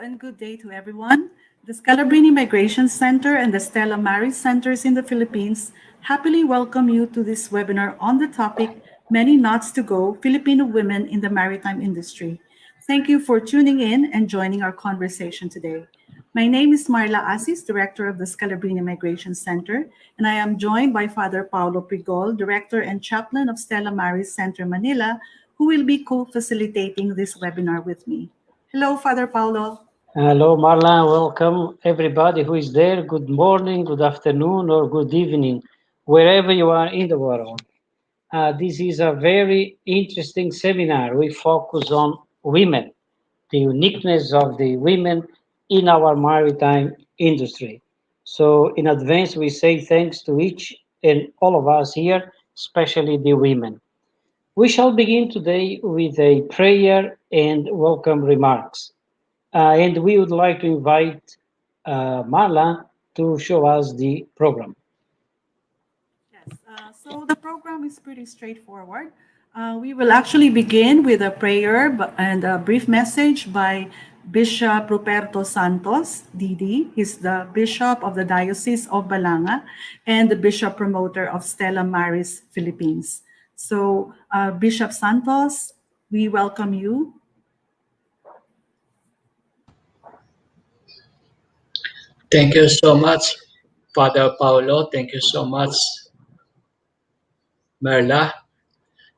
and good day to everyone. The Scalabrini Migration Center and the Stella Maris Centers in the Philippines happily welcome you to this webinar on the topic Many Knots to Go Filipino Women in the Maritime Industry. Thank you for tuning in and joining our conversation today. My name is Marla Asis, Director of the Scalabrini Migration Center, and I am joined by Father Paulo Prigol, Director and Chaplain of Stella Maris Center Manila, who will be co-facilitating this webinar with me. Hello, Father Paulo. Hello, Marla. Welcome everybody who is there. Good morning, good afternoon, or good evening, wherever you are in the world. This is a very interesting seminar. We focus on women, the uniqueness of the women in our maritime industry. So, in advance, we say thanks to each and all of us here, especially the women. We shall begin today with a prayer and welcome remarks. And we would like to invite Marla to show us the program. Yes, so the program is pretty straightforward. We will actually begin with a prayer and a brief message by Bishop Ruperto Santos, DD. He's the Bishop of the Diocese of Balanga and the Bishop Promoter of Stella Maris Philippines. So, Bishop Santos, we welcome you. Thank you so much, Father Paulo. Thank you so much, Merle.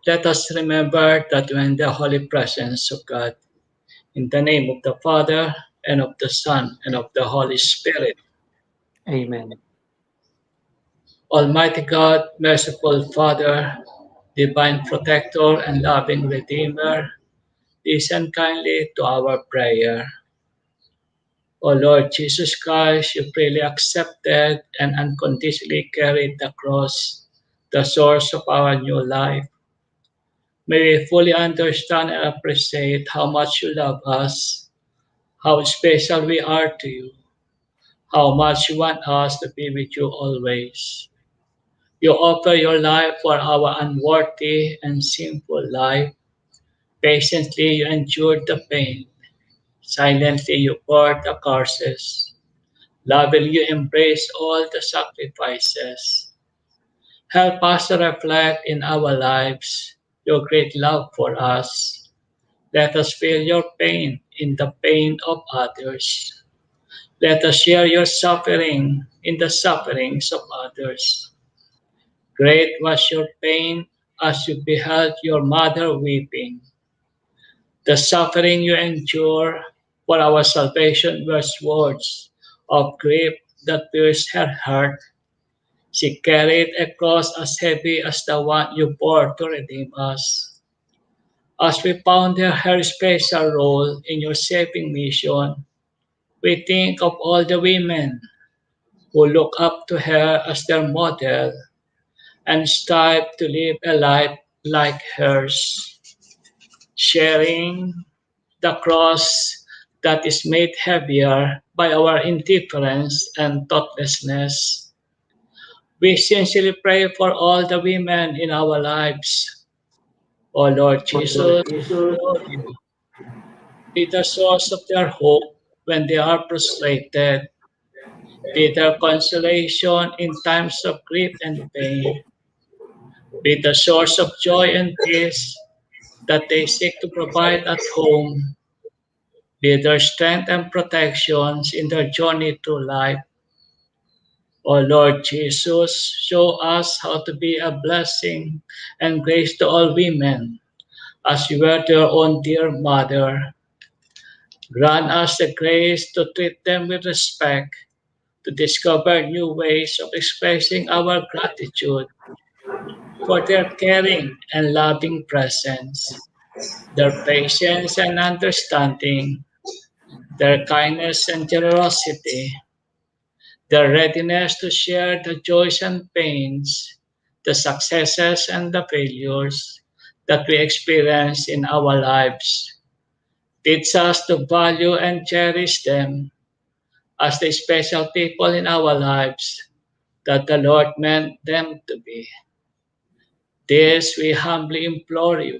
Let us remember that we're in the holy presence of God. In the name of the Father, and of the Son, and of the Holy Spirit. Amen. Almighty God, merciful Father, divine protector and loving Redeemer, listen kindly to our prayer. O Lord Jesus Christ, you freely accepted and unconditionally carried the cross, the source of our new life. May we fully understand and appreciate how much you love us, how special we are to you, how much you want us to be with you always. You offer your life for our unworthy and sinful life. Patiently you endured the pain. Silently you bore the curses. Lovingly you embrace all the sacrifices. Help us to reflect in our lives your great love for us. Let us feel your pain in the pain of others. Let us share your suffering in the sufferings of others. Great was your pain as you beheld your mother weeping. The suffering you endure for our salvation was words of grief that pierced her heart. She carried a cross as heavy as the one you bore to redeem us. As we ponder her special role in your saving mission, we think of all the women who look up to her as their model and strive to live a life like hers, sharing the cross that is made heavier by our indifference and thoughtlessness. We sincerely pray for all the women in our lives. O Lord Jesus, Lord, you be the source of their hope when they are frustrated. Be their consolation in times of grief and pain. Be the source of joy and peace that they seek to provide at home. Be their strength and protections in their journey through life. O Lord Jesus, show us how to be a blessing and grace to all women, as you were to your own dear mother. Grant us the grace to treat them with respect, to discover new ways of expressing our gratitude for their caring and loving presence, their patience and understanding, their kindness and generosity, their readiness to share the joys and pains, the successes and the failures that we experience in our lives. Teach us to value and cherish them as the special people in our lives that the Lord meant them to be. This we humbly implore you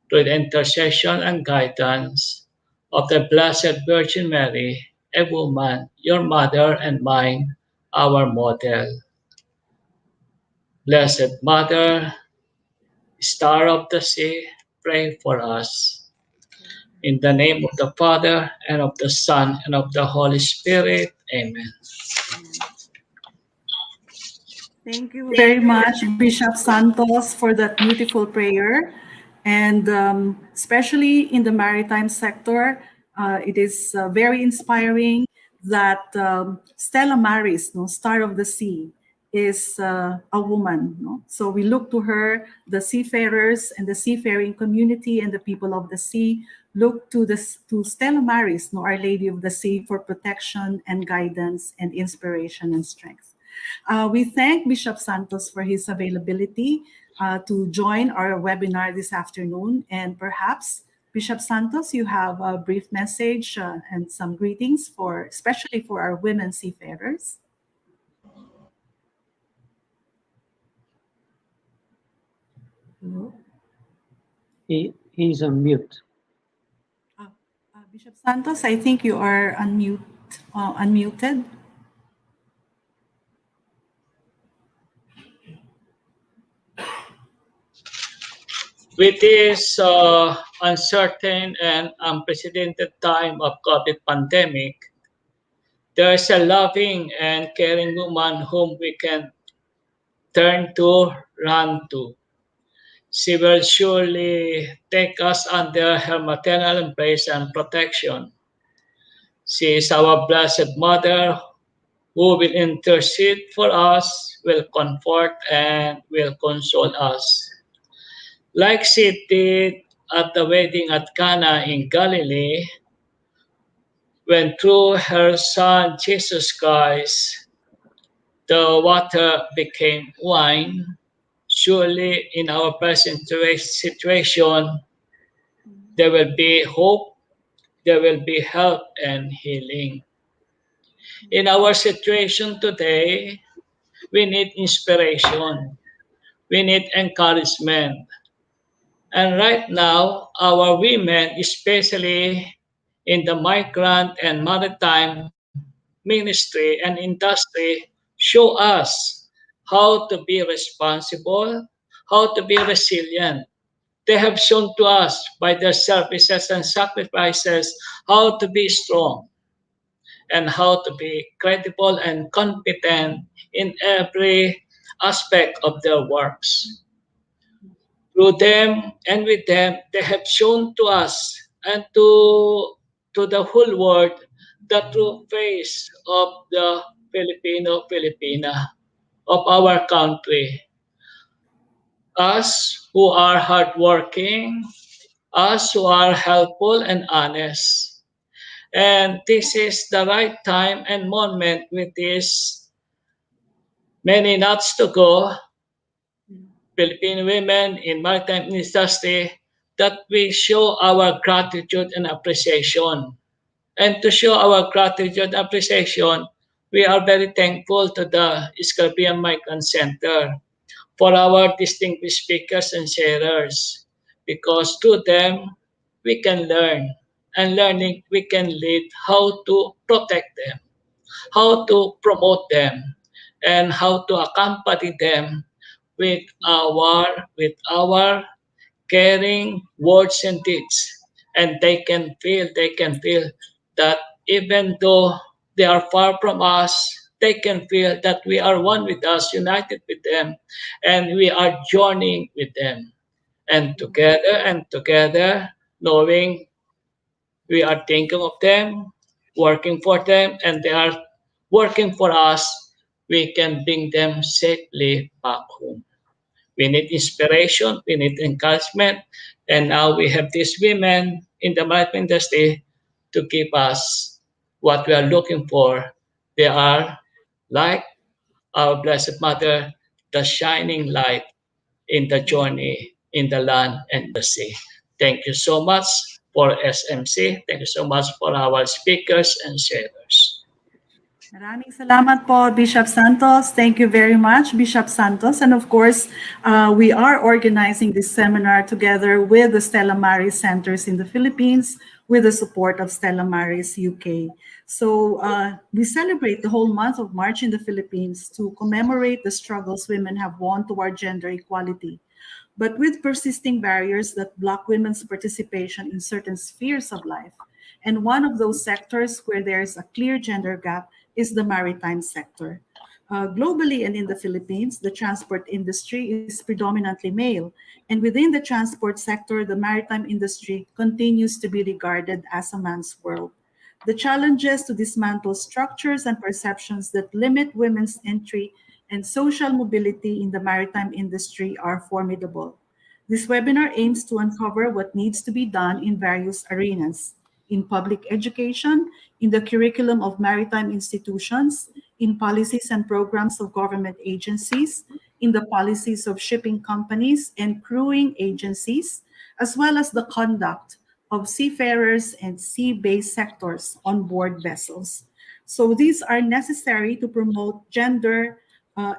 through the intercession and guidance of the Blessed Virgin Mary, a woman, your mother and mine, our model. Blessed Mother, Star of the Sea, pray for us. In the name of the Father, and of the Son, and of the Holy Spirit. Amen. Thank you very much, Bishop Santos, for that beautiful prayer. And especially in the maritime sector, it is very inspiring that Stella Maris, no, Star of the Sea, is a woman. No? So we look to her, the seafarers and the seafaring community and the people of the sea look to Stella Maris, no, Our Lady of the Sea, for protection and guidance and inspiration and strength. We thank Bishop Santos for his availability to join our webinar this afternoon. And perhaps, Bishop Santos, you have a brief message and some greetings for, especially for our women seafarers. Hello? He's on mute. Bishop Santos, I think you are unmuted. With this uncertain and unprecedented time of COVID pandemic, there is a loving and caring woman whom we can turn to, run to. She will surely take us under her maternal embrace and protection. She is our Blessed Mother who will intercede for us, will comfort, and will console us. Like she did at the wedding at Cana in Galilee, when through her Son Jesus Christ the water became wine, surely in our present situation, there will be hope, there will be help and healing. In our situation today, we need inspiration, we need encouragement. And right now, our women, especially in the migrant and maritime ministry and industry, show us how to be responsible, how to be resilient. They have shown to us by their services and sacrifices how to be strong and how to be credible and competent in every aspect of their works. Through them and with them, they have shown to us and to the whole world the true face of the Filipina, of our country. Us who are hardworking, us who are helpful and honest. And this is the right time and moment with these many knots to go, Philippine women in maritime industry, that we show our gratitude and appreciation. And to show our gratitude and appreciation, we are very thankful to the Scalabrini Migration Center for our distinguished speakers and sharers, because through them we can learn, and learning we can lead how to protect them, how to promote them, and how to accompany them with our caring words and deeds. And they can feel that even though they are far from us, they can feel that we are one with us, united with them, and we are journeying with them. And together, knowing we are thinking of them, working for them, and they are working for us, we can bring them safely back home. We need inspiration, we need encouragement, and now we have these women in the maritime industry to give us what we are looking for. They are like our Blessed Mother, the shining light in the journey in the land and the sea. Thank you so much for SMC. Thank you so much for our speakers and sharers. Maraming salamat po, Bishop Santos. Thank you very much, Bishop Santos. And of course, we are organizing this seminar together with the Stella Maris Centers in the Philippines, with the support of Stella Maris UK. So we celebrate the whole month of March in the Philippines to commemorate the struggles women have won toward gender equality. But with persisting barriers that block women's participation in certain spheres of life. And one of those sectors where there is a clear gender gap is the maritime sector. Globally and in the Philippines, the transport industry is predominantly male. And within the transport sector, the maritime industry continues to be regarded as a man's world. The challenges to dismantle structures and perceptions that limit women's entry and social mobility in the maritime industry are formidable. This webinar aims to uncover what needs to be done in various arenas: in public education, in the curriculum of maritime institutions, in policies and programs of government agencies, in the policies of shipping companies and crewing agencies, as well as the conduct of seafarers and sea-based sectors on board vessels. So these are necessary to promote gender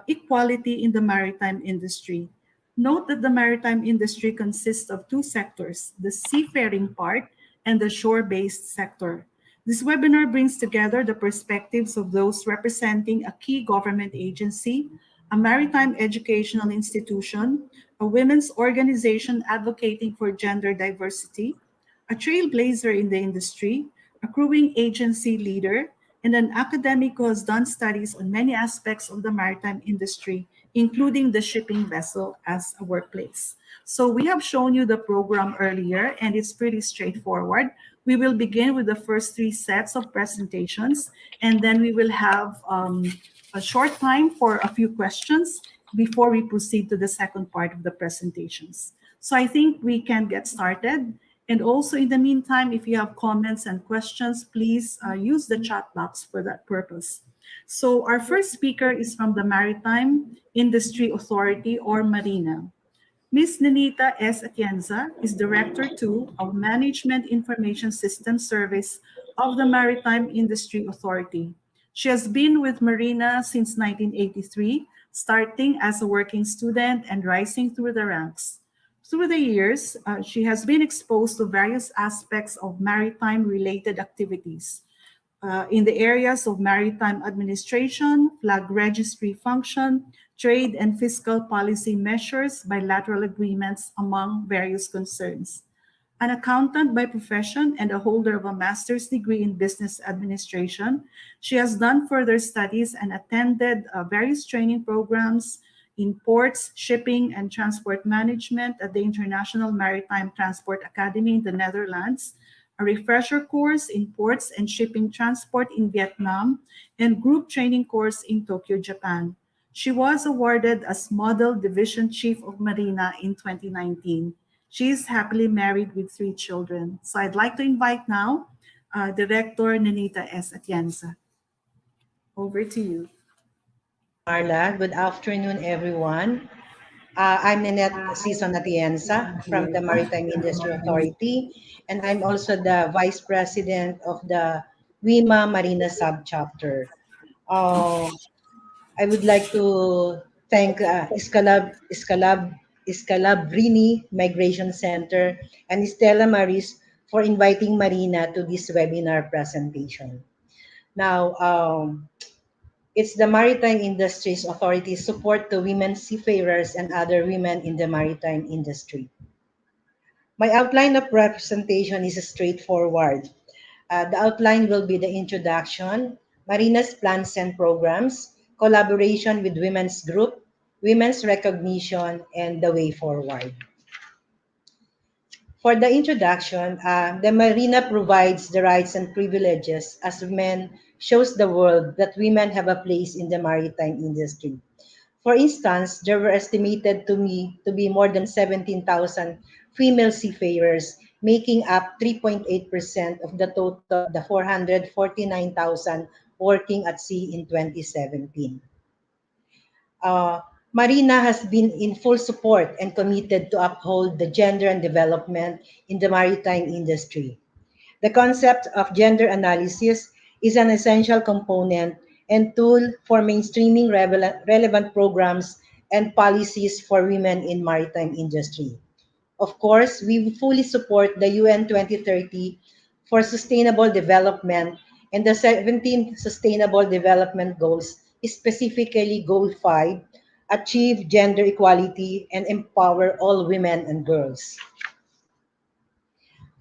equality in the maritime industry. Note that the maritime industry consists of two sectors, the seafaring part and the shore-based sector. This webinar brings together the perspectives of those representing a key government agency, a maritime educational institution, a women's organization advocating for gender diversity, a trailblazer in the industry, a crewing agency leader, and an academic who has done studies on many aspects of the maritime industry, including the shipping vessel as a workplace. So we have shown you the program earlier, and it's pretty straightforward. We will begin with the first three sets of presentations, and then we will have a short time for a few questions before we proceed to the second part of the presentations. So I think we can get started. And also, in the meantime, if you have comments and questions, please use the chat box for that purpose. So our first speaker is from the Maritime Industry Authority, or Marina. Ms. Nenita S. Atienza is Director 2 of Management Information System Service of the Maritime Industry Authority. She has been with Marina since 1983, starting as a working student and rising through the ranks. Through the years, she has been exposed to various aspects of maritime-related activities in the areas of maritime administration, flag registry function, trade and fiscal policy measures, bilateral agreements, among various concerns. An accountant by profession and a holder of a master's degree in business administration, she has done further studies and attended various training programs in ports, shipping, and transport management at the International Maritime Transport Academy in the Netherlands, a refresher course in ports and shipping transport in Vietnam, and group training course in Tokyo, Japan. She was awarded as Model Division Chief of Marina in 2019. She is happily married with 3 children. So I'd like to invite now Director Nenita S. Atienza. Over to you. Marla. Good afternoon, everyone. I'm Ninette Season Atienza from the Maritime Industry Authority, and I'm also the Vice President of the WIMA Marina Subchapter. Uh, I would like to thank Scalabrini Migration Center and Stella Maris for inviting Marina to this webinar presentation. Now, it's the Maritime Industries Authority's support to women seafarers and other women in the maritime industry. My outline of representation is straightforward. The outline will be the introduction, Marina's plans and programs, collaboration with women's group, women's recognition, and the way forward. For the introduction, the Marina provides the rights and privileges as men, shows the world that women have a place in the maritime industry. For instance, there were estimated to be more than 17,000 female seafarers, making up 3.8% of the total of the 449,000 working at sea in 2017. uh, Marina has been in full support and committed to uphold the gender and development in the maritime industry. The concept of gender analysis is an essential component and tool for mainstreaming relevant programs and policies for women in maritime industry. Of course, we fully support the UN 2030 for Sustainable Development, and the 17 Sustainable Development Goals, specifically Goal 5, achieve gender equality and empower all women and girls.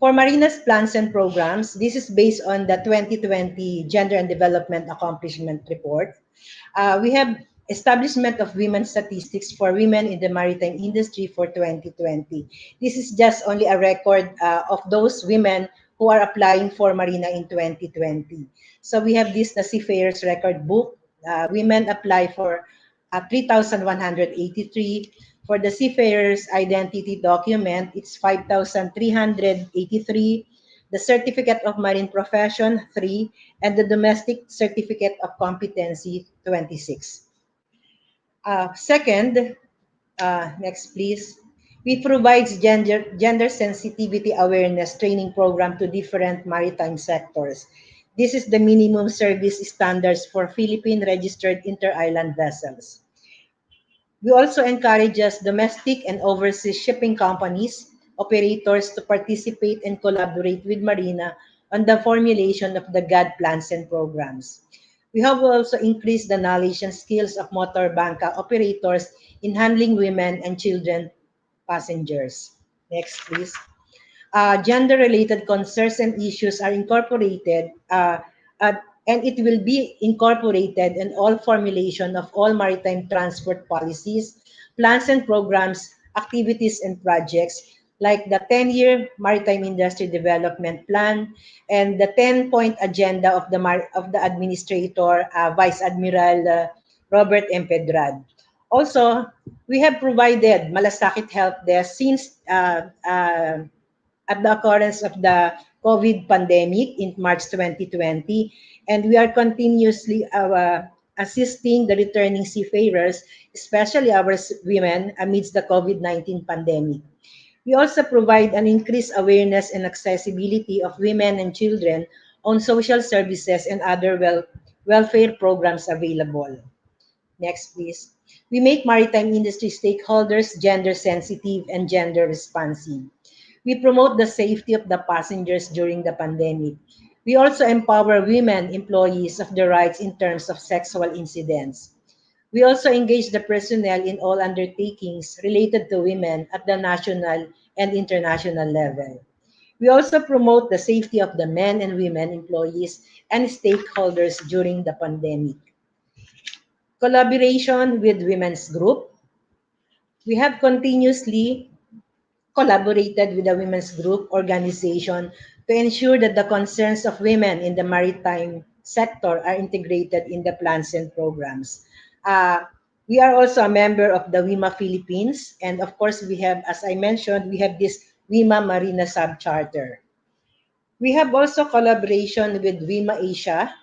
For Marina's plans and programs, this is based on the 2020 Gender and Development Accomplishment Report. We have establishment of women statistics for women in the maritime industry for 2020. This is just only a record of those women who are applying for Marina in 2020. So we have this the Seafarers Record Book. Women apply for 3,183. For the Seafarers Identity Document, it's 5,383. The Certificate of Marine Profession, 3, and the Domestic Certificate of Competency, 26. Second, next please. We provide gender sensitivity awareness training program to different maritime sectors. This is the minimum service standards for Philippine registered inter-island vessels. We also encourages domestic and overseas shipping companies, operators to participate and collaborate with Marina on the formulation of the GAD plans and programs. We have also increased the knowledge and skills of motor banca operators in handling women and children passengers. Next, please. Gender-related concerns and issues are incorporated, uh, and it will be incorporated in all formulation of all maritime transport policies, plans and programs, activities and projects, like the 10-year Maritime Industry Development Plan and the 10-point agenda of the Administrator, Vice Admiral Robert M. Pedrad. Also, we have provided Malasakit Help Desk since at the occurrence of the COVID pandemic in March 2020, and we are continuously assisting the returning seafarers, especially our women, amidst the COVID-19 pandemic. We also provide an increased awareness and accessibility of women and children on social services and other welfare programs available. Next, please. We make maritime industry stakeholders gender sensitive and gender responsive. We promote the safety of the passengers during the pandemic. We also empower women employees of their rights in terms of sexual incidents. We also engage the personnel in all undertakings related to women at the national and international level. We also promote the safety of the men and women employees and stakeholders during the pandemic. Collaboration with women's group. We have continuously collaborated with the women's group organization to ensure that the concerns of women in the maritime sector are integrated in the plans and programs. Uh, we are also a member of the WIMA Philippines, and of course, we have, as I mentioned, we have this WIMA Marina Subcharter. We have also collaboration with WIMA Asia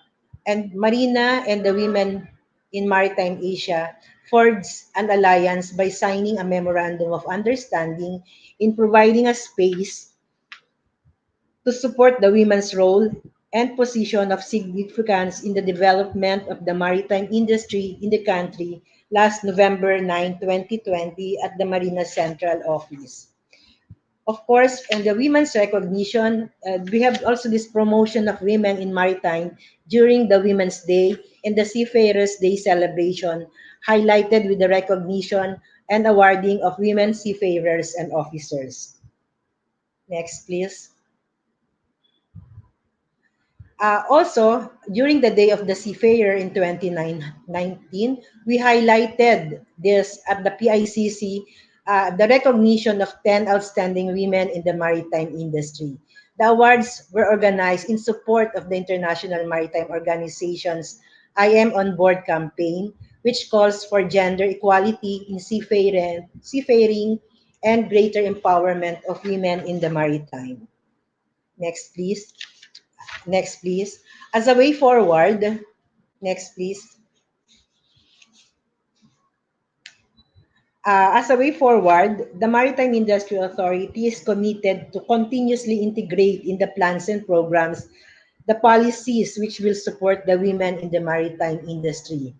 and Marina and the women in Maritime Asia forged an alliance by signing a memorandum of understanding in providing a space to support the women's role and position of significance in the development of the maritime industry in the country last November 9, 2020 at the Marina Central Office. Of course, and the women's recognition, we have also this promotion of women in maritime during the Women's Day and the Seafarers Day celebration, highlighted with the recognition and awarding of women seafarers and officers. Next, please. Also, during the Day of the Seafarer in 2019, we highlighted this at the PICC, the recognition of 10 outstanding women in the maritime industry. The awards were organized in support of the International Maritime Organization's I Am On Board campaign, which calls for gender equality in seafaring and greater empowerment of women in the maritime. Next, please. Next, please. As a way forward, next, please. As a way forward, the Maritime Industry Authority is committed to continuously integrate in the plans and programs the policies which will support the women in the maritime industry.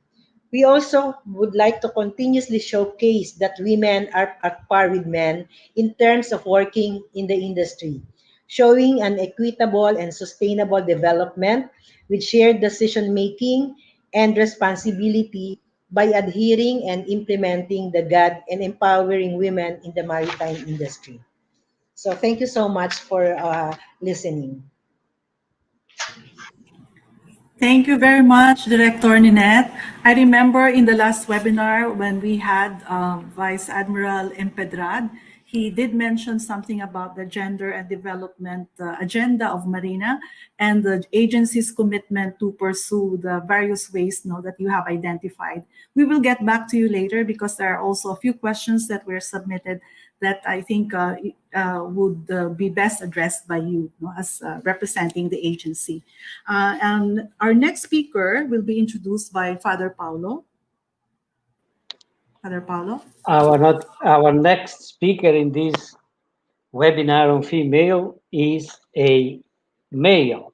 We also would like to continuously showcase that women are at par with men in terms of working in the industry. showing an equitable and sustainable development with shared decision making and responsibility by adhering and implementing the GAD and empowering women in the maritime industry. So thank you so much for listening. Thank you very much, Director Ninette. I remember in the last webinar when we had Vice Admiral Empedrad, he did mention something about the gender and development agenda of Marina and the agency's commitment to pursue the various ways that you have identified. We will get back to you later because there are also a few questions that were submitted that I think would be best addressed by you, as representing the agency. And our next speaker will be introduced by Father Paulo. Father Paulo. Our next speaker in this webinar on female is a male.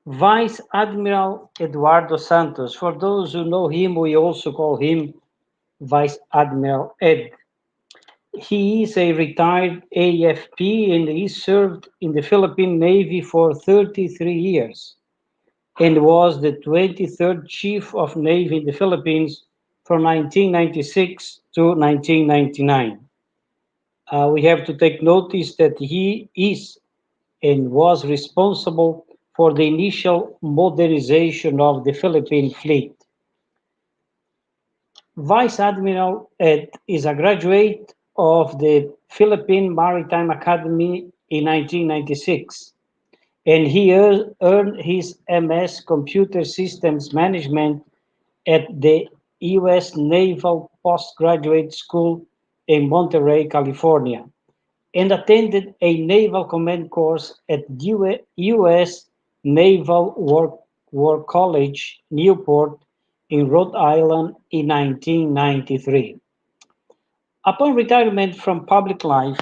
Vice Admiral Eduardo Santos. For those who know him, we also call him Vice Admiral Ed. He is a retired AFP and he served in the Philippine Navy for 33 years and was the 23rd Chief of Navy in the Philippines from 1996 to 1999. We have to take notice that he is and was responsible for the initial modernization of the Philippine fleet. Vice Admiral Ed is a graduate of the Philippine Maritime Academy in 1996, and he earned his MS Computer Systems Management at the U.S. Naval Postgraduate School in Monterey, California, and attended a Naval Command course at U.S. Naval War College, Newport, in Rhode Island in 1993. Upon retirement from public life,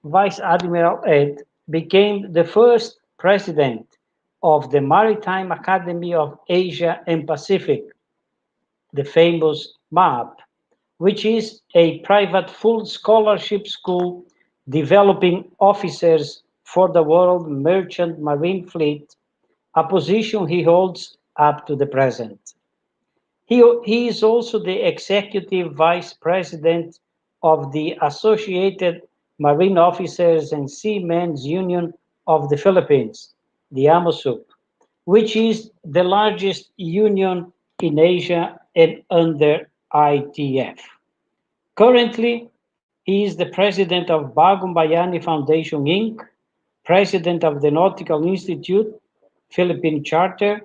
Vice Admiral Ed became the first president of the Maritime Academy of Asia and Pacific, the famous MAP, which is a private full scholarship school developing officers for the World Merchant Marine Fleet, a position he holds up to the present. He is also the executive vice president of the Associated Marine Officers and Seamen's Union of the Philippines, the AMOSUP, which is the largest union in Asia and under ITF. Currently, he is the president of Bagong Bayani Foundation, Inc., president of the Nautical Institute, Philippine Charter.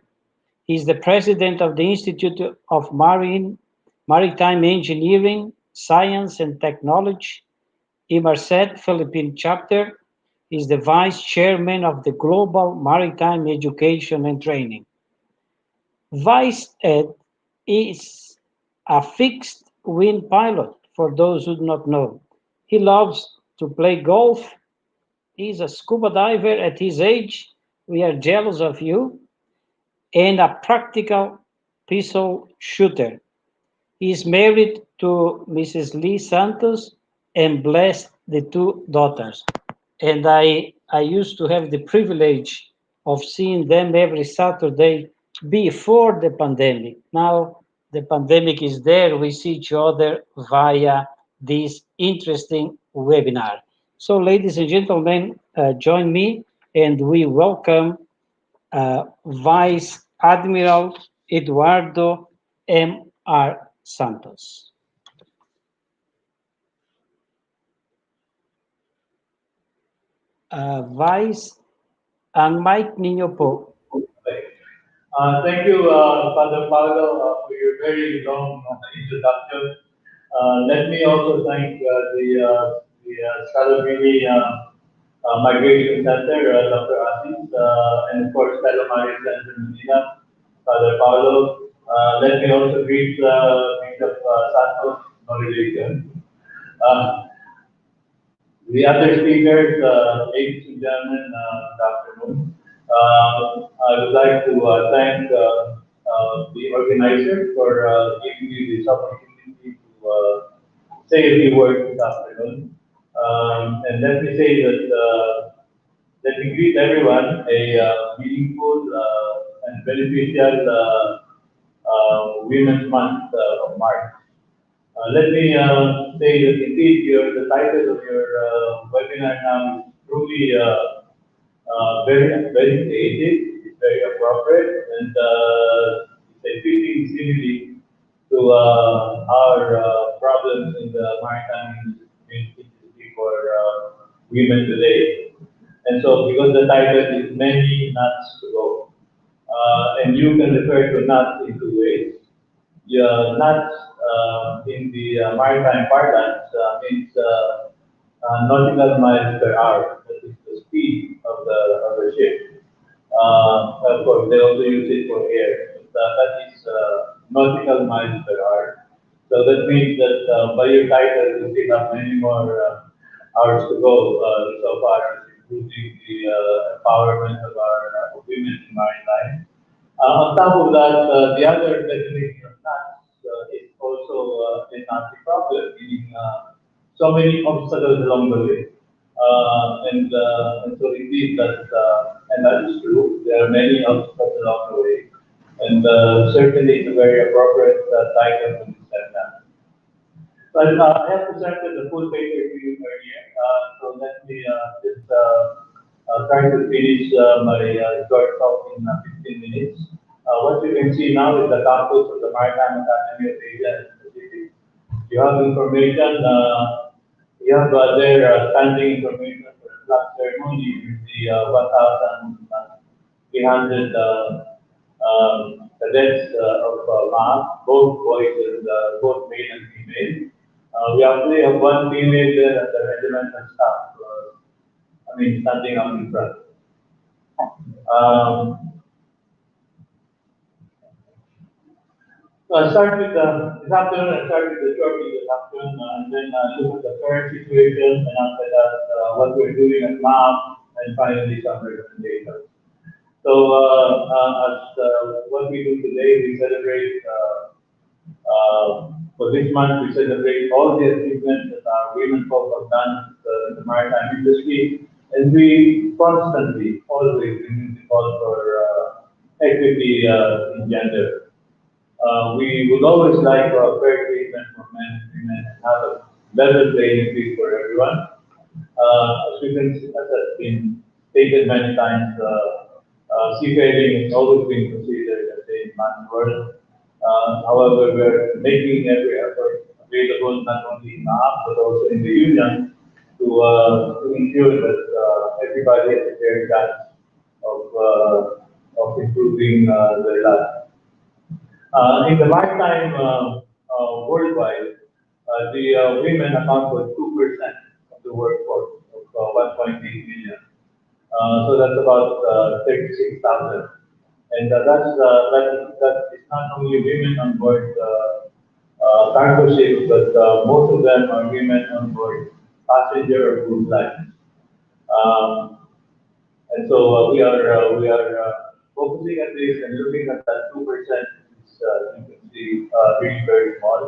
He is the president of the Institute of Maritime Engineering, Science and Technology, IMARCET, Philippine Chapter. He is the vice chairman of the Global Maritime Education and Training. Vice Ed is a fixed wing pilot, for those who do not know. He loves to play golf. He's a scuba diver at his age. We are jealous of you. And a practical pistol shooter. He is married to Mrs. Lee Santos and blessed the two daughters. And I used to have the privilege of seeing them every Saturday before the pandemic. Now the pandemic is there. We see each other via this interesting webinar. So, ladies and gentlemen, join me and we welcome Vice Admiral Eduardo M.R. Santos. Vice, ang mic ninyo po. Thank you, Father Paulo, for your very long introduction. Let me also thank the Scalabrini Migration Center, Dr. Aziz, and of course, Stella Maris Centers, Marina, Father Paulo. Let me also greet Bishop Santos, no relation. The other speakers, ladies and gentlemen, good afternoon. I would like to thank the organizer for giving me this opportunity to say a few words this afternoon. And let me say that let me greet everyone a meaningful and beneficial Women's Month of March. Let me say that indeed the title of your webinar now is truly very creative, it's very appropriate, and it's a fitting simile to our problems in the maritime industry for women today. And so, because the title is Many Nuts to Go, and you can refer to nuts in two ways. Yeah, nuts in the maritime parlance means nautical miles per hour. That is the speed of the ship. Of course, they also use it for air. But, that is nautical miles per hour. So that means that by your title, you still have many more hours to go so far as improving the empowerment of our women in maritime. On top of that, the other definition of nuts is also a Nazi problem, meaning so many obstacles along the way. And so indeed and that is true. There are many obstacles along the way, and certainly it's a very appropriate title to this seminar. But I have presented the full paper to you earlier, so let me just try to finish my short talk in 15 minutes. What you can see now is the campus of the Maritime Academy of Asia and Pacific. You have information, you have there standing information for the flag ceremony with the 1,300 cadets of MAP, both boys and both male and female. We actually have one female there at the regimental staff. Standing up in front. So I start with this afternoon. I start with the short introduction, and then look at the current situation, and after that, what we're doing at MAP, and finally some recommendations. So, as what we do today, we celebrate. For this month, we celebrate all the achievements that our women folk have done in the maritime industry, and we constantly, always, renew the call for equity in gender. We would always like fair treatment for men and women and have a level playing field for everyone. As has been stated many times, seafaring has always been considered as a man's world. However, we're making every effort available not only in MAP but also in the union to ensure that everybody has a fair chance of improving their lives. In the maritime worldwide, the women account for 2% of the workforce of 1.8 million. So that's about 36,000. And that is not only women on board cargo ships, but most of them are women on board passenger or cruise lines. And so we are focusing at this and looking at that 2%. You can see really very small.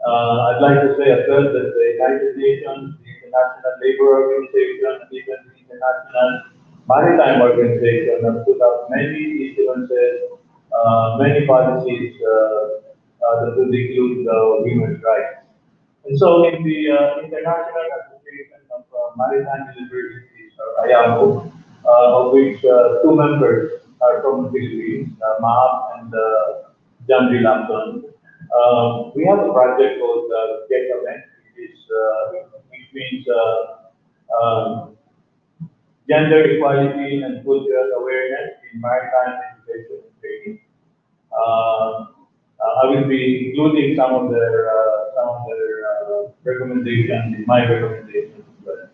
I'd like to say as well that the United Nations, the International Labour Organization, even the International Maritime Organization have put up many instances, many policies that would include women's rights. And so in the International Association of Maritime Universities, or IAMO, of which two members are from the Philippines, Mahab and John D. Lampton. We have a project called Get Event, which means gender equality and cultural awareness in maritime education and training. I will be including some of their recommendations in my recommendations as well.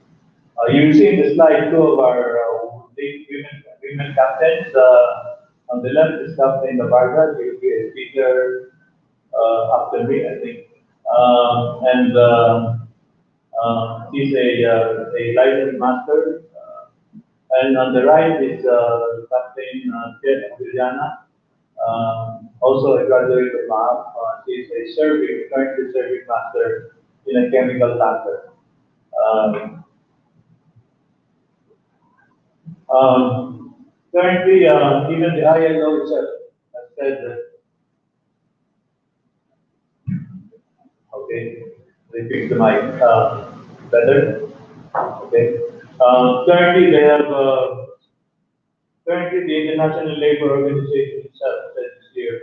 You see in the slide two of our women captains. On the left is Captain Navarra. He will be a speaker after me, I think. He's a licensed master. And on the right is Captain Juliana, also a graduate of MAP. She's a currently serving master in a chemical tanker. Um, Currently, even the ILO itself has said that, okay, they fix the mic better. Okay. Currently, currently the International Labour Organization itself said this year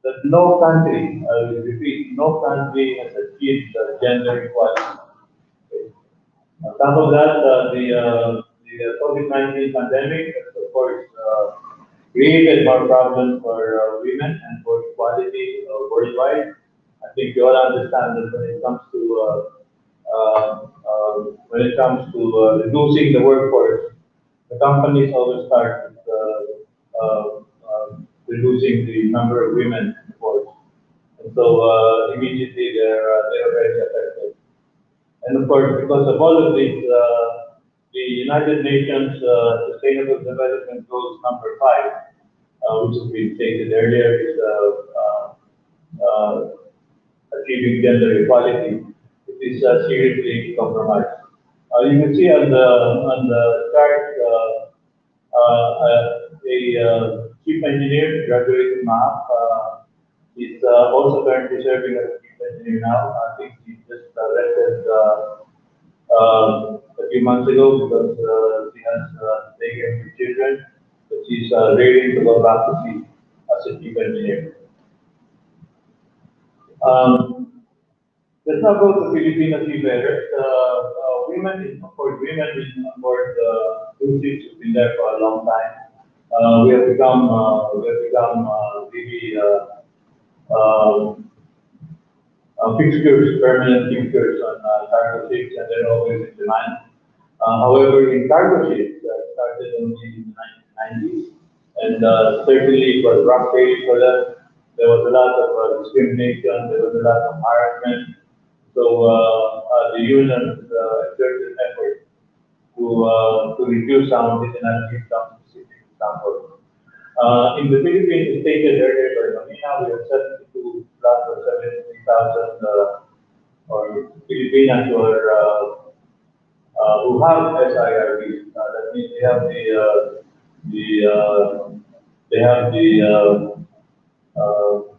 that no country, I will repeat, no country has achieved gender equality. Okay. On top of that, the COVID-19 pandemic has, of course, created more problems for women and for equality worldwide. I think you all understand that when it comes to reducing the workforce, the companies always start with reducing the number of women in the force, and so immediately they're already affected. And of course, because of all of these, the United Nations Sustainable Development Goals number 5, which has been stated earlier, is achieving gender equality. It is seriously compromised. You can see on the chart a chief engineer graduated MAP. Is also currently serving as a chief engineer now. I think he just rested a few months ago because she has taken two children, but she's ready to go back to sea as a chief engineer. Let's not go to Filipino seafarers. Women, of course, women on board cruise ships have been there for a long time. We have become really fixtures, permanent fixtures on cargo ships, and they're always in demand. However, in cargo ships, started only in the 1990s, and certainly it was rough days for them. There was a lot of discrimination, there was a lot of harassment. So the unions exerted effort to reduce some of this, and I'll give some specific examples. In the Philippines, as stated earlier by Marina, we have 72 plus or 73,000 or Filipinas who have SIRBs. That means they have the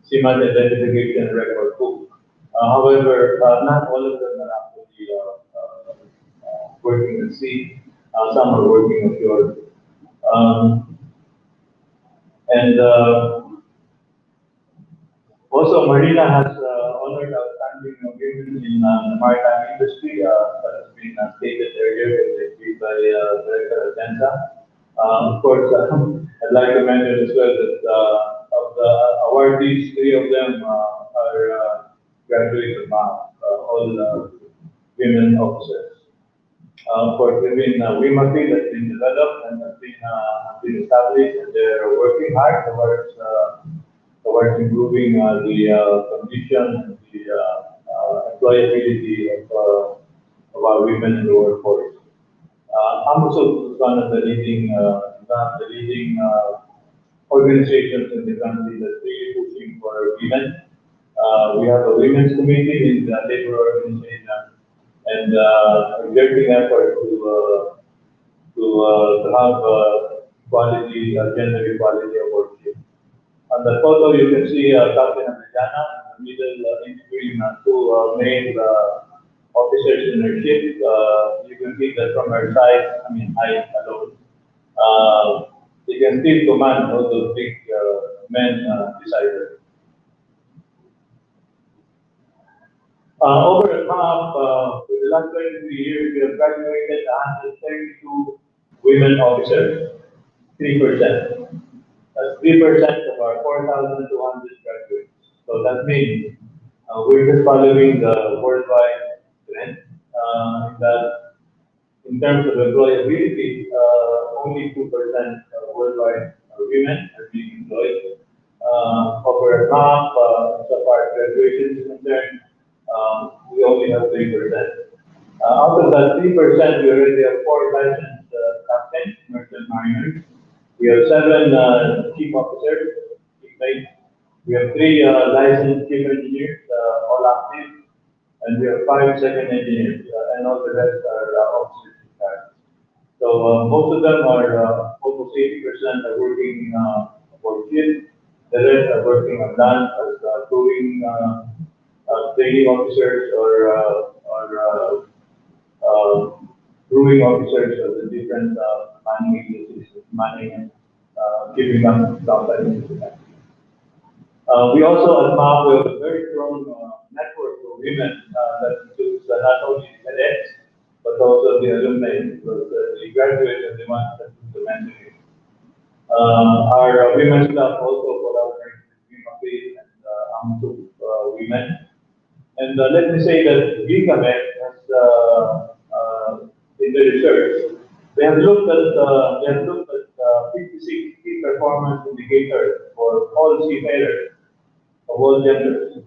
seaman identification record book. However, not all of them are actually working at sea. Some are working ashore. And Also, Marina has honored outstanding women in the maritime industry, that has been stated earlier by Director Atenza. Of course, I'd like to mention as well that of the awardees, 3 of them are graduates of MAP, all women officers. Of course, within WIMAFI that's been developed and has been established, and they're working hard towards improving the condition and the employability of our women in the workforce. AMSO is one of the leading organizations in the country that's really pushing for women. We have a women's committee in the labor organization, and exerting effort to have equality, gender equality of workship. On the photo, you can see Captain Ameliana in the middle, in between 2 male officers in her ship. You can see that from her side, height alone. They can still command all those big men beside her. Over the half, for the last 23 years, we have graduated 132 women officers, 3%. That's 3% of our 4,200 graduates. So that means we're just following the worldwide trend that in terms of employability, only 2% worldwide women are being employed. Over half, so far graduation is concerned, we only have 3%. Out of that 3%, we already have 4 licensed captains, merchant mariners. We have 7 chief officers, chief mates. We have 3 licensed chief engineers, all active. and we have 5 second engineers, and all the rest are officers in charge. So most of them are almost 80% are working for shift. The rest are working on land as crewing training officers or crewing officers of the different manning agencies, manning and keeping them companies. We also at MAP we have a very strong network for women that includes not only cadets but also the alumni, because the graduates and the ones that do the mentoring. Our women's staff also collaborates with Mapei and AMSU women. And let me say that GIGAMET has, in the research, they have looked at 56 key performance indicators for all seafarers of all genders.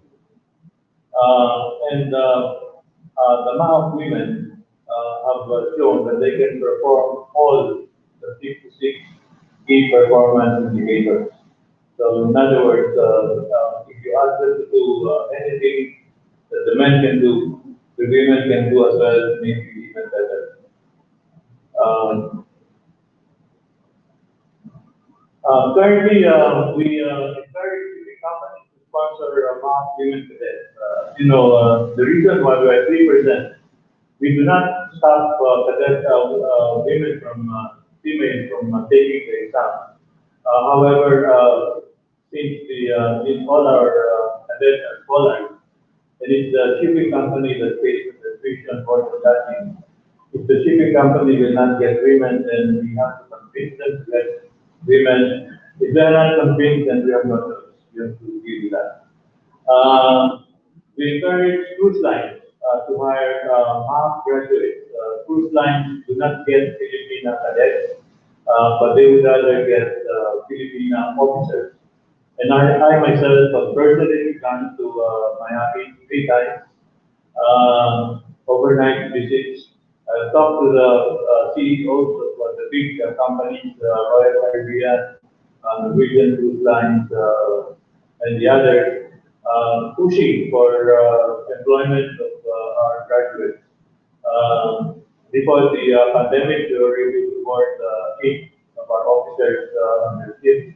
The amount of women have shown that they can perform all the 56 key performance indicators. So in other words, if you ask them to do anything that the men can do, the women can do as well, maybe even better. Currently, we encourage the companies to sponsor mass women cadets. The reason why we are 3%, we do not stop women from females from taking the exam. However, since all our cadets are scholars, it is the shipping company that pays for the tuition for the studying. If the shipping company will not get women, then we have to convince them to get women. If they are not convinced, then we have no choice. We have to deal with that. We encourage cruise lines to hire half graduates. Cruise lines do not get Filipino cadets, but they would rather get Filipino officers. And I myself have personally gone to Miami 3 times, overnight visits. I've talked to the CEOs of the big companies, Royal Caribbean, Norwegian Cruise Lines, and the others, pushing for employment of our graduates. Before the pandemic, we were able to board 8 of our officers on their ship.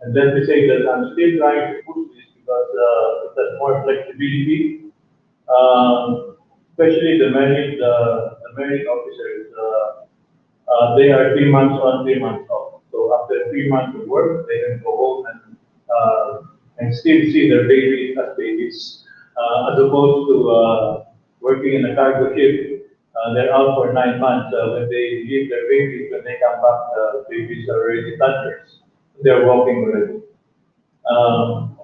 And let me say that I'm still trying to push this because it has more flexibility, especially the married officers. They are 3 months on, 3 months off. So after 3 months of work, they can go home and still see their babies as babies, as opposed to working in a cargo ship. They're out for 9 months. When they leave their babies, when they come back, the babies are already toddlers. They're walking already.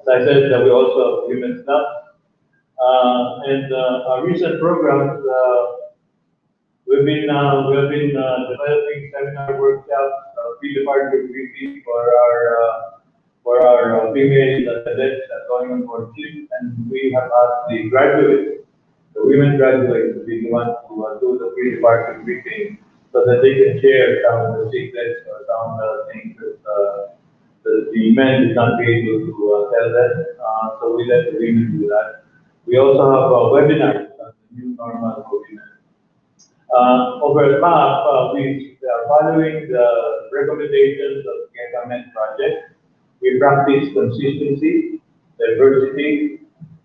As I said, we also have women's staff. And our recent programs, we have been developing seminar workshops, pre-departure briefing for our female cadets going on board ship, and we have asked the graduates, the women graduates, to be the ones to do the pre-departure briefing, so that they can share some of the secrets or some of the things that the men did not be able to tell them. So we let the women do that. We also have webinars on the new normal for women. Over at MAP, we are following the recommendations of the Government Project. We practice consistency, diversity,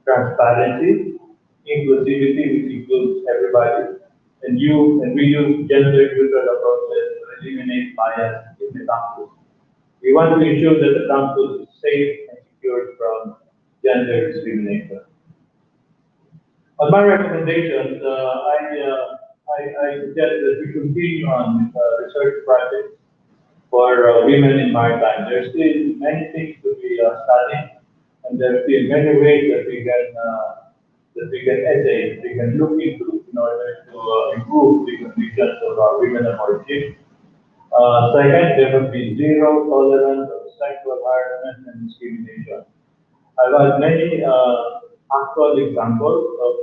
transparency, inclusivity, which includes everybody, and we use gender-neutral approaches to eliminate bias in the campus. We want to ensure that the campus is safe and secure from gender discrimination. On my recommendations, I suggest that we continue on research projects for women in maritime. There's still many things to be studied, and there's still many ways that we can essay, we can look into in order to improve the conditions of our women aboard ship. Second, there must be zero tolerance of sexual harassment and discrimination. I've had many actual examples of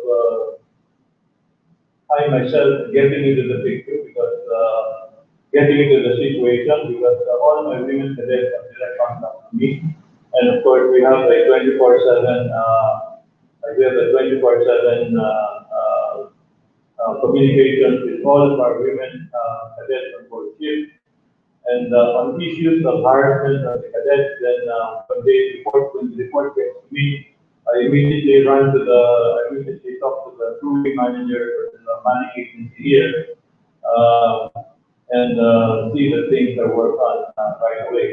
I myself getting into the picture because getting into the situation because all my women cadets have direct contact with me, and of course we have a 24/7 We have a 24/7 communications with all of our women cadets on board ship. And on issues of harassment of the cadets, then when the report gets to me, I immediately talk to the crewing manager or the manning agency here, uh, and see that things are worked on right away.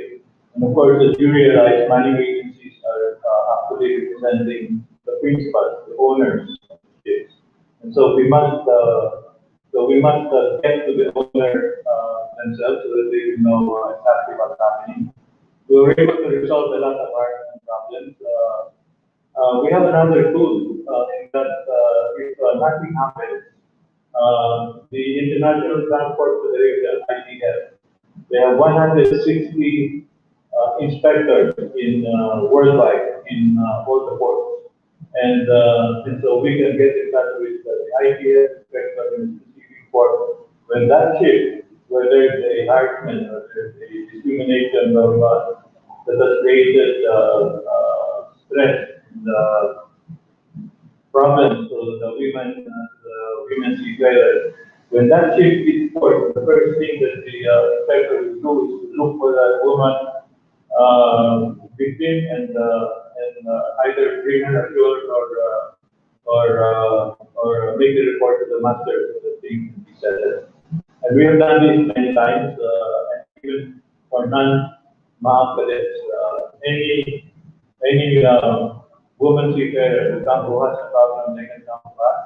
And of course, the jury-realized manning agencies are actually representing the principals, the owners of the ships. And so we must get to the owner themselves so that they will know exactly what's happening. We were able to resolve a lot of our problems. We have another tool in that if nothing happens, the International Transport Federation, ITF, they have 160 inspectors in worldwide in all the ports. And so we can get in touch with the ITF inspector in the Pacific port. When that ship, where there's a harassment or there's a discrimination going on, that has created stress in the problems to the women seafarers. When that ship hits port, the first thing that the inspector will do is to look for that woman victim and either bring her ashore or make a report to the master so that things can be settled. And we have done this many times, and even for non-MAA cadets, any woman seafarer who has a problem, they can come to us.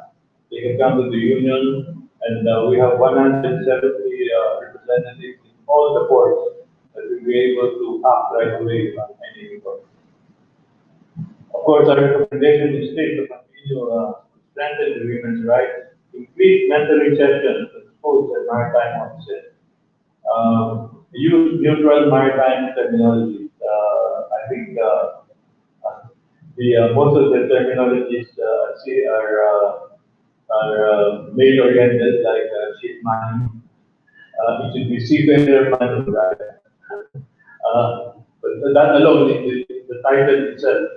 They can come to the union, and we have 170 representatives in all the ports that will be able to act right away on any report. Of course, our recommendation is still to continue to strengthen the women's rights, increase mentoring sessions at schools and maritime offices, use neutral maritime terminology. I think most of the terminologies are male-oriented, like ship manning. It should be seafarer manning, right? But that alone, the title itself,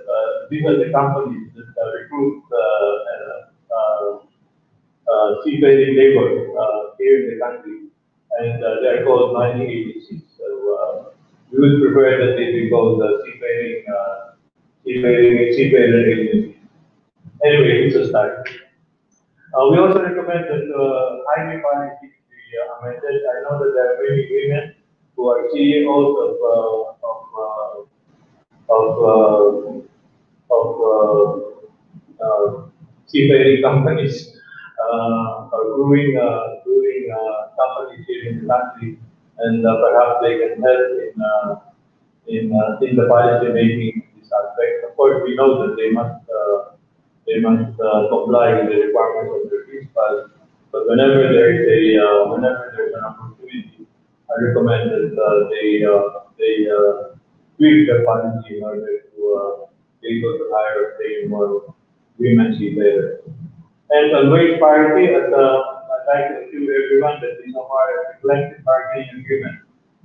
these are the companies that recruit seafaring labor here in the country, and they are called mining agencies. So we would prefer that they be called seafarer agencies. Anyway, it's a start. We also recommend that highway policies be amended. I know that there are many women who are CEOs of seafaring companies or brewing companies here in the country, and perhaps they can help in the policy making in this aspect. Of course, we know that they must comply with the requirements of their principals. But whenever there's an opportunity, I recommend that they tweak their policy in order to be able to hire or train more women seafarers. And on wage parity, I'd like to assure everyone that in our collective bargaining agreement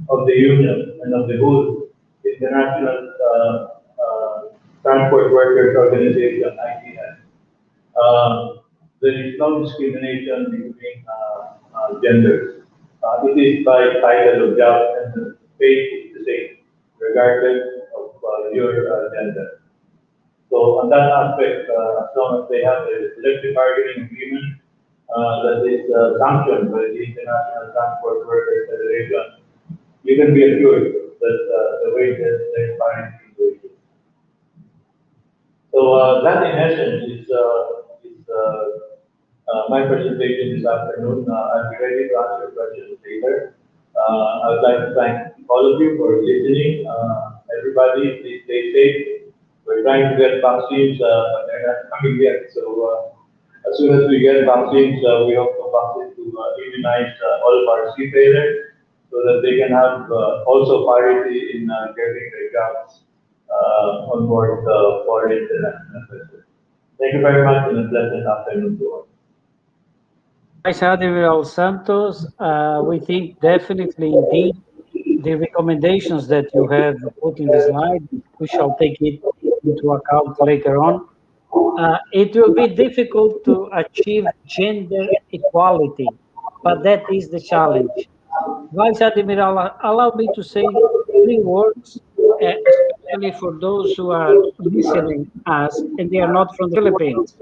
of the union and of the whole International Transport Workers Organization, ITF, there is no discrimination between genders. It is by title of job, and the pay is the same, regardless of your gender. So on that aspect, as long as they have a collective bargaining agreement that is sanctioned by the International Transport Workers Federation, you can be assured that the wages are parity in wages. So that in essence is my presentation this afternoon. I'll be ready to answer questions later. I would like to thank all of you for listening. Everybody, please stay safe. We're trying to get vaccines, but they're not coming yet. So as soon as we get vaccines, we hope to vaccine to immunize all of our seafarers so that they can have also parity in getting their jobs on board for international vessels. Thank you very much and a pleasant afternoon to all. Vice Admiral Santos, we think definitely indeed the recommendations that you have put in the slide, we shall take it into account later on. It will be difficult to achieve gender equality, but that is the challenge. Vice Admiral, allow me to say three words, especially for those who are listening us and they are not from the Philippines.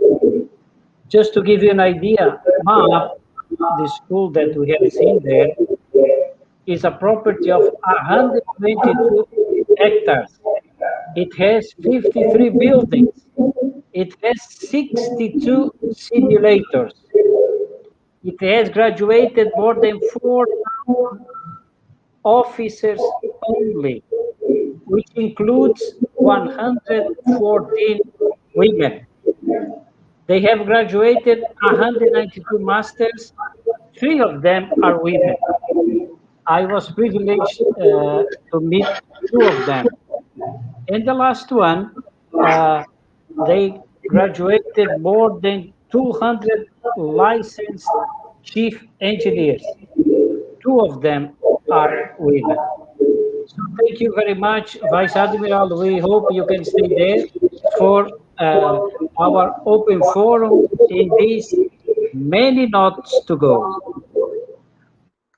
Just to give you an idea, MAP, the school that we have seen there, is a property of 122 hectares. It has 53 buildings. It has 62 simulators. It has graduated more than 4,000 officers only, which includes 114 women. They have graduated 192 masters. Three of them are women. I was privileged to meet two of them. And the last one, uh, they graduated more than 200 licensed chief engineers. Two of them are women. So thank you very much, Vice Admiral. We hope you can stay there for our open forum in these many knots to go.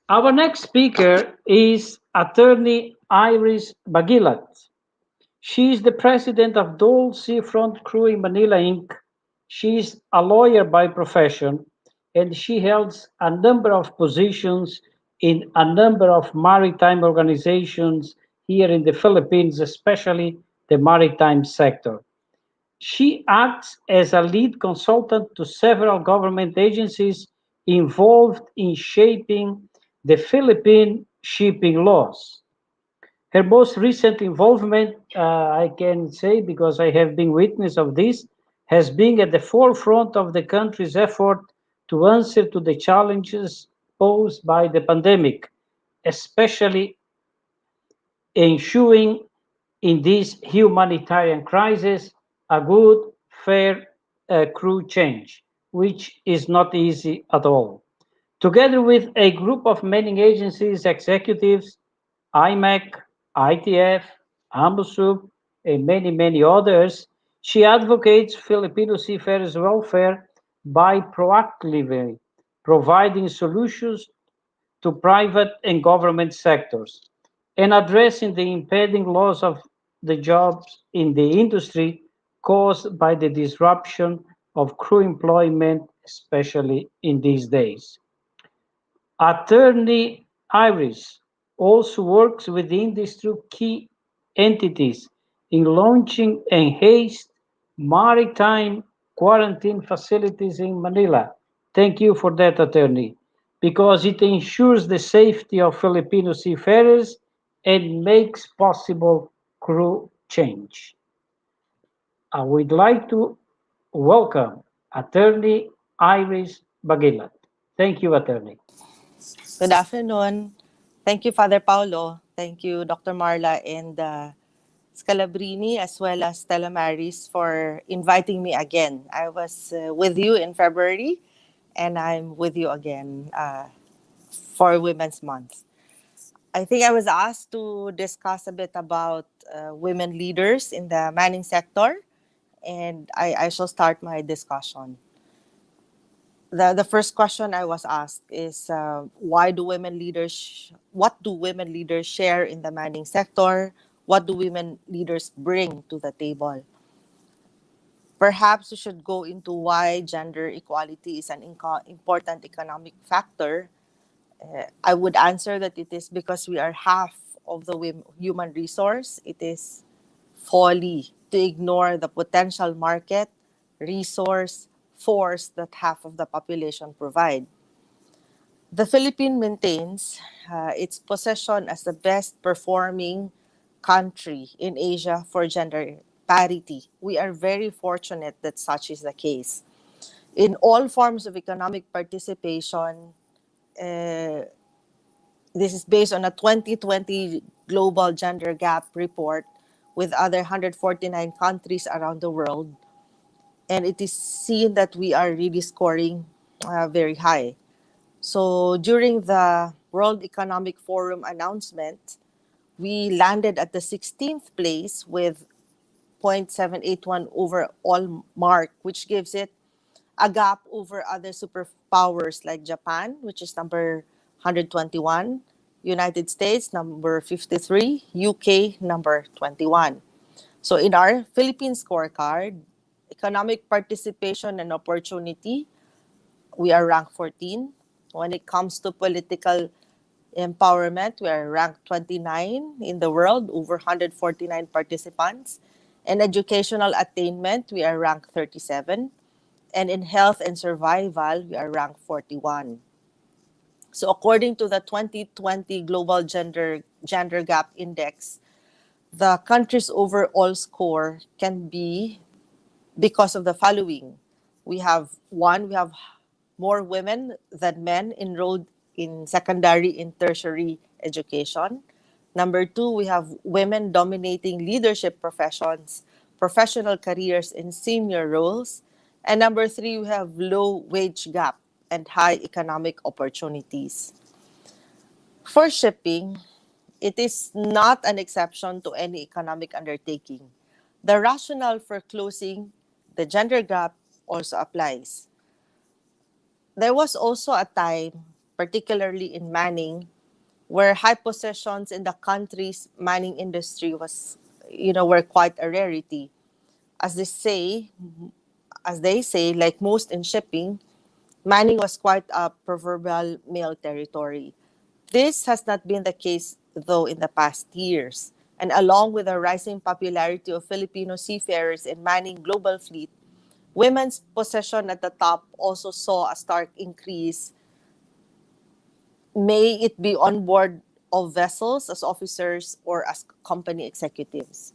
Our next speaker is Attorney Iris Baguilet. She is the president of Dole Seafront Crew in Manila Inc. She is a lawyer by profession and she holds a number of positions in a number of maritime organizations here in the Philippines, especially the maritime sector. She acts as a lead consultant to several government agencies involved in shaping the Philippine shipping laws. Her most recent involvement, I can say because I have been witness of this, has been at the forefront of the country's effort to answer to the challenges posed by the pandemic, especially ensuring in this humanitarian crisis a good, fair crew change, which is not easy at all. Together with a group of many agencies, executives, IMEC, ITF, AMBUSUB, and many, many others, she advocates Filipino seafarers' welfare by proactively providing solutions to private and government sectors and addressing the impending loss of the jobs in the industry caused by the disruption of crew employment, especially in these days. Attorney Iris also works with industry key entities in launching enhanced maritime quarantine facilities in Manila. Thank you for that, attorney, because it ensures the safety of Filipino seafarers and makes possible crew change. I would like to welcome Attorney Iris Baguilat. Thank you, attorney. Good afternoon. Thank you, Father Paulo. Thank you, Dr. Marla and Scalabrini, as well as Stella Maris, for inviting me again. I was with you in February, and I'm with you again for Women's Month. I think I was asked to discuss a bit about women leaders in the manning sector, and I shall start my discussion. The first question I was asked is what do women leaders share in the manning sector? What do women leaders bring to the table? Perhaps we should go into why gender equality is an important economic factor. I would answer that it is because we are half of the human resource. It is folly to ignore the potential market, resource, force that half of the population provide. The Philippines maintains its position as the best performing country in Asia for gender parity. We are very fortunate that such is the case. In all forms of economic participation, this is based on a 2020 Global Gender Gap report with other 149 countries around the world. And it is seen that we are really scoring very high. So during the World Economic Forum announcement, we landed at the 16th place with 0.781 overall mark, which gives it a gap over other superpowers like Japan, which is number 121, United States, number 53, UK, number 21. So in our Philippine scorecard, economic participation and opportunity, we are ranked 14. When it comes to political empowerment, we are ranked 29 in the world, over 149 participants. And educational attainment, we are ranked 37. And in health and survival, we are ranked 41. So according to the 2020 Global Gender Gap Index, the country's overall score can be because of the following. We have more women than men enrolled in secondary and tertiary education. Number two, we have women dominating leadership professions, professional careers, and senior roles. And number three, we have low wage gap and high economic opportunities. For shipping, it is not an exception to any economic undertaking. The rationale for closing the gender gap also applies. There was also a time, particularly in manning, where high positions in the country's mining industry were quite a rarity. As they say, like most in shipping, mining was quite a proverbial male territory. This has not been the case, though, in the past years. And along with the rising popularity of Filipino seafarers in manning global fleet, women's position at the top also saw a stark increase, may it be on board of vessels as officers or as company executives.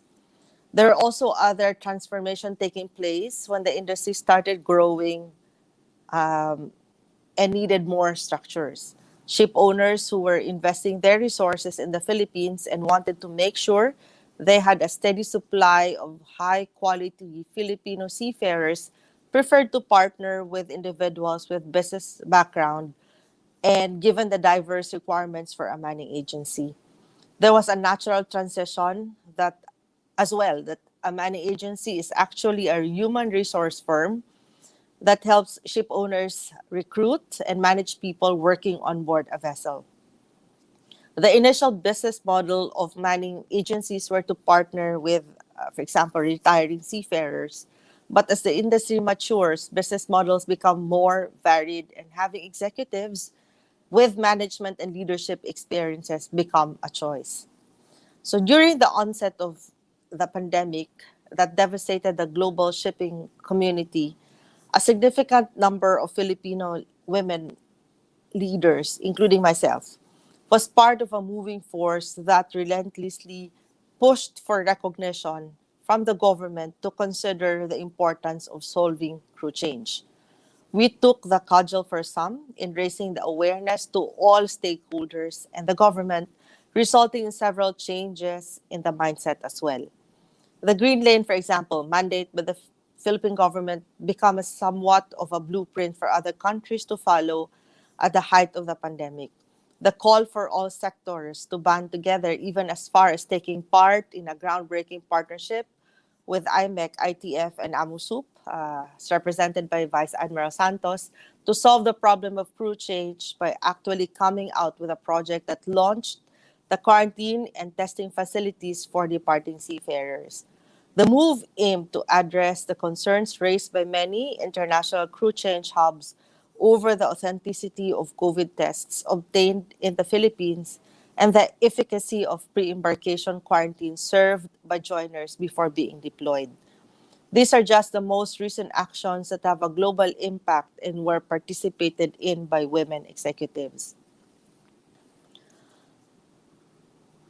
There are also other transformation taking place when the industry started growing and needed more structures. Ship owners who were investing their resources in the Philippines and wanted to make sure they had a steady supply of high-quality Filipino seafarers preferred to partner with individuals with business background and given the diverse requirements for a mining agency. There was a natural transition that a mining agency is actually a human resource firm that helps ship owners recruit and manage people working on board a vessel. The initial business model of mining agencies were to partner with, for example, retiring seafarers. But as the industry matures, business models become more varied, and having executives with management and leadership experiences become a choice. So during the onset of the pandemic that devastated the global shipping community, a significant number of Filipino women leaders, including myself, was part of a moving force that relentlessly pushed for recognition from the government to consider the importance of solving crew change. We took the cudgel for some in raising the awareness to all stakeholders and the government, resulting in several changes in the mindset as well. The Green Lane, for example, mandate by the Philippine government become a somewhat of a blueprint for other countries to follow at the height of the pandemic. The call for all sectors to band together, even as far as taking part in a groundbreaking partnership with IMEC, ITF, and AMUSUP, represented by Vice Admiral Santos, to solve the problem of crew change by actually coming out with a project that launched the quarantine and testing facilities for departing seafarers. The move aimed to address the concerns raised by many international crew change hubs over the authenticity of COVID tests obtained in the Philippines and the efficacy of pre-embarkation quarantine served by joiners before being deployed. These are just the most recent actions that have a global impact and were participated in by women executives.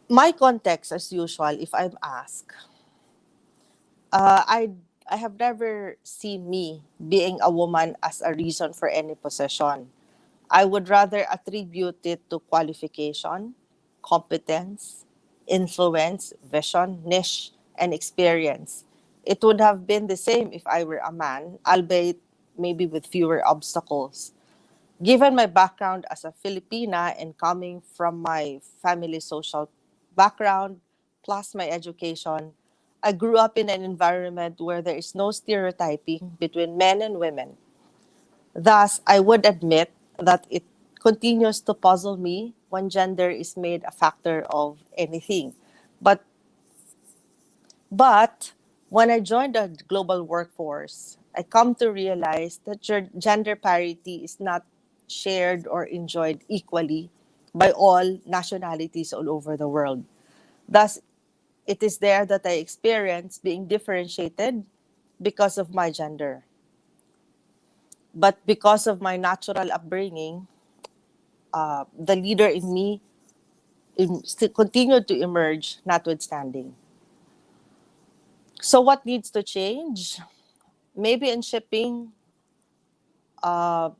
My context, as usual, if I'm asked, I have never seen me being a woman as a reason for any position. I would rather attribute it to qualification, competence, influence, vision, niche, and experience. It would have been the same if I were a man, albeit maybe with fewer obstacles. Given my background as a Filipina and coming from my family social background, plus my education, I grew up in an environment where there is no stereotyping between men and women. Thus, I would admit that it continues to puzzle me when gender is made a factor of anything. But but when I joined the global workforce, I come to realize that gender parity is not shared or enjoyed equally by all nationalities all over the world. Thus, it is there that I experience being differentiated because of my gender. But because of my natural upbringing, the leader in me still continued to emerge, notwithstanding. So, what needs to change? Maybe in shipping, uh,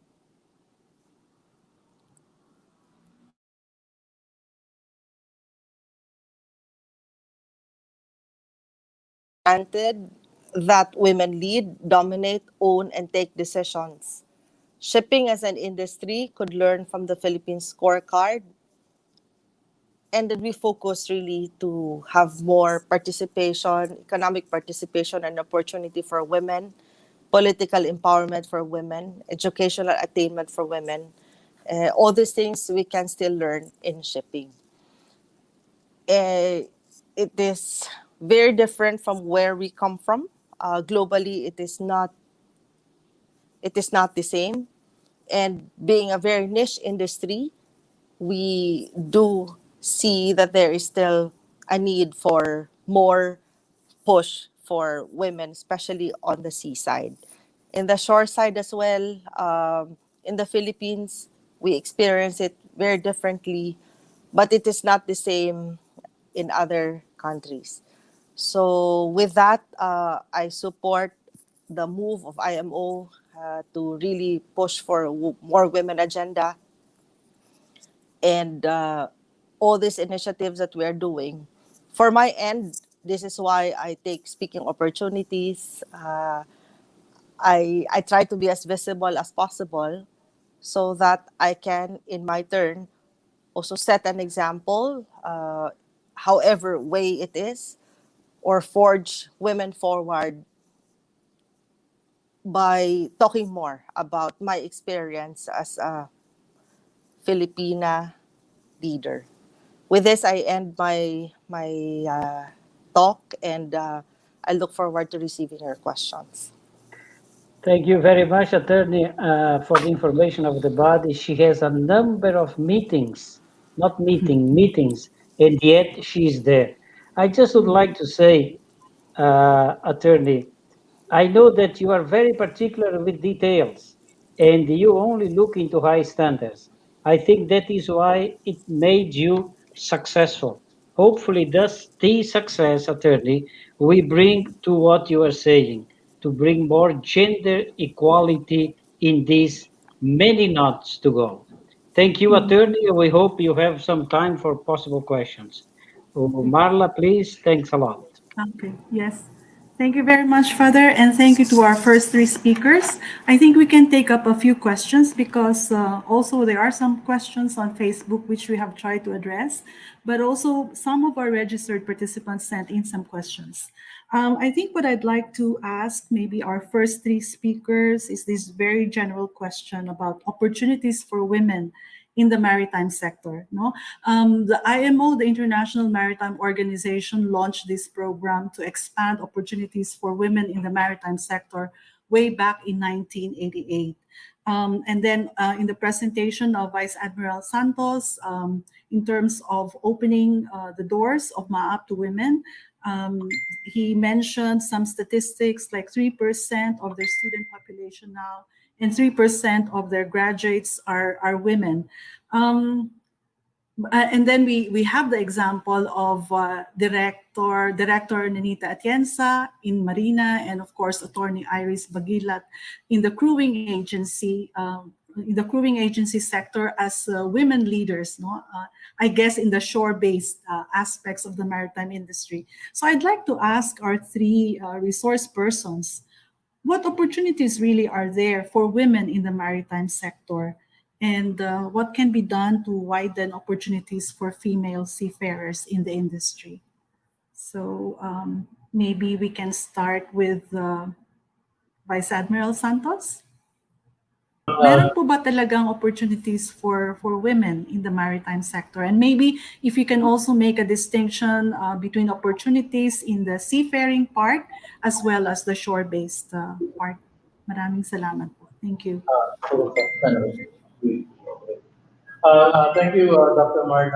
granted that women lead, dominate, own, and take decisions. Shipping as an industry could learn from the Philippines scorecard, and then we focus really to have more participation, economic participation and opportunity for women, political empowerment for women, educational attainment for women. All these things we can still learn in shipping. It is very different from where we come from. Globally, it is not the same. And being a very niche industry, we do see that there is still a need for more push for women, especially on the seaside. In the shore side as well, in the Philippines, we experience it very differently, but it is not the same in other countries. So, with that, I support the move of IMO to really push for more women agenda and all these initiatives that we're doing. For my end, this is why I take speaking opportunities. I try to be as visible as possible so that I can, in my turn, also set an example, however way it is, or forge women forward by talking more about my experience as a Filipina leader. With this, I end my talk, and I look forward to receiving your questions. Thank you very much, Attorney, for the information of the body. She has a number of meetings, not meetings, and yet she is there. I just would like to say, Attorney, I know that you are very particular with details and you only look into high standards. I think that is why it made you successful. Hopefully, thus, the success, Attorney, we bring to what you are saying, to bring more gender equality in these many knots to go. Thank you, Attorney. We hope you have some time for possible questions. Marla, please. Thanks a lot. Okay, yes. Thank you very much, Father, and thank you to our first three speakers. I think we can take up a few questions because also there are some questions on Facebook which we have tried to address, but also some of our registered participants sent in some questions. I think what I'd like to ask maybe our first three speakers is this very general question about opportunities for women in the maritime sector. No, the IMO, the International Maritime Organization, launched this program to expand opportunities for women in the maritime sector way back in 1988. And then in the presentation of Vice Admiral Santos, in terms of opening the doors of MAAP to women, he mentioned some statistics like 3% of their student population now and 3% of their graduates are women. And then we have the example of Director Nenita Atienza in Marina, and of course, Attorney Iris Baguilet in the crewing agency. In the crewing agency sector as women leaders, no? I guess in the shore-based aspects of the maritime industry. So I'd like to ask our three resource persons, what opportunities really are there for women in the maritime sector? And what can be done to widen opportunities for female seafarers in the industry? So Maybe we can start with Vice Admiral Santos. Meron po ba talagang opportunities for women in the maritime sector? And maybe if you can also make a distinction between opportunities in the seafaring part as well as the shore-based part. Maraming salamat po. Thank you. Thank you, Dr. Mark.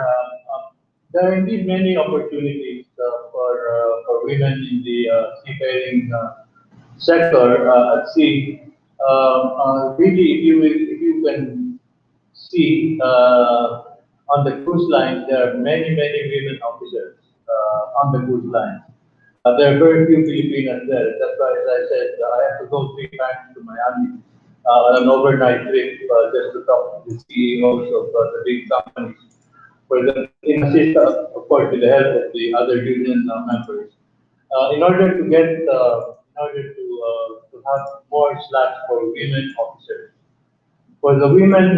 There are indeed many opportunities for women in the seafaring sector at sea. Really, if you can see on the cruise line, there are many women officers on the cruise line. There are very few Filipinas there. That's why, as I said, I have to go 3 times to Miami on an overnight trip just to talk to the CEOs of the big companies, for them in assist, of course, with the help of the other union members. In order to get, in order to have more slots for women officers. For the women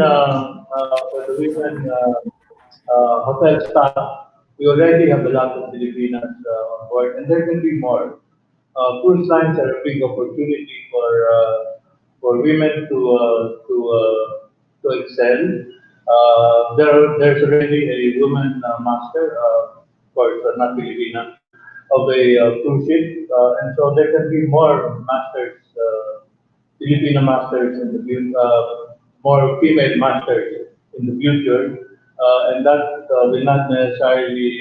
hotel staff, we already have a lot of Filipinas on board, and there can be more. Cruise lines are a big opportunity for women to excel. There's already a woman master, of course, not Filipina, of a cruise ship, and so there can be more masters, Filipino masters in the more female masters in the future, and that will not necessarily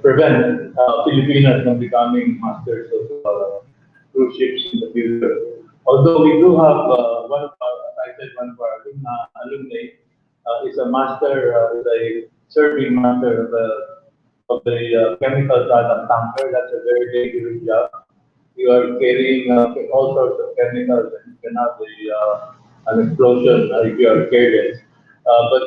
prevent Filipinas from becoming masters of cruise ships in the future. Although we do have one of our, as I said, one of our alumni is a master, is a serving master of the chemical product tanker. That's a very dangerous job. You are carrying all sorts of chemicals, and you can have an explosion if you are careless. But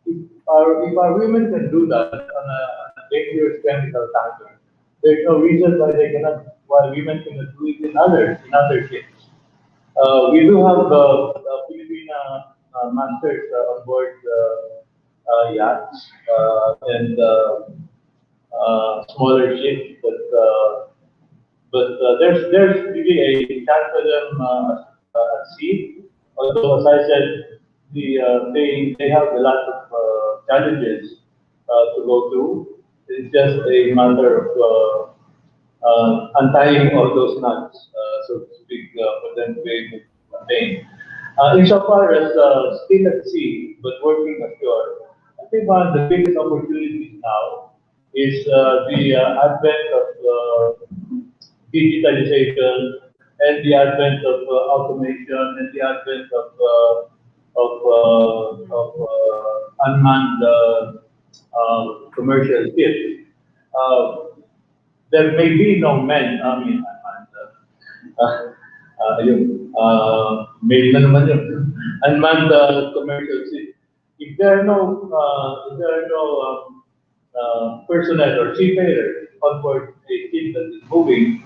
if our women can do that on a dangerous chemical tanker, there's no reason why they cannot, why women cannot do it in other ships. We do have Filipina masters on board yachts and smaller ships, but there's really a chance for them at sea. Although, as I said, they have a lot of challenges to go through. It's just a matter of untying all those knots, so to speak, for them to be able to maintain. Insofar as still at sea but working ashore, I think one of the biggest opportunities now is the advent of digitalization and the advent of automation and the advent of unmanned commercial ships. There may be no men, I mean, male na naman yun. Unmanned commercial ships. If there are no personnel or seafarers on board a ship that is moving,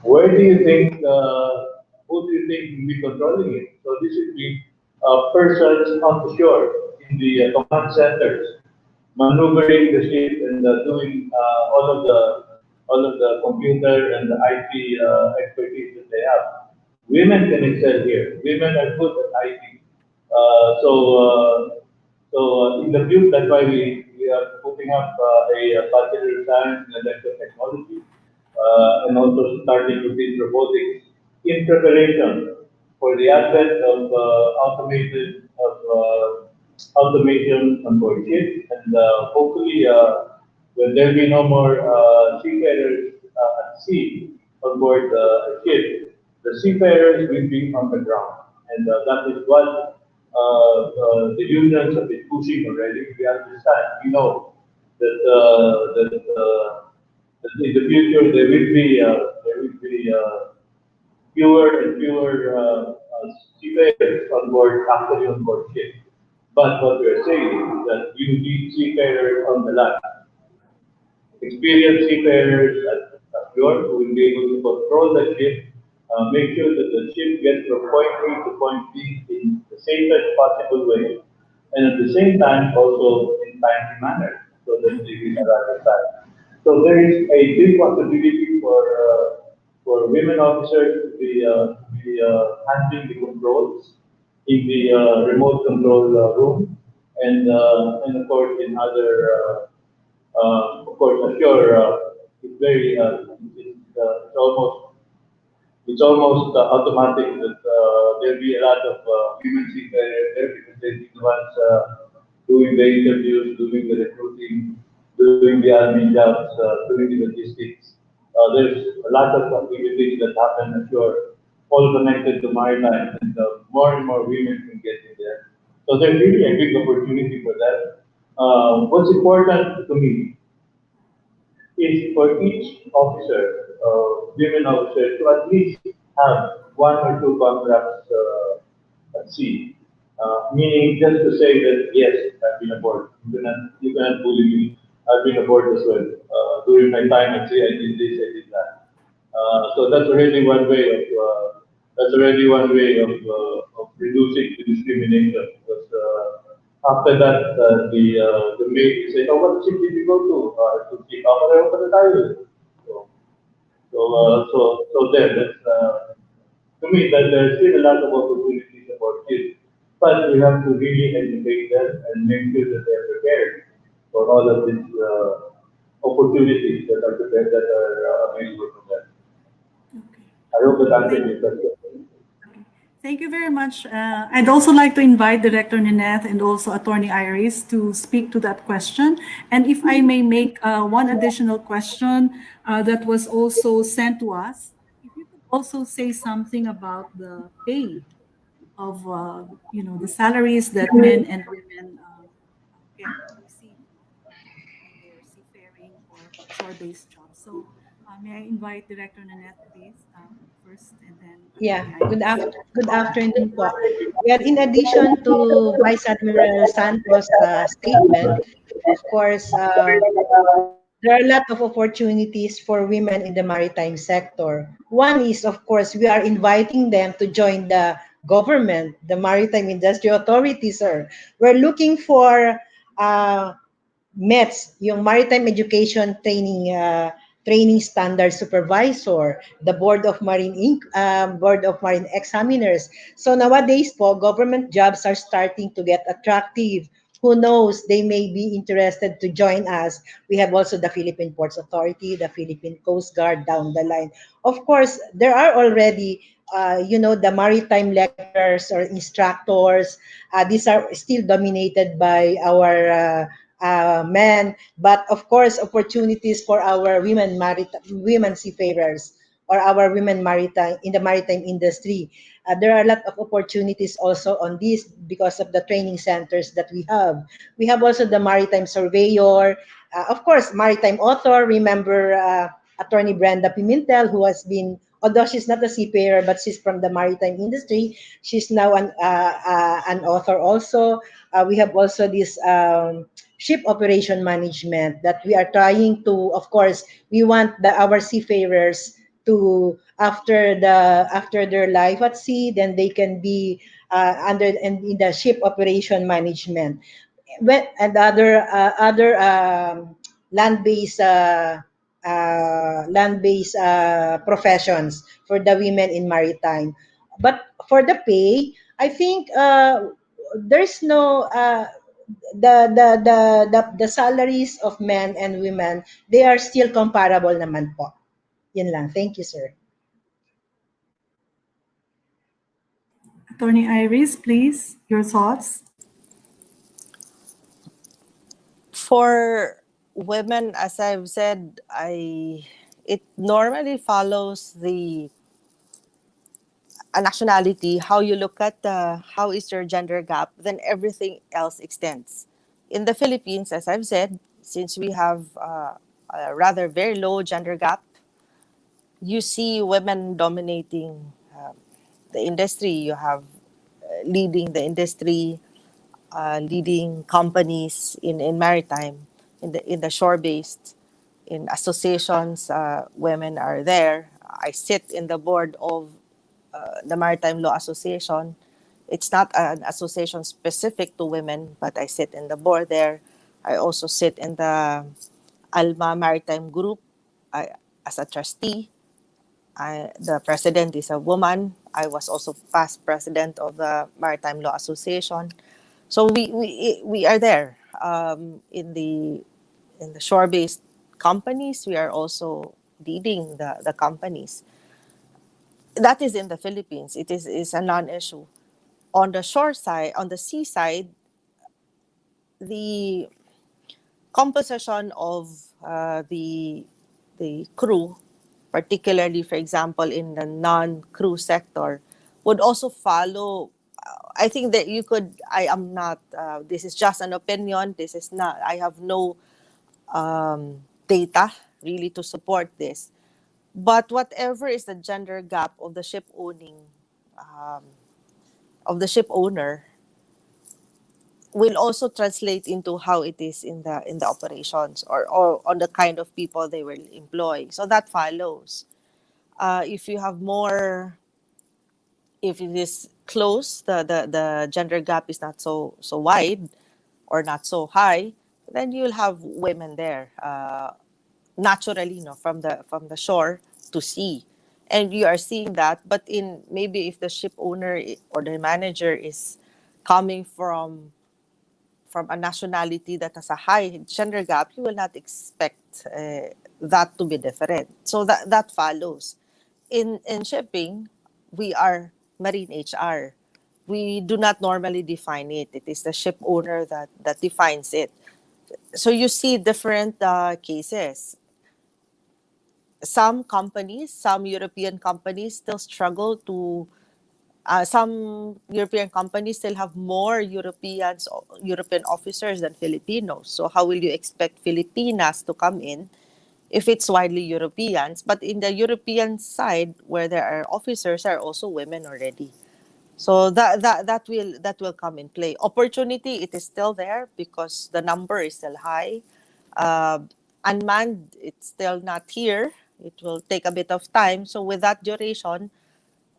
where do you think, who do you think will be controlling it? So this would be persons on the shore in the command centers, maneuvering the ship and doing all of the computer and the IT expertise that they have. Women can excel here. Women are good at IT. In the future, that's why we are putting up a Bachelor of Science in Electrical Technology and also starting to teach robotics in preparation for the advent of automation on board ships, and hopefully when there be no more seafarers at sea on board a ship, the seafarers will be on the ground, and that is what the unions have been pushing already. We understand, we know that in the future there will be fewer and fewer seafarers on board, actually on board ships. But what we are saying is that you need seafarers on the land. Experienced seafarers at shore who will be able to control the ship, make sure that the ship gets from point A to point B in the safest possible way, and at the same time also in timely manner. so that they will understand. So there is a big possibility for women officers to be handling the controls in the remote control room, and of course in other of course I'm sure it's very it's almost automatic that there'll be a lot of women seafarers there because they'll be the ones doing the interviews, doing the recruiting, doing the admin jobs, doing the logistics. There's a lot of activities that happen, I'm sure, all connected to maritime, and more and more women can get in there. So there's really a big opportunity for that. What's important to me is for each officer, women officer, to at least have one or two contracts at sea. Meaning just to say that yes, I've been aboard. You cannot bully me. I've been aboard as well. During my time at sea, I did this, I did that. So that's already one way of reducing the discrimination. Because after that, the maid will say, "Oh, what ship did you go to? To see Papareho pa tayo." So so there. To me, that there's still a lot of opportunities about kids, but we have to really educate them and make sure that they're prepared for all of these opportunities that are available to them. Okay. I hope that answered your question. Thank you very much. I'd also like to invite Director Nineth and also Attorney Iris to speak to that question. And if I may make one additional question that was also sent to us, if you could also say something about the pay of, the salaries that men and women get receive in their seafaring or shore-based jobs. So may I invite Director Nanette, please, first, and then Yeah, Attorney Iris. good afternoon po. Well, in addition to Vice Admiral Santos' statement, of course, there are a lot of opportunities for women in the maritime sector. One is, of course, we are inviting them to join the government, the Maritime Industry Authority, sir. We're looking for uh, METS, yung Maritime Education Training Standard Supervisor, the Board of Marine Examiners. So nowadays po, government jobs are starting to get attractive. Who knows, they may be interested to join us. We have also the Philippine Ports Authority, the Philippine Coast Guard down the line. Of course, there are already the maritime lecturers or instructors. These are still dominated by our men, but of course, opportunities for our women seafarers or our women maritime in the maritime industry. There are a lot of opportunities also on this because of the training centers that we have. We have also the maritime surveyor, of course, maritime author. Remember Attorney Brenda Pimentel, who has been, although she's not a seafarer, but she's from the maritime industry. She's now an author also. We have also this ship operation management that we are trying to, of course, we want our seafarers to after their life at sea, then they can be under and in the ship operation management and other land-based professions for the women in maritime. But for the pay, I think there's no the salaries of men and women, they are still comparable naman po. Yun lang. Thank you, sir. Attorney Iris, please, your thoughts. For women, as I've said, it normally follows the a nationality, how you look at how is your gender gap, then everything else extends. In the Philippines, as I've said, since we have a rather very low gender gap, you see women dominating the industry. You have leading the industry, leading companies in maritime, in the shore based, in associations. Women are there. I sit in the board of the Maritime Law Association. It's not an association specific to women, but I sit in the board there. I also sit in the Alma Maritime Group as a trustee. The president is a woman. I was also past president of the Maritime Law Association. So we are there in the shore-based companies. We are also leading the companies. That is in the Philippines. It is a non-issue. On the shore side, on the sea side, the composition of the crew, particularly, for example, in the non-crew sector, would also follow. I think that you could. I am not. This is just an opinion. This is not. I have no data really to support this. But whatever is the gender gap of the ship owning, um, of the ship owner, will also translate into how it is in the operations, or on the kind of people they will employ. So that follows. If you have more, if it is close, the gender gap is not so wide or not so high, then you'll have women there, naturally, from the shore to sea. And you are seeing that. But in maybe if the ship owner or the manager is coming from a nationality that has a high gender gap, you will not expect that to be different. So that follows. In shipping, we are marine HR. We do not normally define it. It is the ship owner that defines it. So you see different cases. Some companies, some European companies still struggle to some European companies still have more European officers than Filipinos. So how will you expect Filipinas to come in if it's widely Europeans? But in the European side, where there are officers, are also women already. So that will come in play. Opportunity, it is still there because the number is still high. Uh, Unmanned, it's still not here. It will take a bit of time. So with that duration,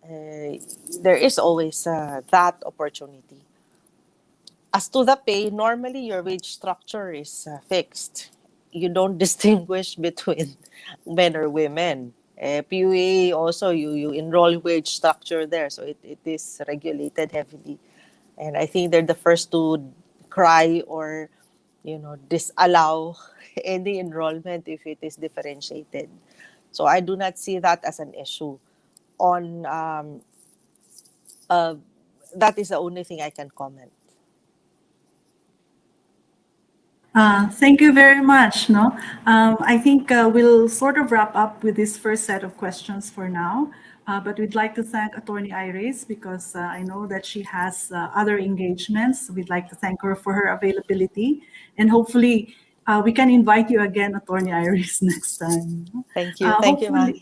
there is always that opportunity. As to the pay, normally your wage structure is fixed. You don't distinguish between men or women. PUA also, you enroll wage structure there, so it is regulated heavily. And I think they're the first to cry or disallow any enrollment if it is differentiated. So I do not see that as an issue. On uh, that is the only thing I can comment. Thank you very much. No, I think we'll sort of wrap up with this first set of questions for now. But we'd like to thank Attorney Iris because I know that she has other engagements. We'd like to thank her for her availability, and hopefully we can invite you again, Attorney Iris, next time. Thank you. Thank you, ma'am.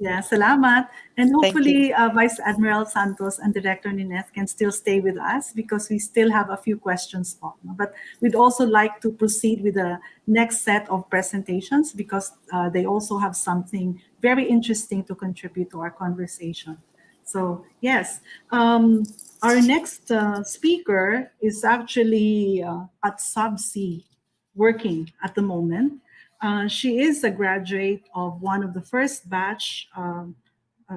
Yeah, salamat. And Thank hopefully Vice Admiral Santos and Director Nineth can still stay with us because we still have a few questions. But we'd also like to proceed with the next set of presentations because they also have something very interesting to contribute to our conversation. So yes, our next speaker is actually at Subsea working at the moment. She is a graduate of one of the first batch.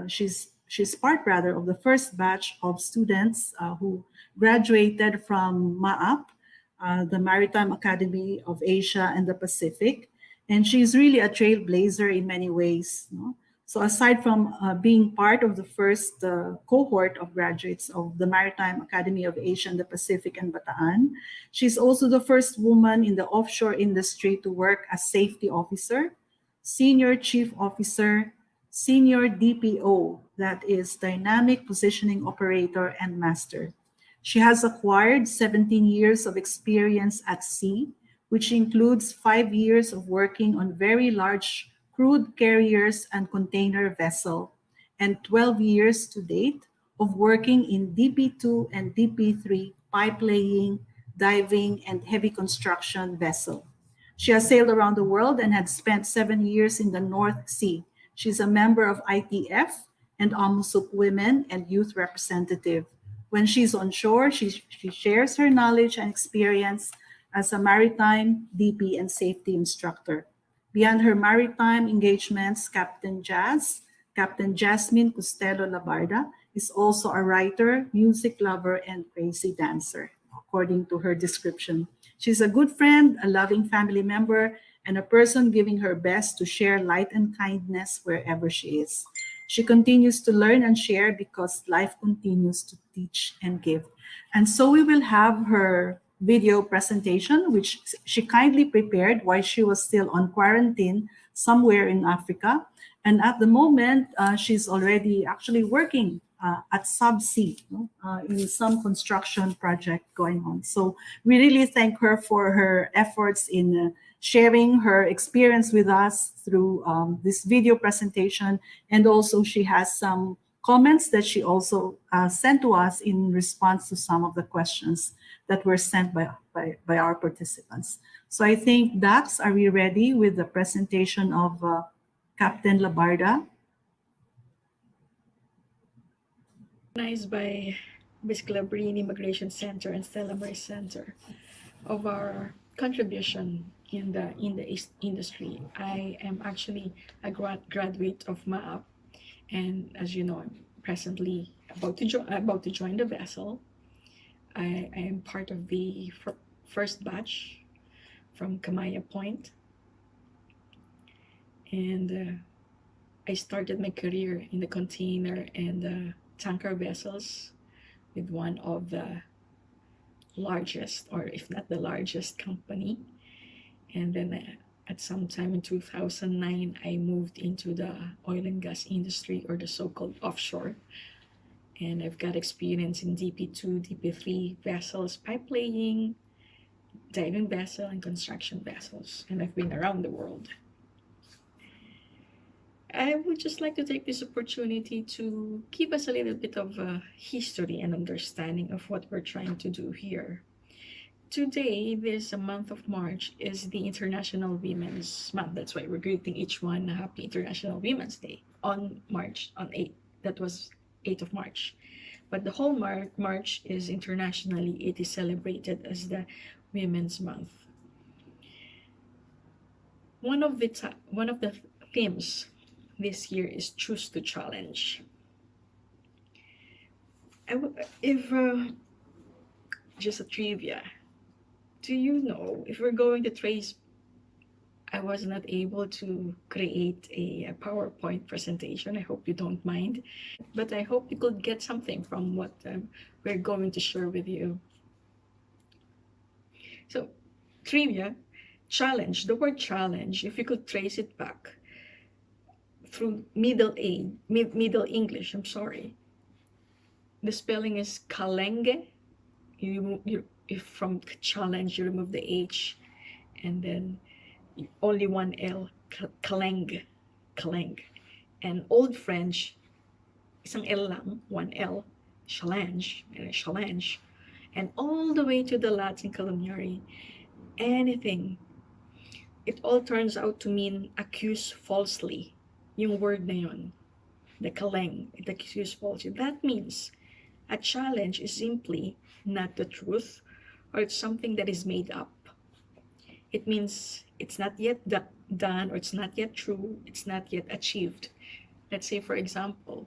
She's part rather of the first batch of students who graduated from MAAP, the Maritime Academy of Asia and the Pacific, and she's really a trailblazer in many ways. No? So aside from being part of the first cohort of graduates of the Maritime Academy of Asia and the Pacific and Bataan, she's also the first woman in the offshore industry to work as safety officer, senior chief officer, senior DPO, that is dynamic positioning operator and master. She has acquired 17 years of experience at sea, which includes 5 years of working on very large crude carriers and container vessel, and 12 years to date of working in DP2 and DP3 pipe laying, diving, and heavy construction vessel. She has sailed around the world and had spent 7 years in the North Sea. She's a member of ITF and Amusuk Women and Youth Representative. When she's on shore, she shares her knowledge and experience as a maritime, DP, and safety instructor. Beyond her maritime engagements, Captain Jasmine Costello Labarda, is also a writer, music lover, and crazy dancer, according to her description. She's a good friend, a loving family member, and a person giving her best to share light and kindness wherever she is. She continues to learn and share because life continues to teach and give. And so we will have her video presentation, which she kindly prepared while she was still on quarantine somewhere in Africa. And at the moment, she's already actually working at subsea, in some construction project going on. So we really thank her for her efforts in sharing her experience with us through this video presentation. And also she has some comments that she also sent to us in response to some of the questions that were sent by our participants. So I think, Dax, are we ready with the presentation of Captain Labarda? Organized by Scalabrini Migration Center and Stella Maris Center of our contribution in the industry. I am actually a graduate of MAAP, and as you know, I'm presently about to join the vessel. I am part of the first batch from Kamaya Point, and I started my career in the container and tanker vessels with one of the largest, or if not the largest, company. And then at some time in 2009, I moved into the oil and gas industry, or the so-called offshore. And I've got experience in DP2, DP3 vessels, pipe laying, diving vessel, and construction vessels. And I've been around the world. I would just like to take this opportunity to give us a little bit of a history and understanding of what we're trying to do here. Today, this month of March is the International Women's Month. That's why we're greeting each one a Happy International Women's Day on 8th. That was 8th of March. But the whole March is internationally, it is celebrated as the Women's Month. One of the themes this year is choose to challenge. Just a trivia, do you know, if we're going to trace, I was not able to create a PowerPoint presentation. I hope you don't mind, but I hope you could get something from what we're going to share with you. So, trivia, challenge, the word challenge, if you could trace it back through Middle English, I'm sorry. The spelling is kalenge. If from challenge, you remove the H, and then only one L, kaleng. And Old French, isang L lang, one L, challenge, and all the way to the Latin calamari, anything. It all turns out to mean accuse falsely. Yung word na yun, the kaleng, it accuse falsely. That means a challenge is simply not the truth, or it's something that is made up. It means it's not yet done, or it's not yet true, it's not yet achieved. Let's say, for example,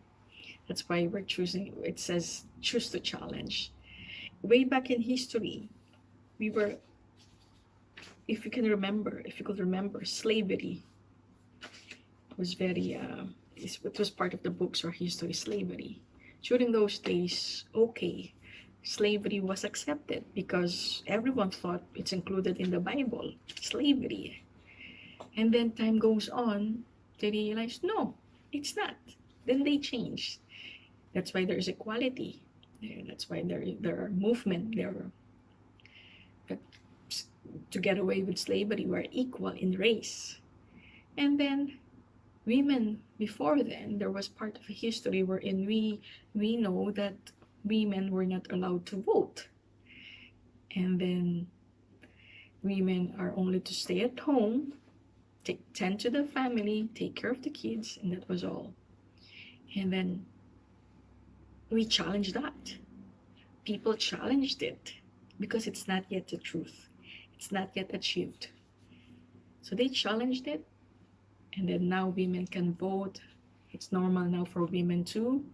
that's why we're choosing, it says choose to challenge. Way back in history, we were, if you could remember, slavery was very, it was part of the books or history, slavery. During those days, okay, slavery was accepted because everyone thought it's included in the Bible, slavery. And then time goes on, they realize, no, it's not. Then they changed. That's why there's equality. That's why there are movement there. But to get away with slavery, we're equal in race. And then women, before then, there was part of a history wherein we know that women were not allowed to vote. And then women are only to stay at home, tend to the family, take care of the kids, and that was all. And then we challenged that. People challenged it because it's not yet the truth. It's not yet achieved. So they challenged it, and then now women can vote. It's normal now for women to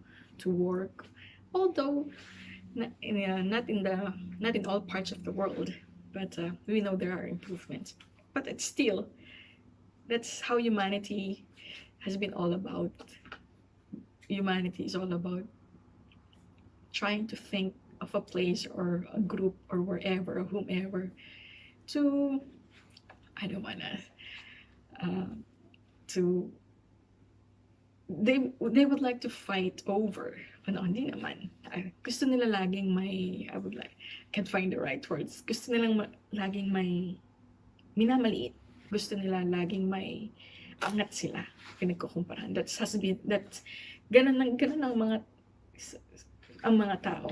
work, although not in all parts of the world, but we know there are improvements. But it's still, that's how humanity has been all about. Humanity is all about trying to think of a place or a group or wherever or whomever to, I don't wanna, to, they would like to fight over. Ano, hindi naman. Gusto nila laging may, can't find the right words. Gusto nilang laging may minamaliit. Gusto nila laging may angat sila. Pinagkukumparahan. Ganun ang mga tao.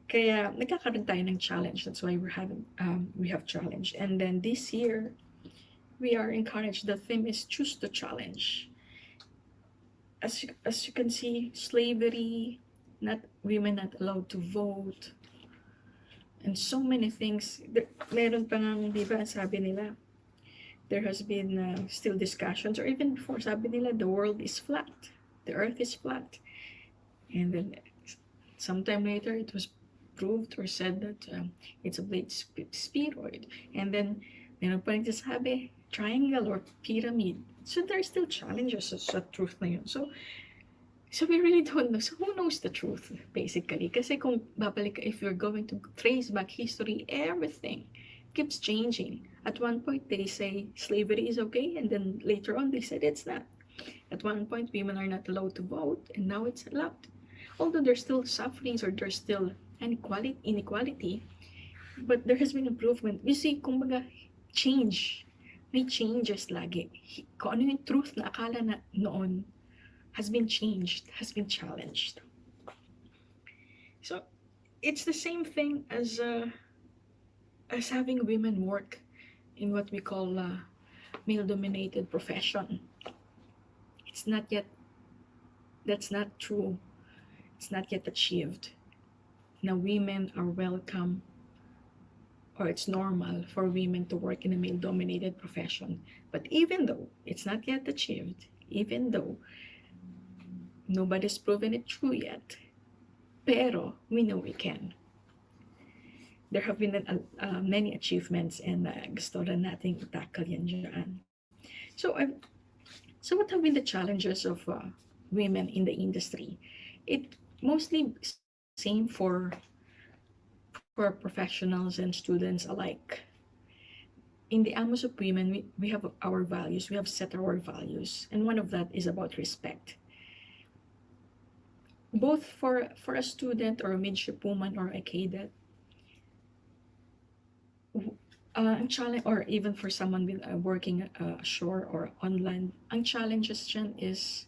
Kaya nagkakaroon tayo ng challenge. That's why we have challenge. And then this year, we are encouraged. The theme is choose to challenge. As you can see, slavery, women not allowed to vote, and so many things. Meron pa ngang, di ba, sabi nila, there has been still discussions, or even before, sabi nila, the world is flat, the earth is flat. And then sometime later, it was proved or said that it's a blade spheroid. And then meron pa rin sabi, triangle or pyramid. So there are still challenges sa truth na yun. So we really don't know. So who knows the truth, basically? Kasi kung babalik, if you're going to trace back history, everything keeps changing. At one point, they say slavery is okay, and then later on, they said it's not. At one point, women are not allowed to vote, and now it's allowed. Although there's still sufferings or there's still inequality, but there has been improvement. You see, kumbaga, change. May changes lagi. Kung ano yung truth na akala na noon has been changed, has been challenged. So it's the same thing as having women work in what we call male-dominated profession. It's not yet, that's not true. It's not yet achieved. Now women are welcome, or it's normal for women to work in a male-dominated profession. But even though it's not yet achieved, even though nobody's proven it true yet, pero we know we can. There have been many achievements, and gusto rin natin i-tackle yan dyan. So what have been the challenges of women in the industry? It mostly same for professionals and students alike. In the Amos of Women, we have our values. We have set our values, and one of that is about respect. Both for a student or a midshipwoman or a cadet, ang challenge, or even for someone with working ashore or on land, ang challenges dyan is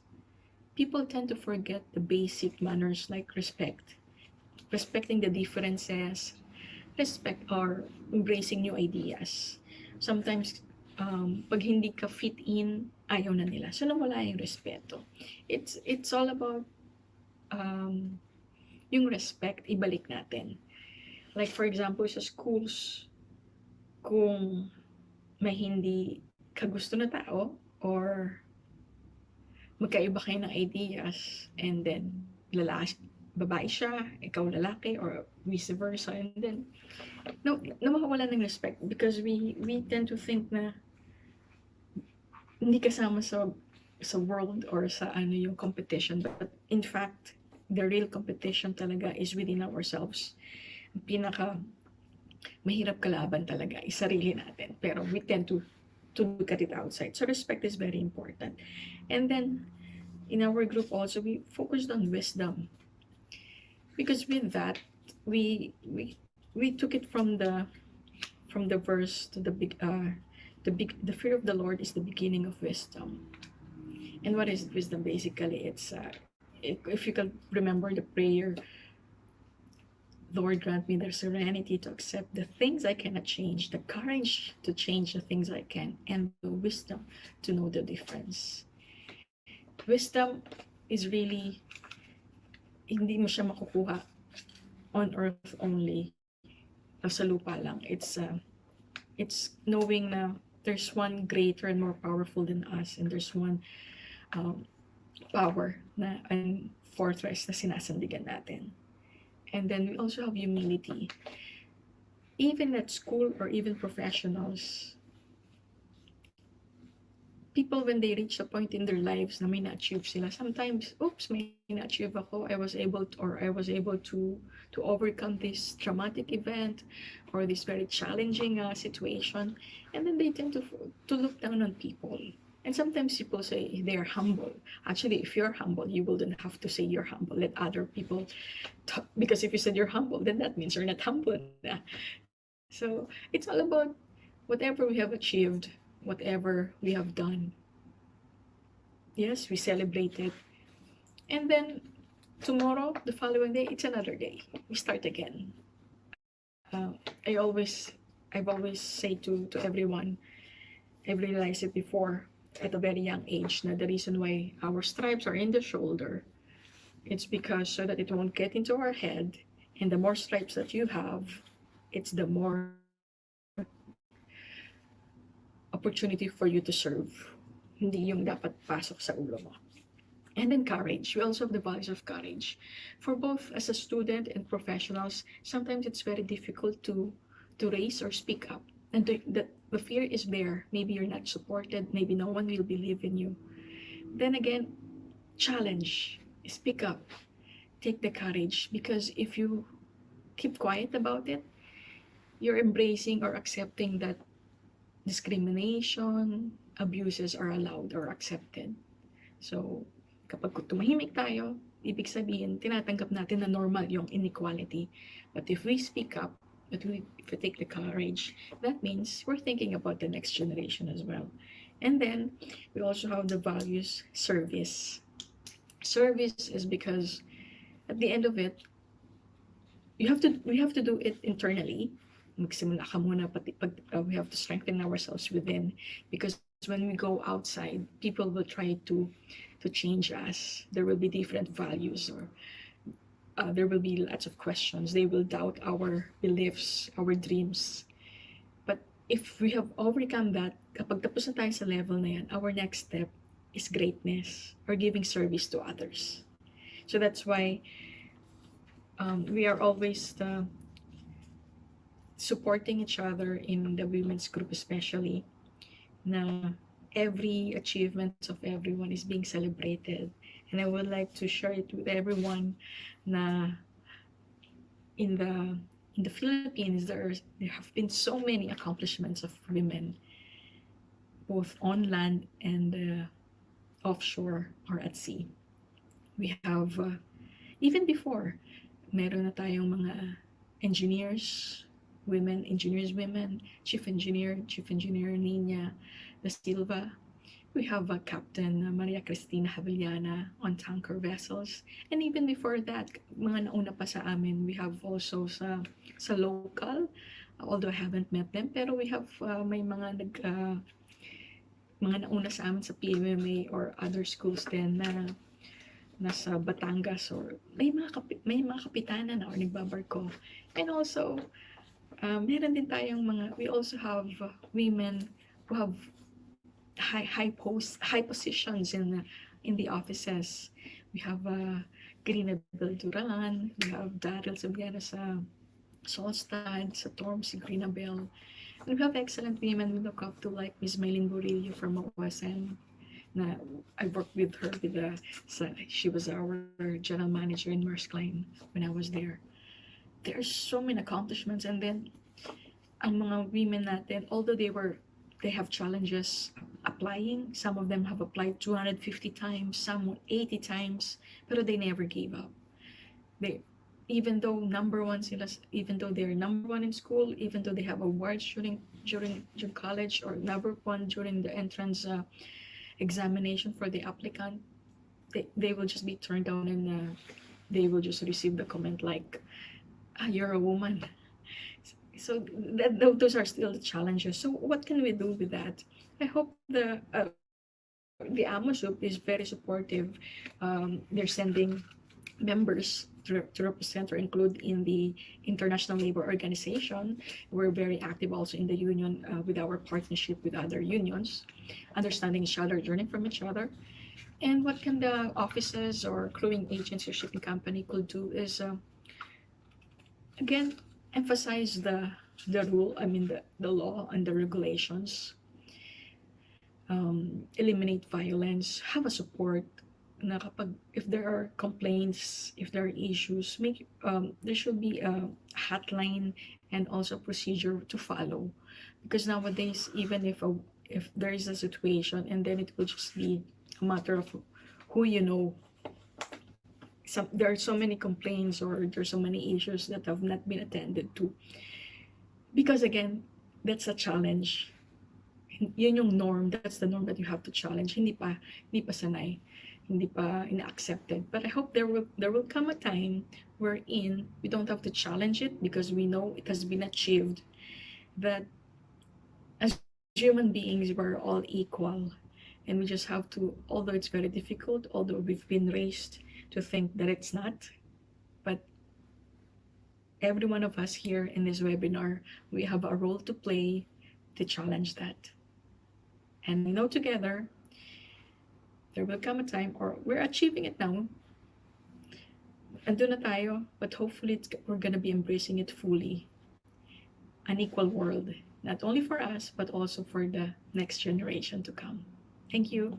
people tend to forget the basic manners like respect. Respecting the differences, respect or embracing new ideas. Sometimes, pag hindi ka fit in, ayaw na nila. So, nawala yung respeto. It's all about yung respect, ibalik natin. Like, for example, sa schools, kung may hindi ka gusto na tao, or magkaiba kayo ng ideas, and then babae siya, ikaw lalaki, or vice versa, and then mawawala ng respect because we tend to think na hindi kasama sa world or sa yung competition, but in fact the real competition talaga is within ourselves. Ang pinaka mahirap kalaban talaga is sarili natin, pero we tend to look at it outside. So respect is very important. And then in our group also, we focused on wisdom, because with that we took it from the verse to the fear of the Lord is the beginning of wisdom. And what is wisdom? Basically, it's if you can remember the prayer, Lord, grant me the serenity to accept the things I cannot change, the courage to change the things I can, and the wisdom to know the difference. Wisdom is really, hindi mo siya makukuha on earth only, sa lupa lang. It's It's knowing na there's one greater and more powerful than us, and there's one power na and fortress na sinasandigan natin. And then we also have humility. Even at school or even professionals, people when they reach a point in their lives na may na-achieve sila, sometimes, oops, may na-achieve ako, I was able to overcome this traumatic event or this very challenging situation, and then they tend to look down on people. And sometimes people say they're humble. Actually, if you're humble, you wouldn't have to say you're humble. Let other people talk, because if you said you're humble, then that means you're not humble na. So it's all about whatever we have achieved, whatever we have done. Yes, we celebrate it. And then tomorrow, the following day, it's another day. We start again. I've always say to everyone, I've realized it before at a very young age, na the reason why our stripes are in the shoulder, it's because so that it won't get into our head, and the more stripes that you have, it's the more opportunity for you to serve. Hindi yung dapat pasok sa ulo mo. And then courage. We also have the values of courage. For both as a student and professionals, sometimes it's very difficult to raise or speak up. And the fear is there. Maybe you're not supported. Maybe no one will believe in you. Then again, challenge. Speak up. Take the courage. Because if you keep quiet about it, you're embracing or accepting that discrimination, abuses are allowed or accepted. So, kapag tumahimik tayo, ibig sabihin, tinatanggap natin na normal yung inequality. But if we speak up, if we take the courage, that means we're thinking about the next generation as well. And then, we also have the values, service. Service is because, at the end of it, we have to do it internally. Magsimula ka muna, we have to strengthen ourselves within, because when we go outside, people will try to change us. There will be different values, or there will be lots of questions. They will doubt our beliefs, our dreams. But if we have overcome that, kapag tapos na tayo sa level na yan, our next step is greatness or giving service to others. So that's why we are always supporting each other in the women's group, especially na every achievement of everyone is being celebrated. And I would like to share it with everyone na in the Philippines, there have been so many accomplishments of women, both on land and offshore or at sea. We have, even before, meron na tayong mga engineers, women, chief engineer Nina da Silva. We have Captain Maria Cristina Havillana on tanker vessels. And even before that, mga nauna pa sa amin, we have also sa local, although I haven't met them, pero we have may mga mga nauna sa amin sa PMMA or other schools din na nasa Batangas, or may mga kapitana na or nagbabarko. And also, meron din tayong we also have women who have high positions in the offices. We have Grina Belduran, we have Daryl Sabiana sa Solstad, sa Torm, si Grina Bell. And we have excellent women we look up to, like Ms. Maylin Burillo from OSN. Na I worked with her she was our general manager in Maersk Line when I was there. There are so many accomplishments, and then ang mga women natin, although they have challenges applying, some of them have applied 250 times, some 80 times, pero they never gave up. Even though they're number one in school, even though they have awards during college, or number one during the entrance examination for the applicant, they will just be turned down, and they will just receive the comment like, you're a woman. So those are still the challenges. So what can we do with that? I hope the AMOSUP is very supportive. They're sending members to represent or include in the International Labor Organization. We're very active also in the union with our partnership with other unions, understanding each other, learning from each other. And what can the offices or crewing agency or shipping company could do is, again, emphasize the rule, I mean the law and the regulations, eliminate violence, have a support na kapag if there are complaints, if there are issues, make there should be a hotline and also procedure to follow, because nowadays even if there is a situation and then it will just be a matter of who you know. There are so many complaints or there's so many issues that have not been attended to, because again, that's a challenge. Yun yung norm, that's the norm that you have to challenge. Hindi pa sanay, hindi pa ina-accepted. But I hope there will come a time wherein we don't have to challenge it because we know it has been achieved, that as human beings we're all equal, and we just have to, although it's very difficult, although we've been raised to think that it's not, but every one of us here in this webinar, we have a role to play to challenge that. And we know together there will come a time, or we're achieving it now, andun na tayo, but hopefully we're gonna be embracing it fully. An equal world, not only for us, but also for the next generation to come. Thank you.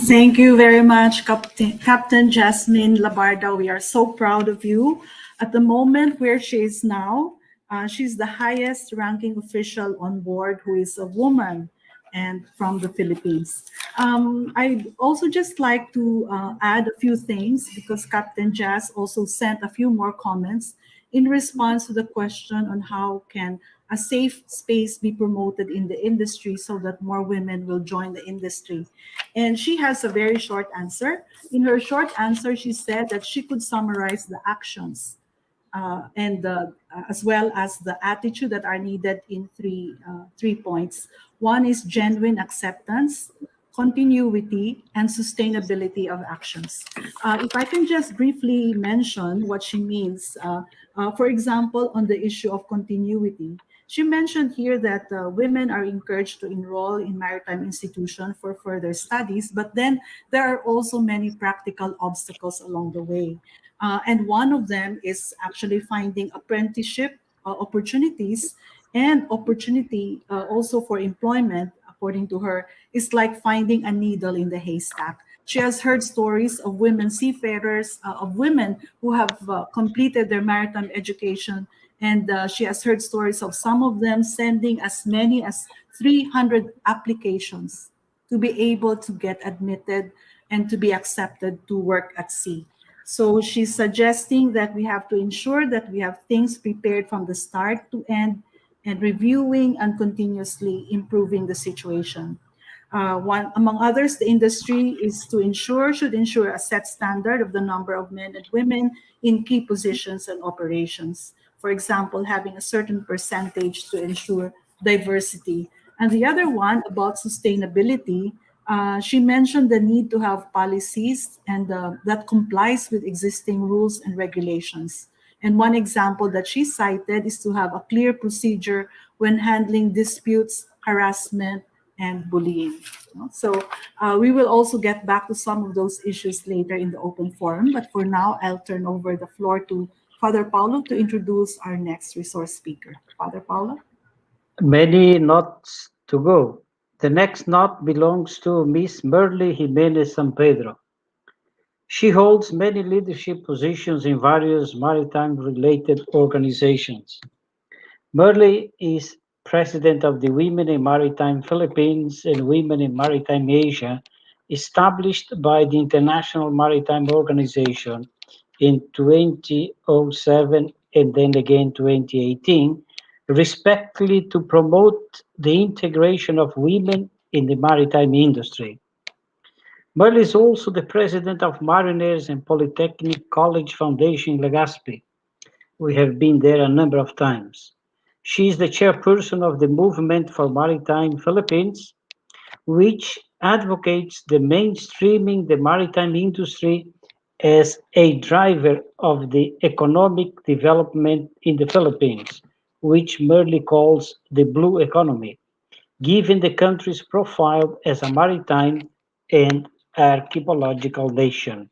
Thank you very much, Captain Jasmine Labarda. We are so proud of you. At the moment where she is now, she's the highest ranking official on board who is a woman and from the Philippines. I'd also just like to add a few things because Captain Jazz also sent a few more comments in response to the question on how can a safe space be promoted in the industry so that more women will join the industry. And she has a very short answer. In her short answer, she said that she could summarize the actions and as well as the attitude that are needed in three points. One is genuine acceptance, continuity, and sustainability of actions. If I can just briefly mention what she means, for example, on the issue of continuity, she mentioned here that women are encouraged to enroll in maritime institution for further studies, but then there are also many practical obstacles along the way. And one of them is actually finding apprenticeship opportunities and opportunity also for employment, according to her, is like finding a needle in the haystack. She has heard stories of women seafarers, of women who have completed their maritime education, and she has heard stories of some of them sending as many as 300 applications to be able to get admitted and to be accepted to work at sea. So she's suggesting that we have to ensure that we have things prepared from the start to end and reviewing and continuously improving the situation. One among others, the industry should ensure a set standard of the number of men and women in key positions and operations. For example, having a certain percentage to ensure diversity. And the other one about sustainability, she mentioned the need to have policies and that complies with existing rules and regulations. And one example that she cited is to have a clear procedure when handling disputes, harassment, and bullying. So we will also get back to some of those issues later in the open forum. But for now, I'll turn over the floor to Father Paulo to introduce our next resource speaker. Father Paulo? Many knots to go. The next knot belongs to Miss Merle Jimenez-San Pedro. She holds many leadership positions in various maritime-related organizations. Merle is president of the Women in Maritime Philippines and Women in Maritime Asia, established by the International Maritime Organization in 2007 and then again 2018, respectively, to promote the integration of women in the maritime industry. Merle is also the president of Mariners and Polytechnic College Foundation in Legazpi. We have been there a number of times. She is the chairperson of the Movement for Maritime Philippines, which advocates the mainstreaming the maritime industry as a driver of the economic development in the Philippines, which Merle calls the blue economy, given the country's profile as a maritime and archipelagical nation.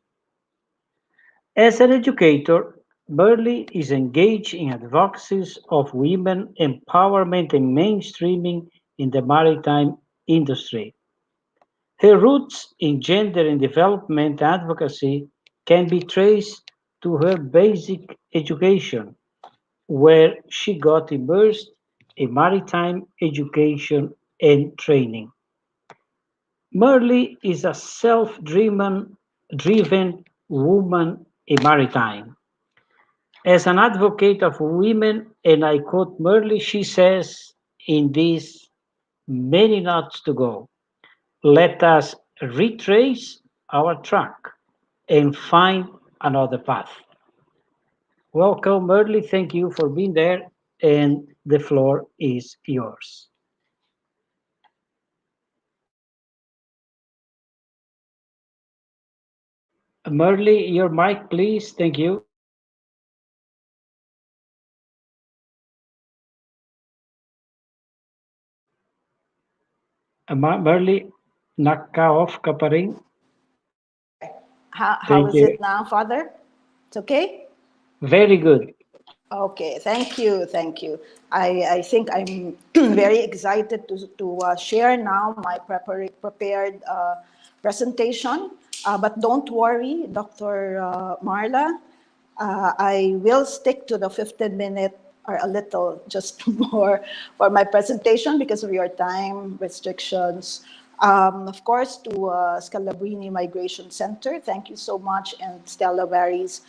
As an educator, Merle is engaged in advocacy of women empowerment and mainstreaming in the maritime industry. Her roots in gender and development advocacy can be traced to her basic education, where she got immersed in maritime education and training. Merle is a self-driven woman in maritime. As an advocate of women, and I quote Merle, she says in this many knots to go, let us retrace our track and find another path. Welcome, Merle. Thank you for being there, and the floor is yours. Merle, your mic, please. Thank you. Merle, naka-off ka pa rin. How Thank is it you. now, Father? It's okay? Very good. Okay, thank you, thank you. I think I'm very excited to share now my prepared presentation. But don't worry, Dr. Marla, I will stick to the 15-minute or a little just more for my presentation because of your time restrictions. Of course, to Scalabrini Migration Center, thank you so much, and Stella Maris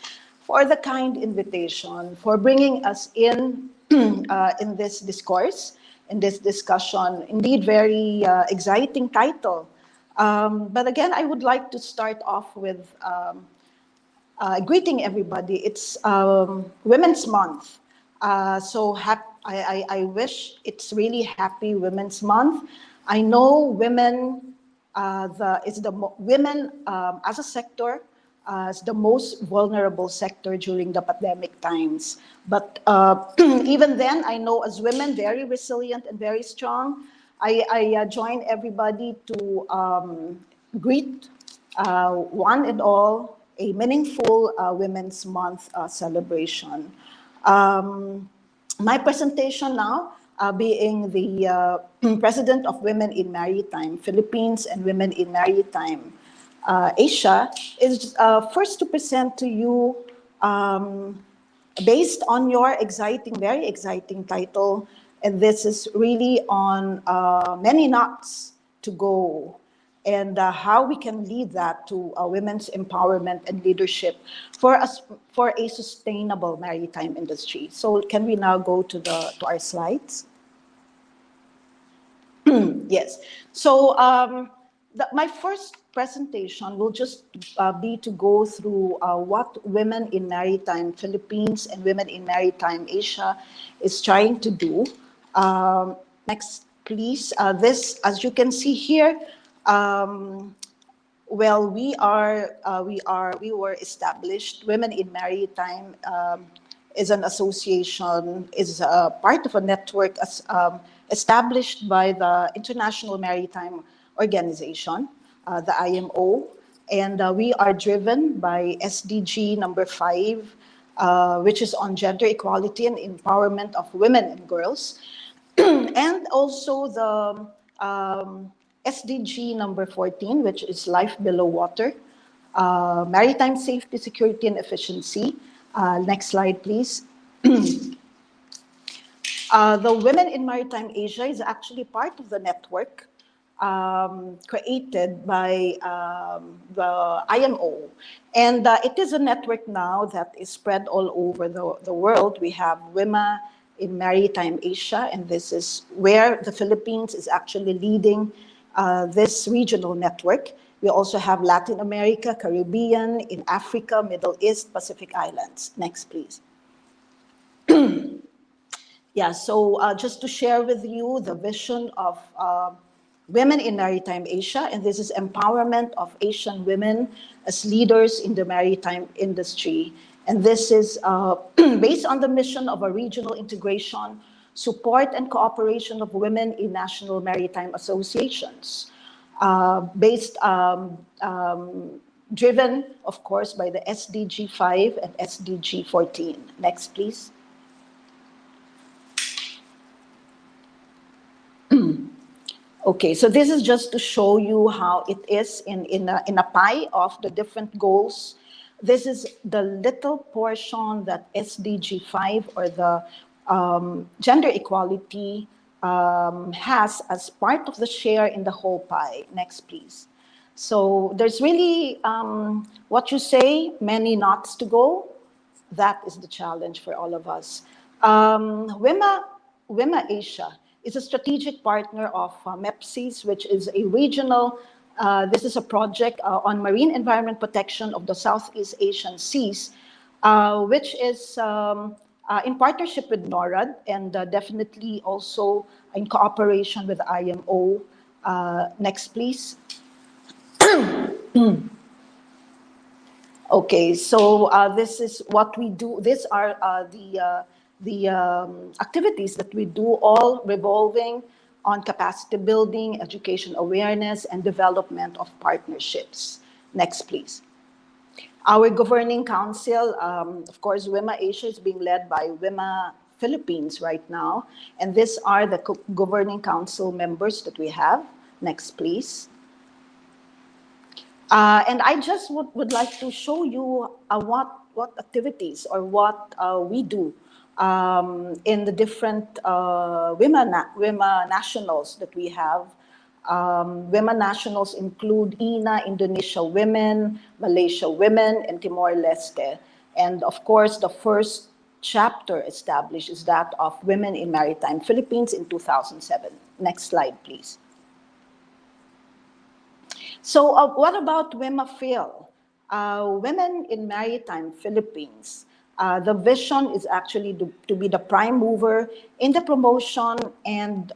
for the kind invitation, for bringing us in this discourse, in this discussion. Indeed, very exciting title. But again, I would like to start off with greeting everybody. It's Women's Month. I wish it's really happy Women's Month. I know women, women as a sector is the most vulnerable sector during the pandemic times. But even then, I know as women, very resilient and very strong. I join everybody to greet one and all a meaningful Women's Month celebration. My presentation now, being the President of Women in Maritime, Philippines and Women in Maritime Asia, is first to present to you, based on your very exciting title, and this is really on many knots to go, and how we can lead that to women's empowerment and leadership for a sustainable maritime industry. So can we now go to our slides? Yes. So my first presentation will just be to go through what Women in Maritime Philippines and Women in Maritime Asia is trying to do. Next, please. This, as you can see here, well, we were established. Women in Maritime is an association, is a part of a network established by the International Maritime Organization, the IMO, and we are driven by SDG number 5, which is on gender equality and empowerment of women and girls, and also the SDG number 14, which is life below water, maritime safety, security, and efficiency. Next slide, please. The Women in Maritime Asia is actually part of the network created by the IMO. And it is a network now that is spread all over the world. We have Women in Maritime Asia, and this is where the Philippines is actually leading this regional network. We also have Latin America, Caribbean, in Africa, Middle East, Pacific Islands. Next, please. Yeah, so just to share with you the vision of Women in Maritime Asia, and this is empowerment of Asian women as leaders in the maritime industry. And this is based on the mission of a regional integration, support and cooperation of women in national maritime associations, driven, of course, by the SDG 5 and SDG 14. Next, please. Okay, so this is just to show you how it is in a pie of the different goals. This is the little portion that SDG 5 or the gender equality has as part of the share in the whole pie. Next, please. So there's really, what you say, many knots to go. That is the challenge for all of us. WIMA Asia is a strategic partner of MEPSIS, which is a regional, this is a project on marine environment protection of the Southeast Asian seas, which is in partnership with NORAD and definitely also in cooperation with IMO. Next, please. Okay, so this is what we do. These are the activities that we do, all revolving on capacity building, education awareness, and development of partnerships. Next, please. Our governing council, of course, WIMA Asia is being led by WIMA Philippines right now, and these are the governing council members that we have. Next, please. And I just would like to show you what activities or what we do in the different WIMA nationals that we have. WIMA nationals include INA, Indonesia Women, Malaysia Women, and Timor-Leste. And of course, the first chapter established is that of Women in Maritime Philippines in 2007. Next slide, please. So what about WIMA Phil? Women in Maritime Philippines. The vision is actually to be the prime mover in the promotion and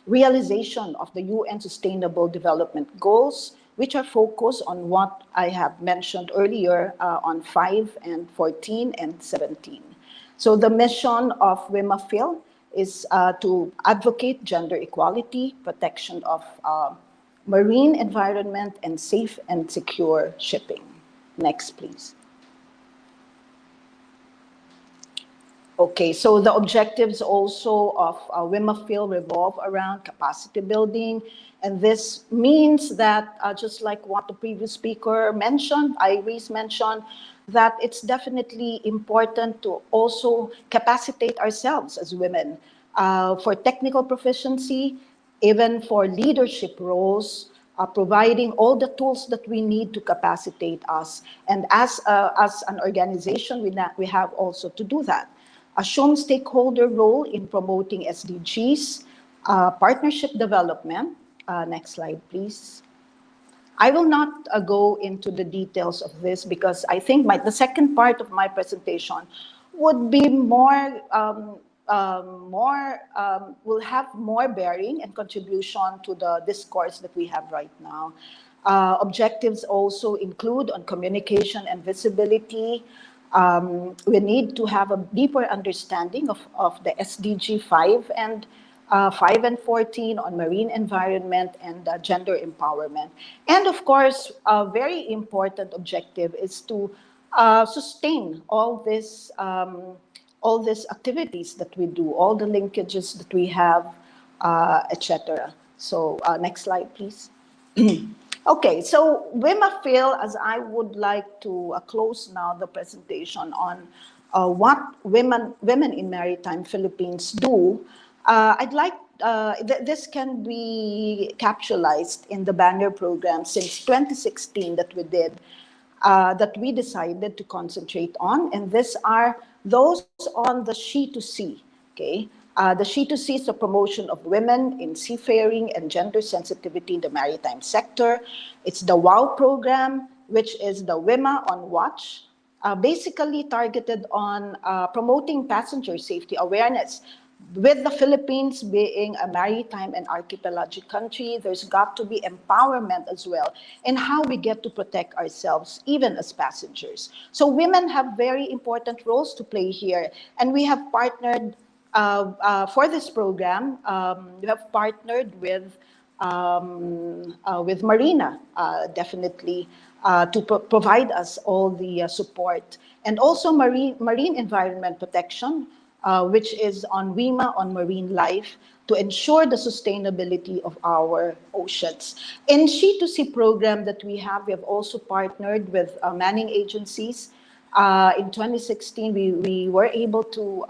realization of the UN Sustainable Development Goals, which are focused on what I have mentioned earlier on 5 and 14 and 17. So the mission of WIMA Phil is to advocate gender equality, protection of marine environment, and safe and secure shipping. Next, please. Okay, so the objectives also of WIMA Phil revolve around capacity building. And this means that, just like what the previous speaker mentioned, Iris mentioned, that it's definitely important to also capacitate ourselves as women for technical proficiency, even for leadership roles, providing all the tools that we need to capacitate us. And as an organization, we have also to do that. Assume stakeholder role in promoting SDGs, partnership development. Next slide, please. I will not go into the details of this because I think the second part of my presentation would be will have more bearing and contribution to the discourse that we have right now. Objectives also include on communication and visibility. We need to have a deeper understanding of the SDG 5 and 14 on marine environment and gender empowerment. And of course, a very important objective is to sustain all these activities that we do, all the linkages that we have, etc. So next slide, please. Okay, so WIMA Phil, as I would like to close now the presentation on what women in Maritime Philippines do, I'd like, this can be capitalized in the banner program since 2016 that we did, that we decided to concentrate on, and these are those on the She2C, okay? The She2C is the promotion of women in seafaring and gender sensitivity in the maritime sector. It's the WOW program, which is the WIMA on Watch, basically targeted on promoting passenger safety awareness with the Philippines being a maritime and archipelagic country, there's got to be empowerment as well in how we get to protect ourselves, even as passengers. So women have very important roles to play here. And we have partnered for this program, we have partnered with Marina, definitely, to provide us all the support. And also marine environment protection, which is on WIMA, on marine life, to ensure the sustainability of our oceans. In She2C program that we have also partnered with manning agencies. In 2016, we were able to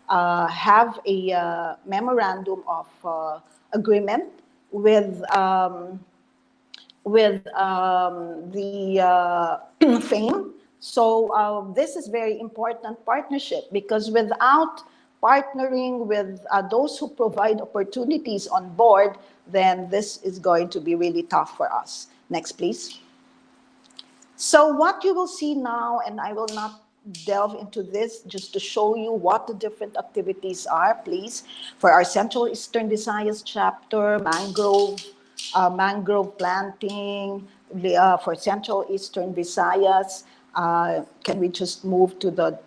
have a memorandum of agreement with the FAME. So this is very important partnership, because without partnering with those who provide opportunities on board, then this is going to be really tough for us. Next, please. So what you will see now, and I will not delve into this, just to show you what the different activities are, please. For our Central Eastern Visayas chapter, mangrove planting, for Central Eastern Visayas. Can we just move to the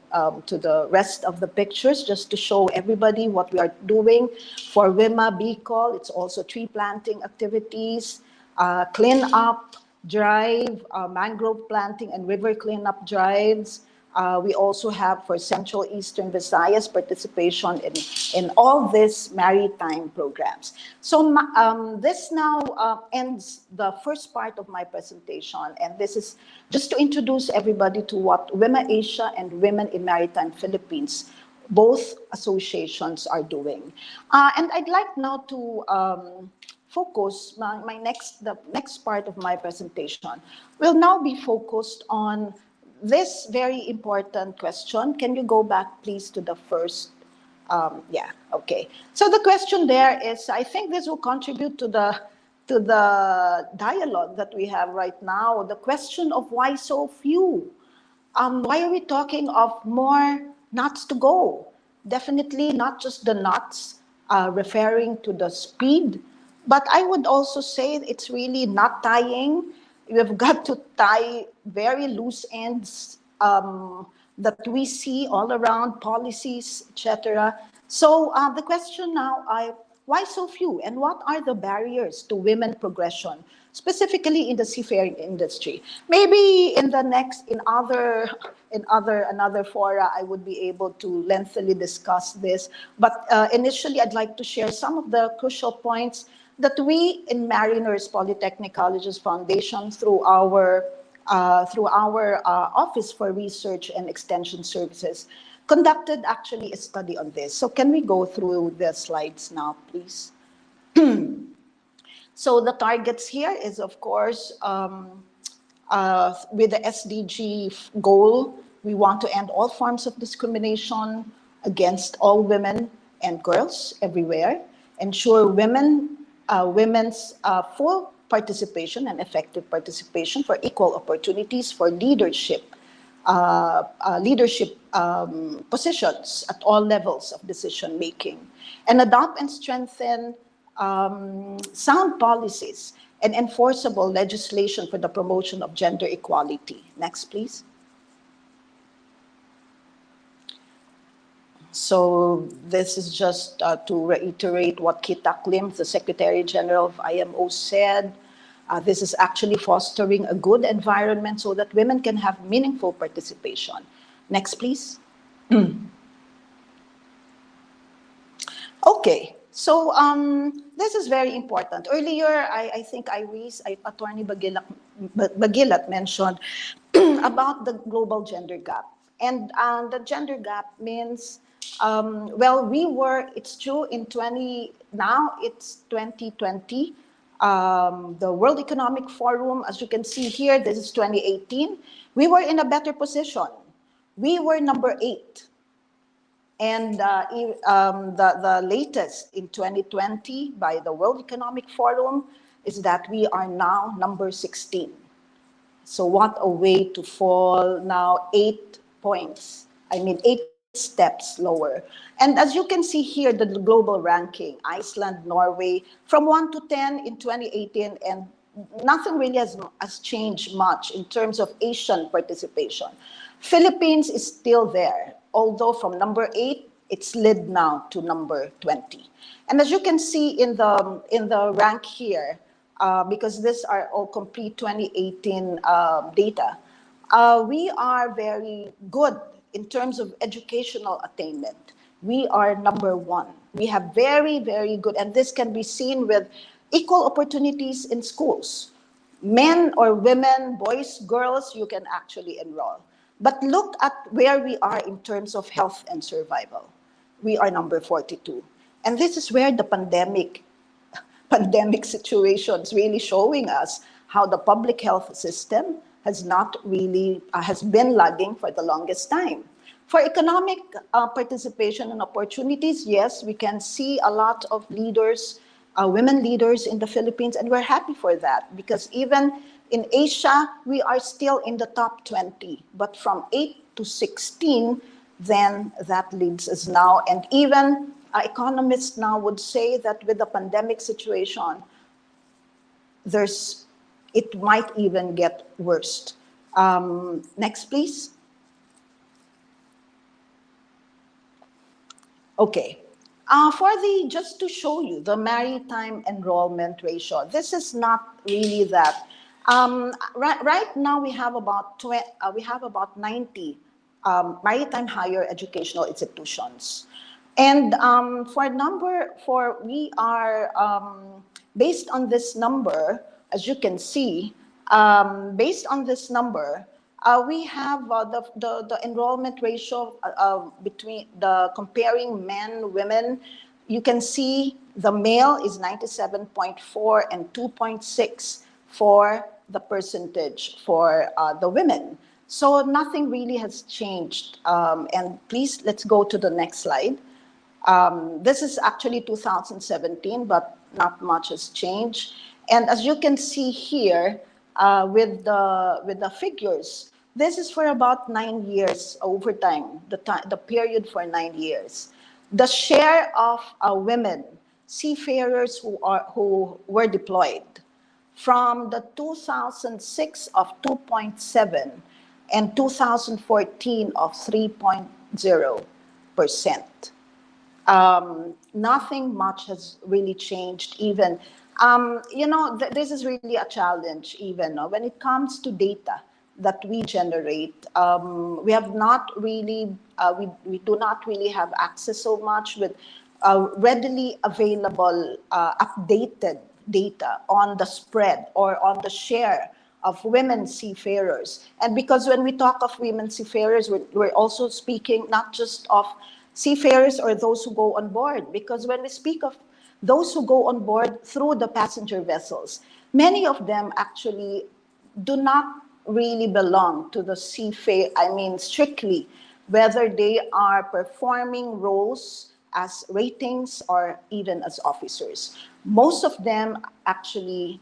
rest of the pictures, just to show everybody what we are doing? For WIMA Bicol, it's also tree planting activities, clean up drive, mangrove planting and river cleanup drives. We also have for Central Eastern Visayas participation in all these maritime programs. So this now ends the first part of my presentation, and this is just to introduce everybody to what Women Asia and Women in Maritime Philippines, both associations, are doing. And I'd like now to focus, the next part of my presentation will now be focused on this very important question. Can you go back, please, to the first? Yeah, okay. So the question there is, I think this will contribute to the dialogue that we have right now. The question of why so few? Why are we talking of more knots to go? Definitely not just the knots, referring to the speed, but I would also say it's really not tying. We've got to tie very loose ends that we see all around, policies, etc. So the question now, why so few, and what are the barriers to women progression, specifically in the seafaring industry? Maybe in the next, another fora, I would be able to lengthily discuss this. But initially, I'd like to share some of the crucial points that we in Mariners Polytechnic Colleges Foundation, through our Office for Research and Extension Services, conducted actually a study on this. So can we go through the slides now, please? So the targets here is, of course, with the SDG goal, we want to end all forms of discrimination against all women and girls everywhere, ensure women's full participation and effective participation for equal opportunities for leadership positions at all levels of decision making, and adopt and strengthen sound policies and enforceable legislation for the promotion of gender equality. Next, please. So this is just to reiterate what Kita Klim, the Secretary General of IMO, said. This is actually fostering a good environment so that women can have meaningful participation. Next, please. Okay, so this is very important. Earlier, I think Attorney Baguilet mentioned about the global gender gap. And the gender gap means, it's true now it's 2020. The World Economic Forum, as you can see here, this is 2018. We were in a better position. We were number 8. And the latest in 2020 by the World Economic Forum is that we are now number 16. So what a way to fall now 8 points. 8 steps lower. And as you can see here, the global ranking, Iceland, Norway, from 1 to 10 in 2018, and nothing really has changed much in terms of Asian participation. Philippines is still there, although from number 8, it slid now to number 20. And as you can see in the rank here, because these are all complete 2018 data, we are very good in terms of educational attainment. We are number 1. We have very, very good, and this can be seen with equal opportunities in schools. Men or women, boys, girls, you can actually enroll. But look at where we are in terms of health and survival. We are number 42. And this is where the pandemic situation is really showing us how the public health system has not really, has been lagging for the longest time. For economic participation and opportunities, yes, we can see a lot of leaders, women leaders in the Philippines, and we're happy for that, because even in Asia, we are still in the top 20, but from 8 to 16, then that leads us now. And even economists now would say that with the pandemic situation, it might even get worse. Next, please. Okay. Just to show you the maritime enrollment ratio, this is not really that. Right now we have about 90 maritime higher educational institutions, and we are based on this number, as you can see, based on this number, we have the enrollment ratio between the comparing men, women. You can see the male is 97.4 and 2.6 for the percentage for the women. So nothing really has changed. And please, let's go to the next slide. This is actually 2017, but not much has changed. And as you can see here, with the figures, this is for about 9 years over time, the period for 9 years. The share of women seafarers who were deployed from the 2006 of 2.7 and 2014 of 3.0%. Nothing much has really changed even. This is really a challenge even when it comes to data that we generate. We have not really, we do not really have access so much with readily available updated data on the spread or on the share of women seafarers. And because when we talk of women seafarers, we're also speaking not just of seafarers or those who go on board, because when we speak of those who go on board through the passenger vessels, many of them actually do not really belong to the strictly, whether they are performing roles as ratings or even as officers. Most of them actually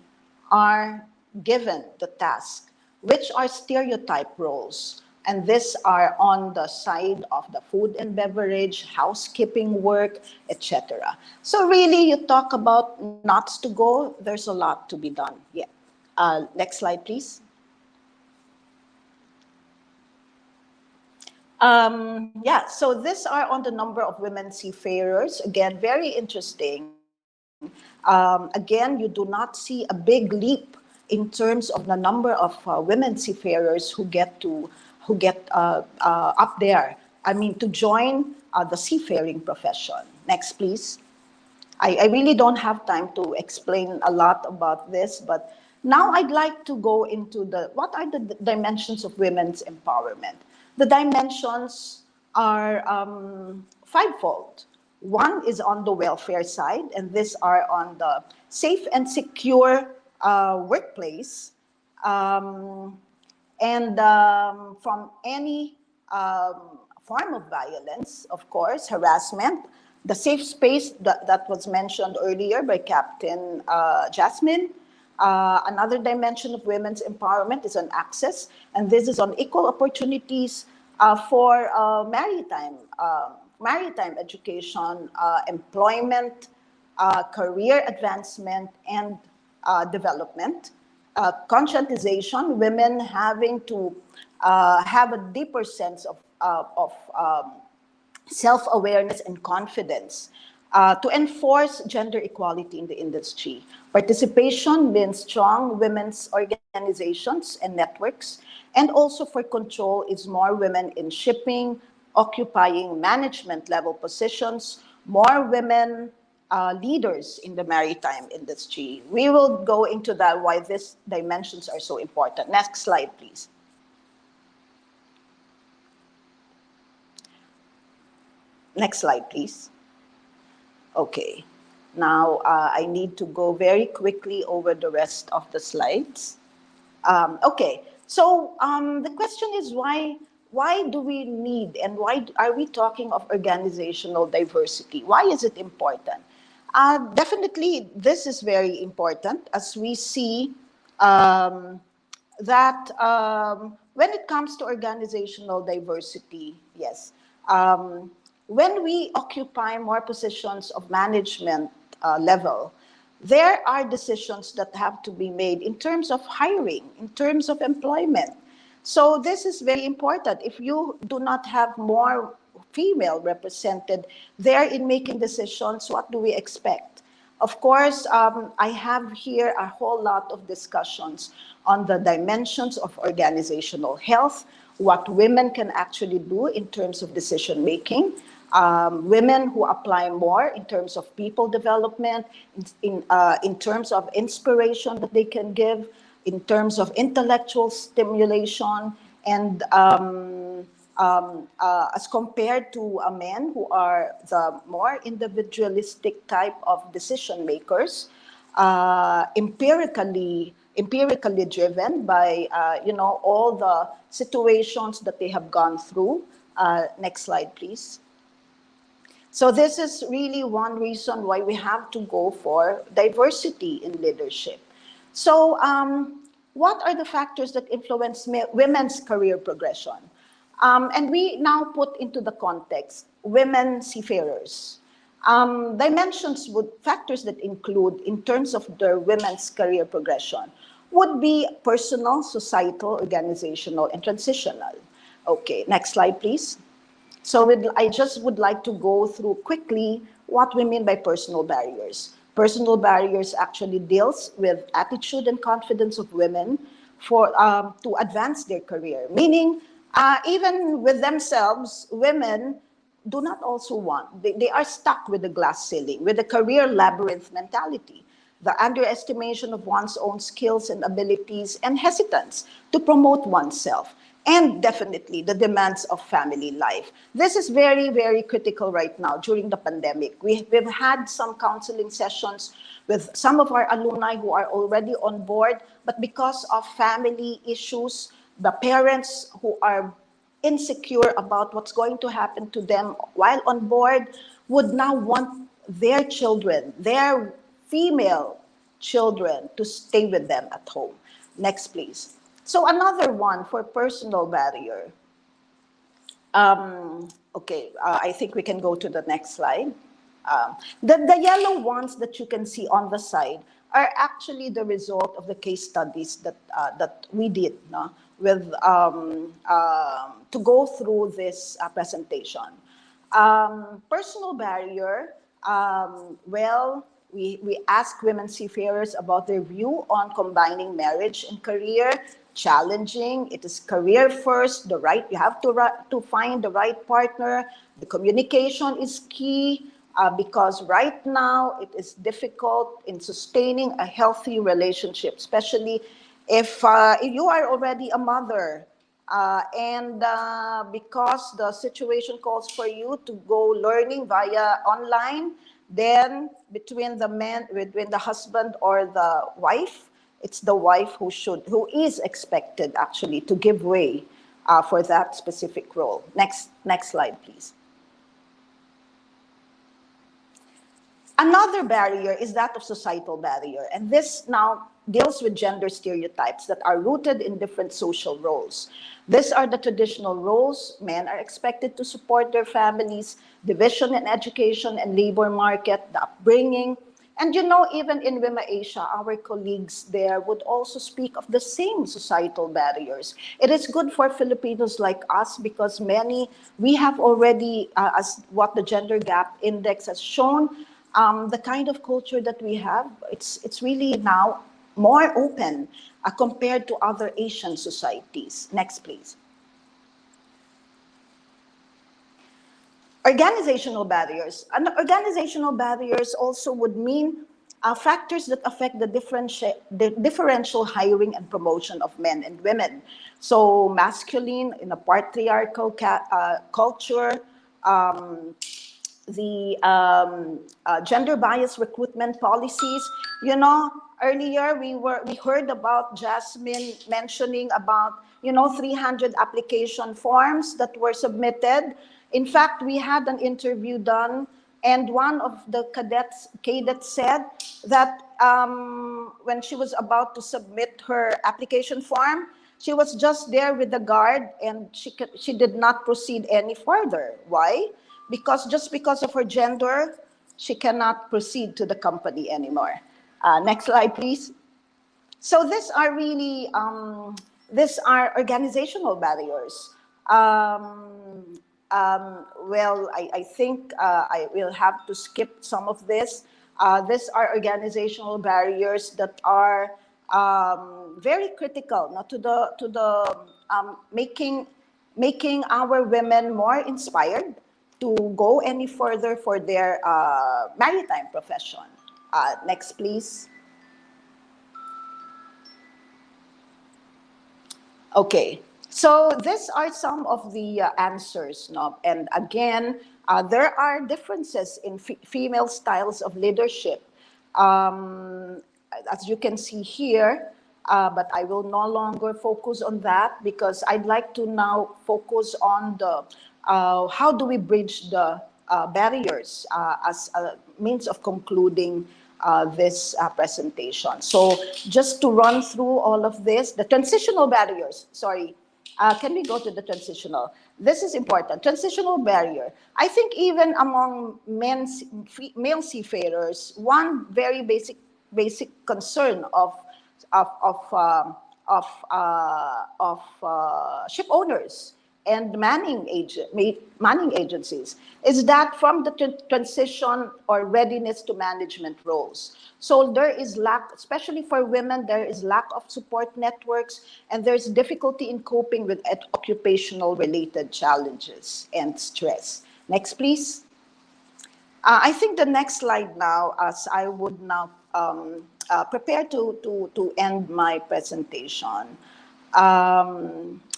are given the task, which are stereotype roles. And these are on the side of the food and beverage, housekeeping work, etc. So really, you talk about knots to go, there's a lot to be done. Yeah. Next slide, please. So these are on the number of women seafarers. Again, very interesting. Again, you do not see a big leap in terms of the number of women seafarers who get up there. To join the seafaring profession. Next, please. I really don't have time to explain a lot about this, but now I'd like to go into what are the dimensions of women's empowerment. The dimensions are fivefold. One is on the welfare side, and these are on the safe and secure workplace, and from any form of violence, of course, harassment, the safe space that was mentioned earlier by Captain Jasmine. Another dimension of women's empowerment is on access, and this is on equal opportunities for maritime education, employment, career advancement, and development. Conscientization, women having to have a deeper sense of self-awareness and confidence to enforce gender equality in the industry. Participation means strong women's organizations and networks, and also for control is more women in shipping, occupying management level positions, more women leaders in the maritime industry. We will go into that, why these dimensions are so important. Next slide, please. Next slide, please. Okay. Now, I need to go very quickly over the rest of the slides. Okay. So the question is why do we need, and why are we talking of organizational diversity? Why is it important? Definitely, this is very important as we see that when it comes to organizational diversity, yes, when we occupy more positions of management level, there are decisions that have to be made in terms of hiring, in terms of employment. So this is very important. If you do not have more female represented there in making decisions, what do we expect? Of course, I have here a whole lot of discussions on the dimensions of organizational health, what women can actually do in terms of decision making, women who apply more in terms of people development, in terms of inspiration that they can give, in terms of intellectual stimulation, and as compared to men who are the more individualistic type of decision makers, empirically driven by all the situations that they have gone through. Next slide, please. So this is really one reason why we have to go for diversity in leadership. So what are the factors that influence women's career progression? And we now put into the context women seafarers. Factors that include in terms of their women's career progression would be personal, societal, organizational, and transitional. Okay, next slide, please. So I just would like to go through quickly what we mean by personal barriers. Personal barriers actually deals with attitude and confidence of women to advance their career. Meaning, even with themselves, women do not also want, they are stuck with the glass ceiling, with the career labyrinth mentality, the underestimation of one's own skills and abilities, and hesitance to promote oneself, and definitely the demands of family life. This is very, very critical right now during the pandemic. We've had some counseling sessions with some of our alumni who are already on board, but because of family issues, the parents who are insecure about what's going to happen to them while on board would now want their children, their female children, to stay with them at home. Next, please. So another one for personal barrier. I think we can go to the next slide. The yellow ones that you can see on the side are actually the result of the case studies that we did to go through this presentation. Personal barrier, we ask women seafarers about their view on combining marriage and career. Challenging, it is career first, you have to find the right partner. The communication is key because right now it is difficult in sustaining a healthy relationship, especially if you are already a mother and because the situation calls for you to go learning via online, then between the husband or the wife, it's the wife who is expected actually to give way for that specific role. Next slide, please. Another barrier is that of societal barrier. And this now deals with gender stereotypes that are rooted in different social roles. These are the traditional roles. Men are expected to support their families, division in education and labor market, the upbringing. And you know, even in Wima Asia, our colleagues there would also speak of the same societal barriers. It is good for Filipinos like us because we have already, as what the Gender Gap Index has shown, the kind of culture that we have, it's really now more open compared to other Asian societies. Next, please. Organizational barriers. And organizational barriers also would mean factors that affect the differential hiring and promotion of men and women. So masculine in a patriarchal culture, the gender bias recruitment policies. You know, earlier we heard about Jasmine mentioning about 300 application forms that were submitted. In fact, we had an interview done, and one of the cadets said that when she was about to submit her application form, she was just there with the guard, and she did not proceed any further. Why? Just because of her gender, she cannot proceed to the company anymore. Next slide, please. So these are really organizational barriers. Well, I think I will have to skip some of this. These are organizational barriers that are very critical, to the making our women more inspired to go any further for their maritime profession. Next, please. Okay, so these are some of the answers. And again, there are differences in female styles of leadership. As you can see here, but I will no longer focus on that because I'd like to now focus on the how do we bridge the barriers as a means of concluding this presentation. So just to run through all of this, the transitional barriers, sorry, can we go to the transitional? This is important, transitional barrier. I think even among male seafarers, one very basic concern of ship owners and manning agencies is that from the transition or readiness to management roles. So there is lack, especially for women, there is lack of support networks, and there's difficulty in coping with occupational related challenges and stress. Next, please. I think the next slide now, as I would now prepare to end my presentation.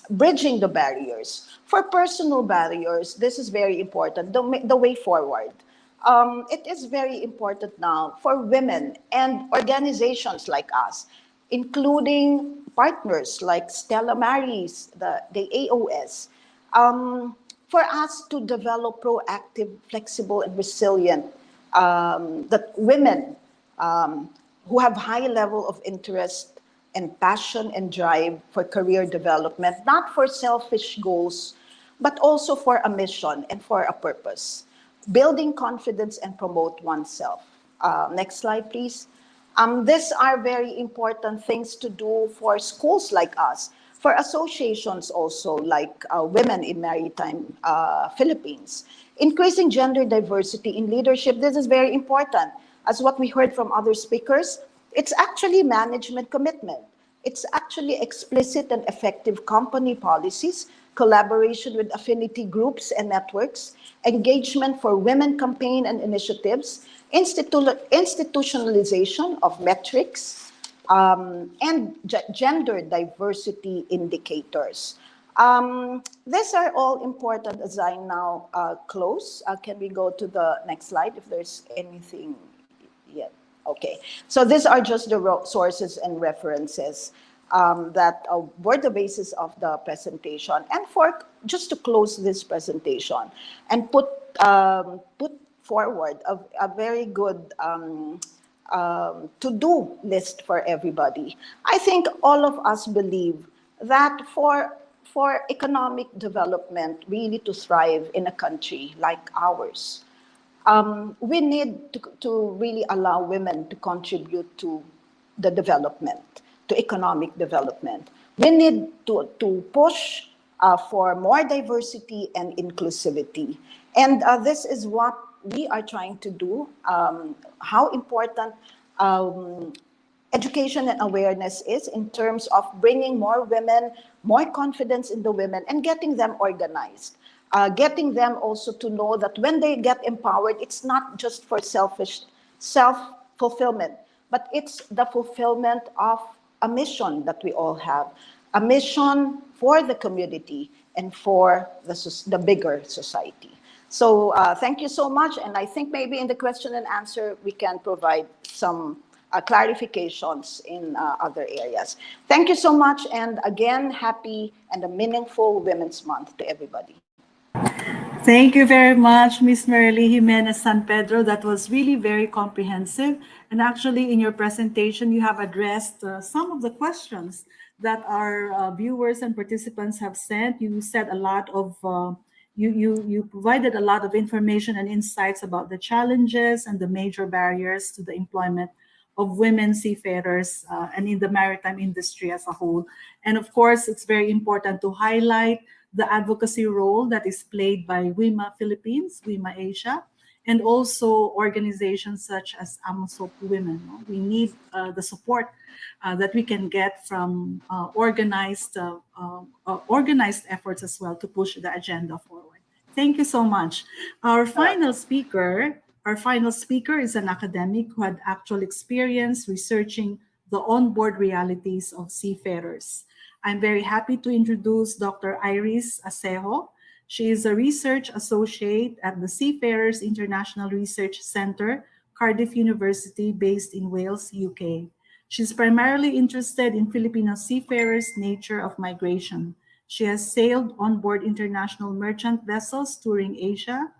Bridging the barriers. For personal barriers, this is very important, the way forward. It is very important now for women and organizations like us, including partners like Stella Maris, the AOS, for us to develop proactive, flexible, and resilient, that women who have high level of interest and passion and drive for career development, not for selfish goals, but also for a mission and for a purpose. Building confidence and promote oneself. Next slide, please. These are very important things to do for schools like us, for associations also like Women in Maritime Philippines. Increasing gender diversity in leadership, this is very important. As what we heard from other speakers, it's actually management commitment. It's actually explicit and effective company policies, collaboration with affinity groups and networks, engagement for women campaign and initiatives, institutionalization of metrics, and gender diversity indicators. These are all important as I now close. Can we go to the next slide if there's anything yet? Okay, so these are just the sources and references that were the basis of the presentation. And for just to close this presentation and put forward a very good to-do list for everybody. I think all of us believe that for economic development really to thrive in a country like ours, we need to really allow women to contribute to the development, to economic development. We need to push for more diversity and inclusivity. And this is what we are trying to do. How important education and awareness is in terms of bringing more women, more confidence in the women, and getting them organized. Getting them also to know that when they get empowered, it's not just for self-fulfillment, but it's the fulfillment of a mission that we all have, a mission for the community and for the bigger society. So thank you so much. And I think maybe in the question and answer, we can provide some clarifications in other areas. Thank you so much. And again, happy and a meaningful Women's Month to everybody. Thank you very much, Ms. Merle Jimenez-San Pedro. That was really very comprehensive. And actually, in your presentation, you have addressed some of the questions that our viewers and participants have sent. You said a lot of, you provided a lot of information and insights about the challenges and the major barriers to the employment of women seafarers and in the maritime industry as a whole. And of course, it's very important to highlight the advocacy role that is played by WIMA Philippines, WIMA Asia, and also organizations such as AMSOP Women. We need the support that we can get from organized efforts as well to push the agenda forward. Thank you so much. Our final speaker is an academic who had actual experience researching the onboard realities of seafarers. I'm very happy to introduce Dr. Iris Acejo. She is a research associate at the Seafarers International Research Center, Cardiff University, based in Wales, UK. She's primarily interested in Filipino seafarers' nature of migration. She has sailed on board international merchant vessels touring Asia,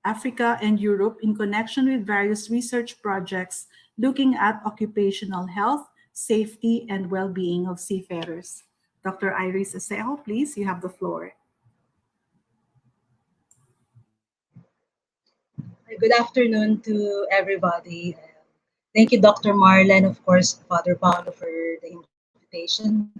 Africa, and Europe in connection with various research projects looking at occupational health, safety, and well-being of seafarers. Dr. Iris Acejo, please, you have the floor. Good afternoon to everybody. Thank you, Dr. Marla, and of course, Father Paolo, for the invitation.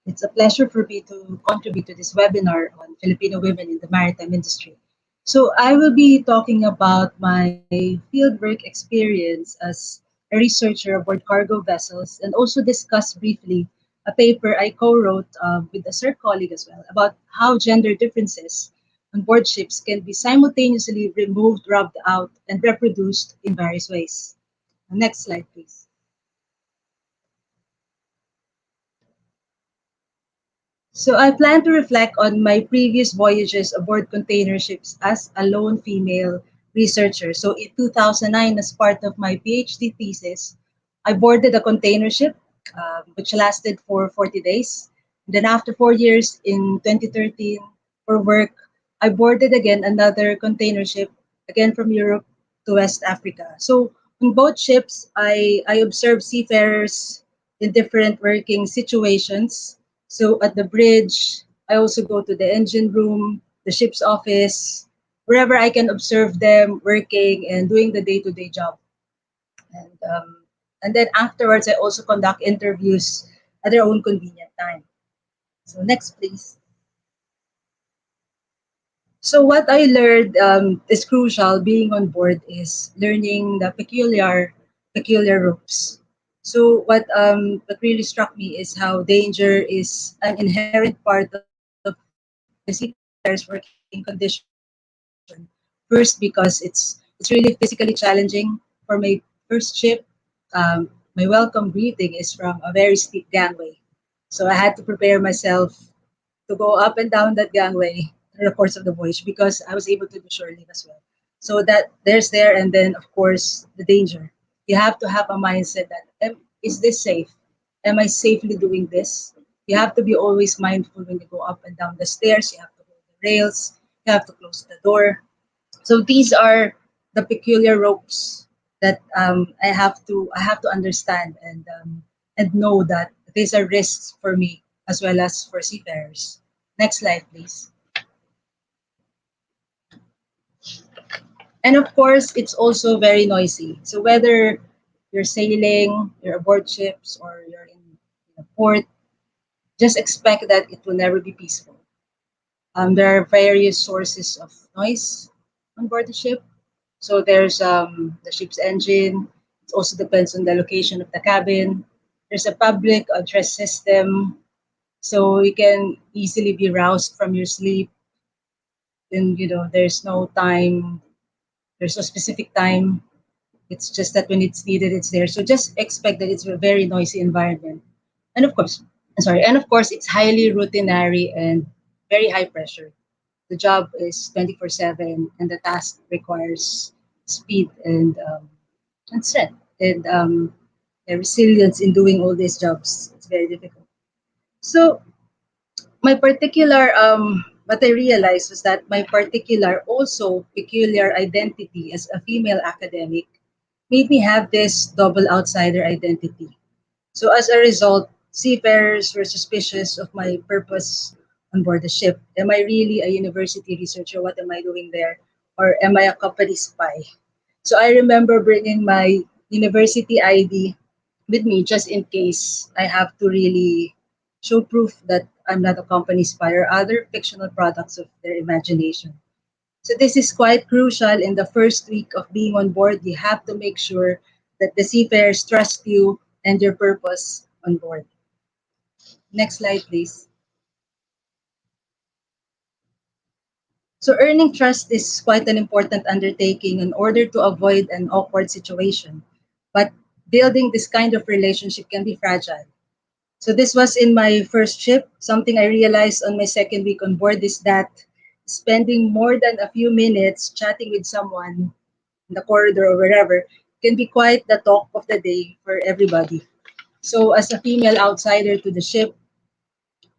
It's a pleasure for me to contribute to this webinar on Filipino women in the maritime industry. So I will be talking about my fieldwork experience as a researcher aboard cargo vessels, and also discuss briefly a paper I co-wrote with a CERC colleague as well about how gender differences on board ships can be simultaneously removed, rubbed out, and reproduced in various ways. Next slide, please. So I plan to reflect on my previous voyages aboard container ships as a lone female researcher. So in 2009, as part of my PhD thesis, I boarded a container ship, which lasted for 40 days. And then after 4 years, in 2013, for work, I boarded again another container ship, again from Europe to West Africa. So on both ships, I observed seafarers in different working situations. So at the bridge, I also go to the engine room, the ship's office, wherever I can observe them working and doing the day-to-day job. And then afterwards, I also conduct interviews at their own convenient time. So next, please. So what I learned is crucial being on board is learning the peculiar ropes. So what really struck me is how danger is an inherent part of the seafarers' working condition. First, because it's really physically challenging. For my first ship, my welcome greeting is from a very steep gangway. So I had to prepare myself to go up and down that gangway through the course of the voyage because I was able to do shore leave as well. So that there's there, and then of course the danger. You have to have a mindset that is this safe? Am I safely doing this? You have to be always mindful when you go up and down the stairs. You have to hold the rails. You have to close the door. So these are the peculiar ropes that I have to understand and know that these are risks for me as well as for seafarers. Next slide, please. And of course, it's also very noisy. So whether you're sailing, you're aboard ships, or you're in a port, just expect that it will never be peaceful. There are various sources of noise on board the ship. So there's the ship's engine. It also depends on the location of the cabin. There's a public address system, so you can easily be roused from your sleep. And there's no time. There's no specific time. It's just that when it's needed, it's there. So just expect that it's a very noisy environment. And of course, it's highly routinary and very high pressure. The job is 24/7, and the task requires speed and strength and resilience in doing all these jobs. It's very difficult. So what I realized was that my particular, also peculiar identity as a female academic made me have this double outsider identity. So as a result, seafarers were suspicious of my purpose on board the ship. Am I really a university researcher? What am I doing there? Or am I a company spy? So I remember bringing my university ID with me just in case I have to really show proof that I'm not a company spy or other fictional products of their imagination. So this is quite crucial in the first week of being on board. You have to make sure that the seafarers trust you and your purpose on board. Next slide, please. So earning trust is quite an important undertaking in order to avoid an awkward situation. But building this kind of relationship can be fragile. So this was in my first ship. Something I realized on my second week on board is that spending more than a few minutes chatting with someone in the corridor or wherever can be quite the talk of the day for everybody. So as a female outsider to the ship,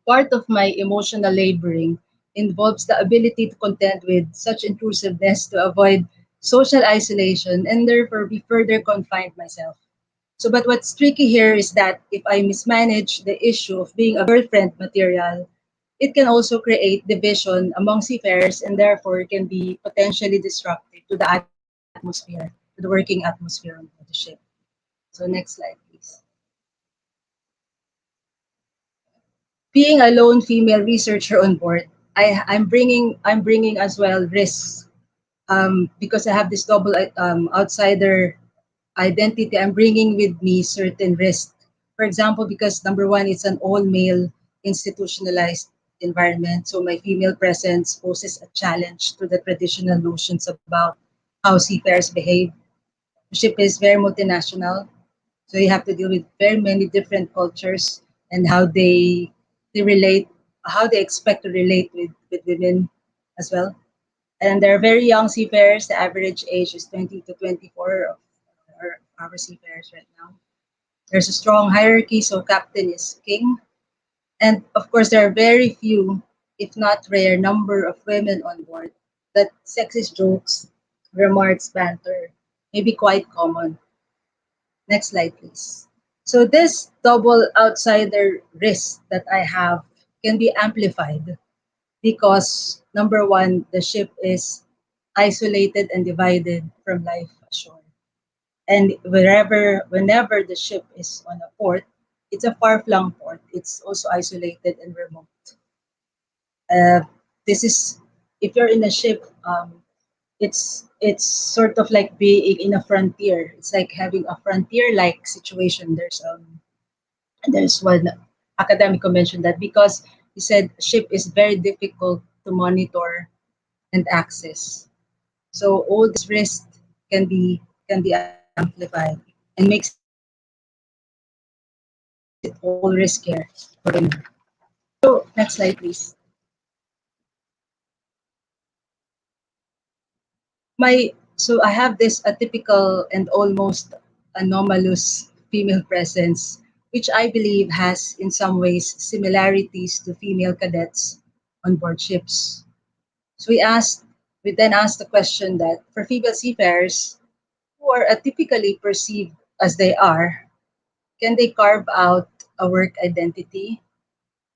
part of my emotional laboring involves the ability to contend with such intrusiveness to avoid social isolation and therefore be further confined myself. So, but what's tricky here is that if I mismanage the issue of being a girlfriend material, it can also create division among seafarers and therefore can be potentially disruptive to the atmosphere, to the working atmosphere on the ship. So, next slide, please. Being a lone female researcher on board, I'm bringing as well risks because I have this double outsider identity. I'm bringing with me certain risks. For example, because number one, it's an all male institutionalized environment, so my female presence poses a challenge to the traditional notions about how seafarers behave. The ship is very multinational, so you have to deal with very many different cultures and how they relate, how they expect to relate with women as well. And they're very young seafarers. The average age is 20 to 24 of our seafarers right now. There's a strong hierarchy, so captain is king. And of course, there are very few, if not rare, number of women on board that sexist jokes, remarks, banter may be quite common. Next slide, please. So this double outsider risk that I have can be amplified because number one, the ship is isolated and divided from life ashore. And whenever the ship is on a port, it's a far-flung port. It's also isolated and remote. Uh, this is if you're in a ship, it's sort of like being in a frontier. It's like having a frontier-like situation. There's one academic who mentioned that because he said ship is very difficult to monitor and access. So all this risk can be amplified and makes it all riskier for women. So next slide, please. So I have this atypical and almost anomalous female presence, which I believe has in some ways similarities to female cadets on board ships. So we then asked the question that for female seafarers, who are atypically perceived as they are, can they carve out a work identity?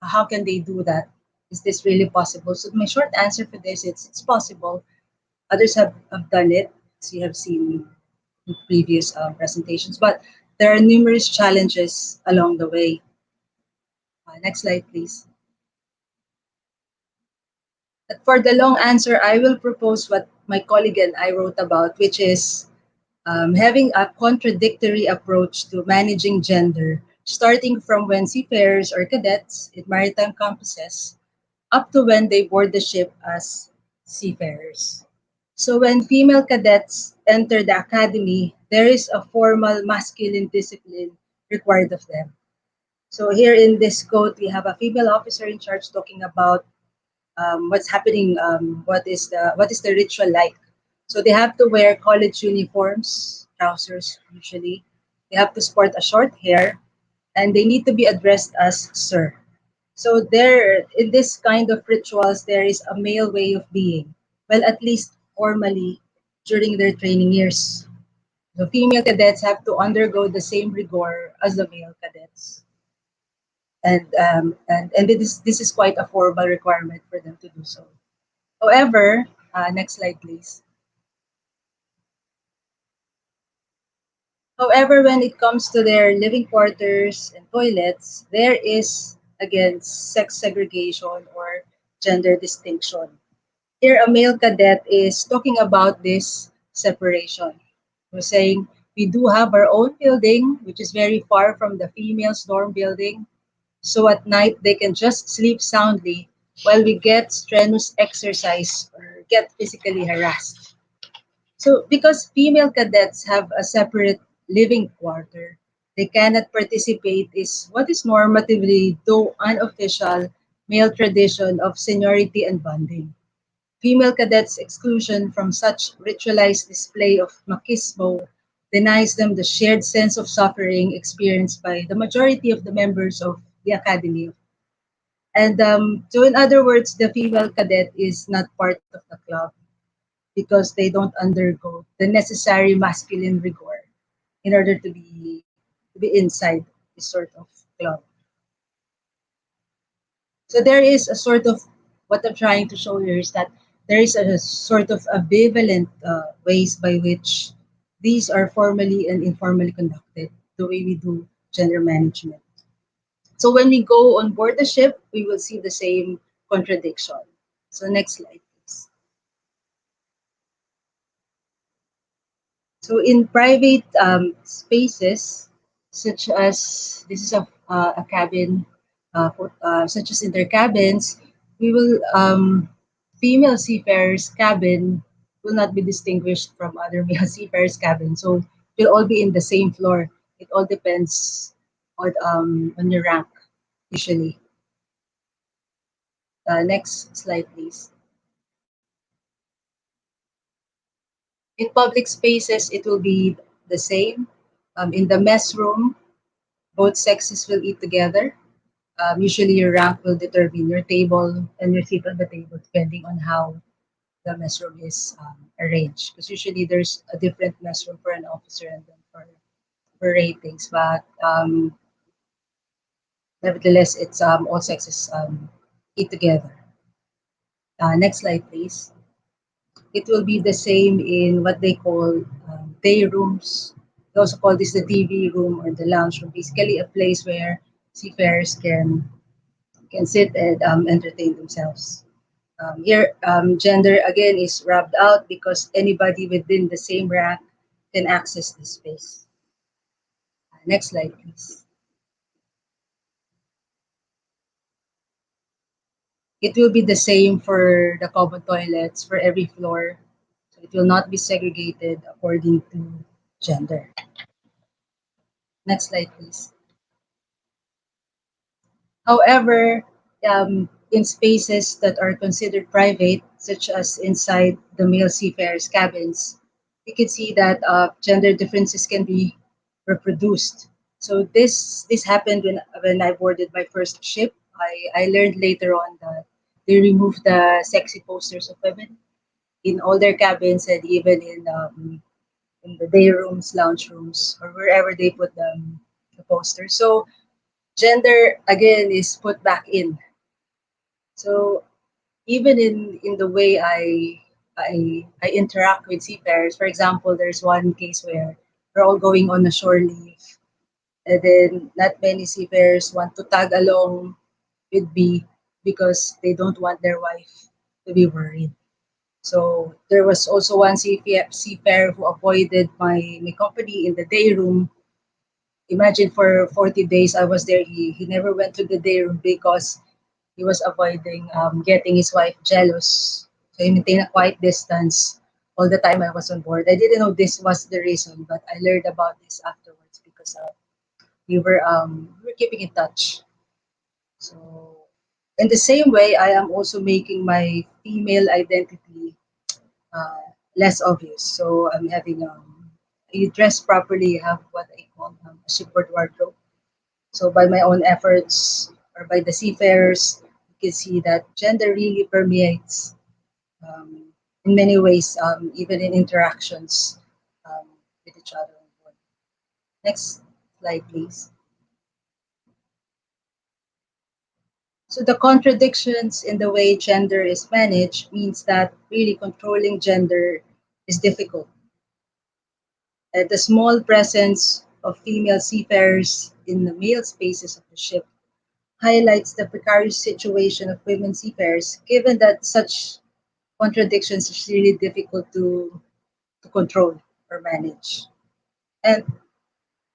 How can they do that? Is this really possible? So my short answer for this is it's possible. Others have done it, as you have seen in previous presentations, but there are numerous challenges along the way. Next slide, please. But for the long answer, I will propose what my colleague and I wrote about, which is having a contradictory approach to managing gender, starting from when seafarers or cadets in maritime campuses up to when they board the ship as seafarers. So when female cadets enter the academy, there is a formal masculine discipline required of them. So here in this quote, we have a female officer in charge talking about what's happening, what is the ritual like. So they have to wear college uniforms, trousers usually. They have to sport a short hair, and they need to be addressed as sir. So there, in this kind of rituals, there is a male way of being. Well, at least formally during their training years. The female cadets have to undergo the same rigor as the male cadets, and this is quite a formal requirement for them to do so. However, next slide, please. However, when it comes to their living quarters and toilets, there is again sex segregation or gender distinction. Here, a male cadet is talking about this separation. We're saying we do have our own building, which is very far from the females' dorm building. So at night, they can just sleep soundly while we get strenuous exercise or get physically harassed. So because female cadets have a separate living quarter, they cannot participate is what is normatively, though unofficial, male tradition of seniority and bonding. Female cadets' exclusion from such ritualized display of machismo denies them the shared sense of suffering experienced by the majority of the members of the academy. And so, in other words, the female cadet is not part of the club because they don't undergo the necessary masculine rigor in order to be inside this sort of club. So there is a sort of what I'm trying to show here is that there is a sort of ambivalent ways by which these are formally and informally conducted, the way we do gender management. So when we go on board the ship, we will see the same contradiction. So next slide, please. So in private spaces, such as this is a cabin, such as in their cabins, we will female seafarers' cabin will not be distinguished from other male seafarers' cabin. So they'll all be in the same floor. It all depends on your rank usually. Next slide, please. In public spaces, it will be the same. In the mess room, both sexes will eat together. Usually, your rank will determine your table and your seat on the table, depending on how the mess room is arranged. Because usually, there's a different mess room for an officer and then for ratings. But nevertheless, it's all sexes eat together. Next slide, please. It will be the same in what they call day rooms. They also call this the TV room or the lounge room. Basically, a place where seafarers can sit and entertain themselves. Here, gender again is rubbed out because anybody within the same rank can access this space. Next slide, please. It will be the same for the common toilets for every floor. So it will not be segregated according to gender. Next slide, please. However, in spaces that are considered private, such as inside the male seafarers' cabins, you can see that gender differences can be reproduced. So this happened when I boarded my first ship. I learned later on that they removed the sexy posters of women in all their cabins and even in the day rooms, lounge rooms, or wherever they put the posters. So gender again is put back in. So even in the way I interact with seafarers. For example, there's one case where we're all going on a shore leave, and then not many seafarers want to tag along with me because they don't want their wife to be worried. So there was also one seafarer who avoided my company in the day room. Imagine for 40 days I was there. He never went to the day room because he was avoiding getting his wife jealous. So he maintained a quiet distance all the time I was on board. I didn't know this was the reason, but I learned about this afterwards because we were keeping in touch. So in the same way, I am also making my female identity uh, less obvious. So I'm having you dress properly, you have what I call a shipboard wardrobe. So by my own efforts or by the seafarers, you can see that gender really permeates um, in many ways, even in interactions um, with each other on board. Next slide, please. So the contradictions in the way gender is managed means that really controlling gender is difficult. The small presence of female seafarers in the male spaces of the ship highlights the precarious situation of women seafarers, given that such contradictions is really difficult to control or manage. And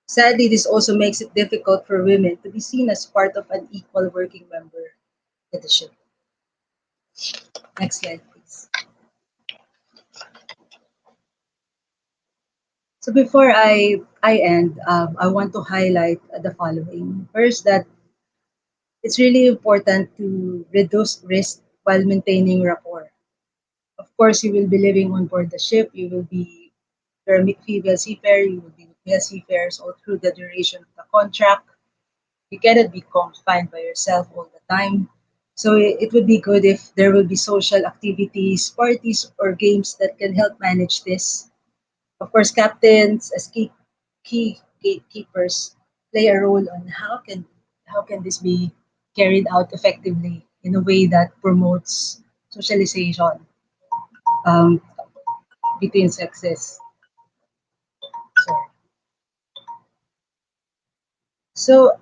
sadly, this also makes it difficult for women to be seen as part of an equal working member in the ship. Next slide, please. So before I end, I want to highlight the following. First, that it's really important to reduce risk while maintaining rapport. Of course, you will be living on board the ship. You will be you're a female seafarer. You will be with male seafarers all through the duration of the contract. You cannot be confined by yourself all the time. So it would be good if there will be social activities, parties, or games that can help manage this. Of course, captains as key gatekeepers play a role on how can this be carried out effectively in a way that promotes socialization um, between sexes. Sorry. So,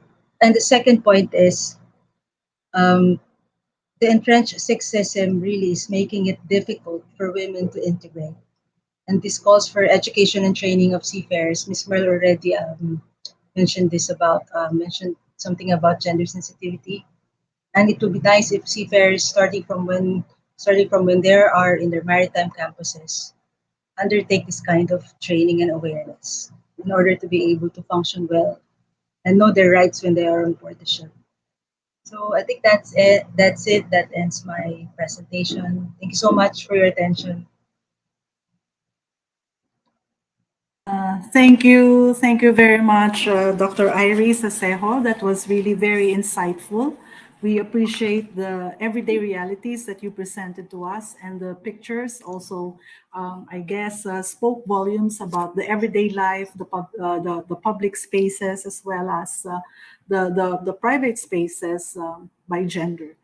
and the second point is um, the entrenched sexism really is making it difficult for women to integrate. And this calls for education and training of seafarers. Ms. Merle already mentioned something about gender sensitivity. And it would be nice if seafarers starting from when they are in their maritime campuses undertake this kind of training and awareness in order to be able to function well and know their rights when they are on board the ship. So I think that's it. That's it. That ends my presentation. Thank you so much for your attention. Thank you very much, Dr. Iris Asejo. That was really very insightful. We appreciate the everyday realities that you presented to us, and the pictures also, I guess, spoke volumes about the everyday life, the public spaces, as well as the private spaces by gender.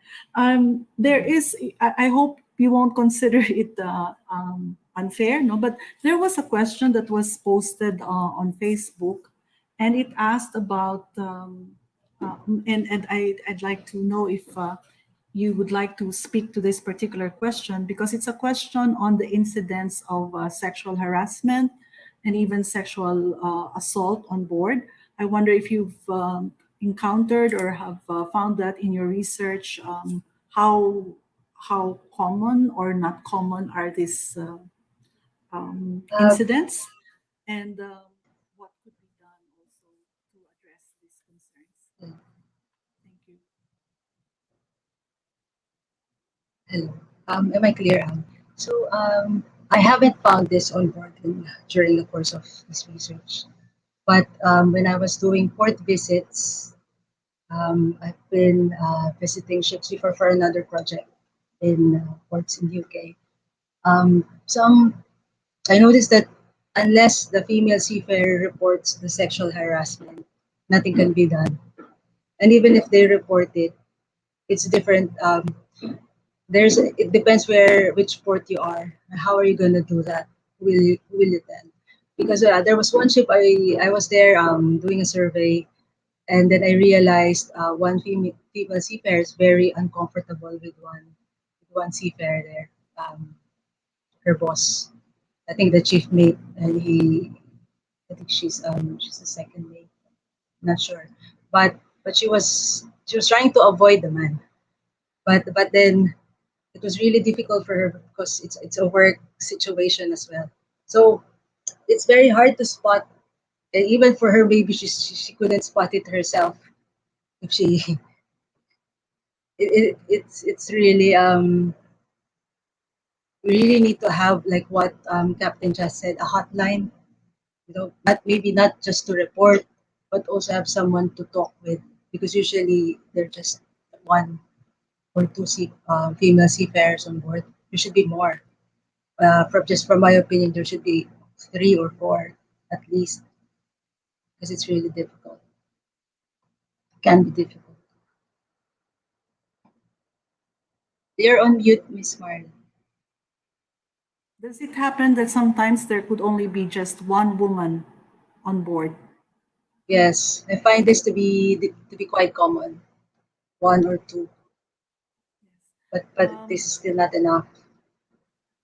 There is, I hope you won't consider it unfair, no, but there was a question that was posted on Facebook, and it asked about and I'd like to know if you would like to speak to this particular question, because it's a question on the incidence of sexual harassment and even sexual assault on board. I wonder if you've encountered or have found that in your research. How how common or not common are these Uh, incidents, and what could be done also to address these concerns? Thank you. Hello. Am I clear? I haven't found this on board during the course of this research. But when I was doing port visits, I've been visiting ships before for another project in ports in the UK. Some I noticed that unless the female seafarer reports the sexual harassment, nothing can be done. And even if they report it, it's different. It depends which port you are. How are you gonna do that? Will you then? Because there was one ship I was there doing a survey, and then I realized one female seafarer is very uncomfortable with one seafarer there. Her boss, I think the chief mate, and I think she's the second mate. Not sure, but she was trying to avoid the man, but then it was really difficult for her because it's a work situation as well. So it's very hard to spot, and even for her, maybe she couldn't spot it herself if she. It's really we really need to have like what Captain just said, a hotline. Not just to report, but also have someone to talk with, because usually they're just one or two female seafarers on board. There should be more. From my opinion, there should be three or four at least, because it's really difficult. It can be difficult. You're on mute, Miss Marla. Does it happen that sometimes there could only be just one woman on board? Yes, I find this to be quite common, one or two, but Um, this is still not enough.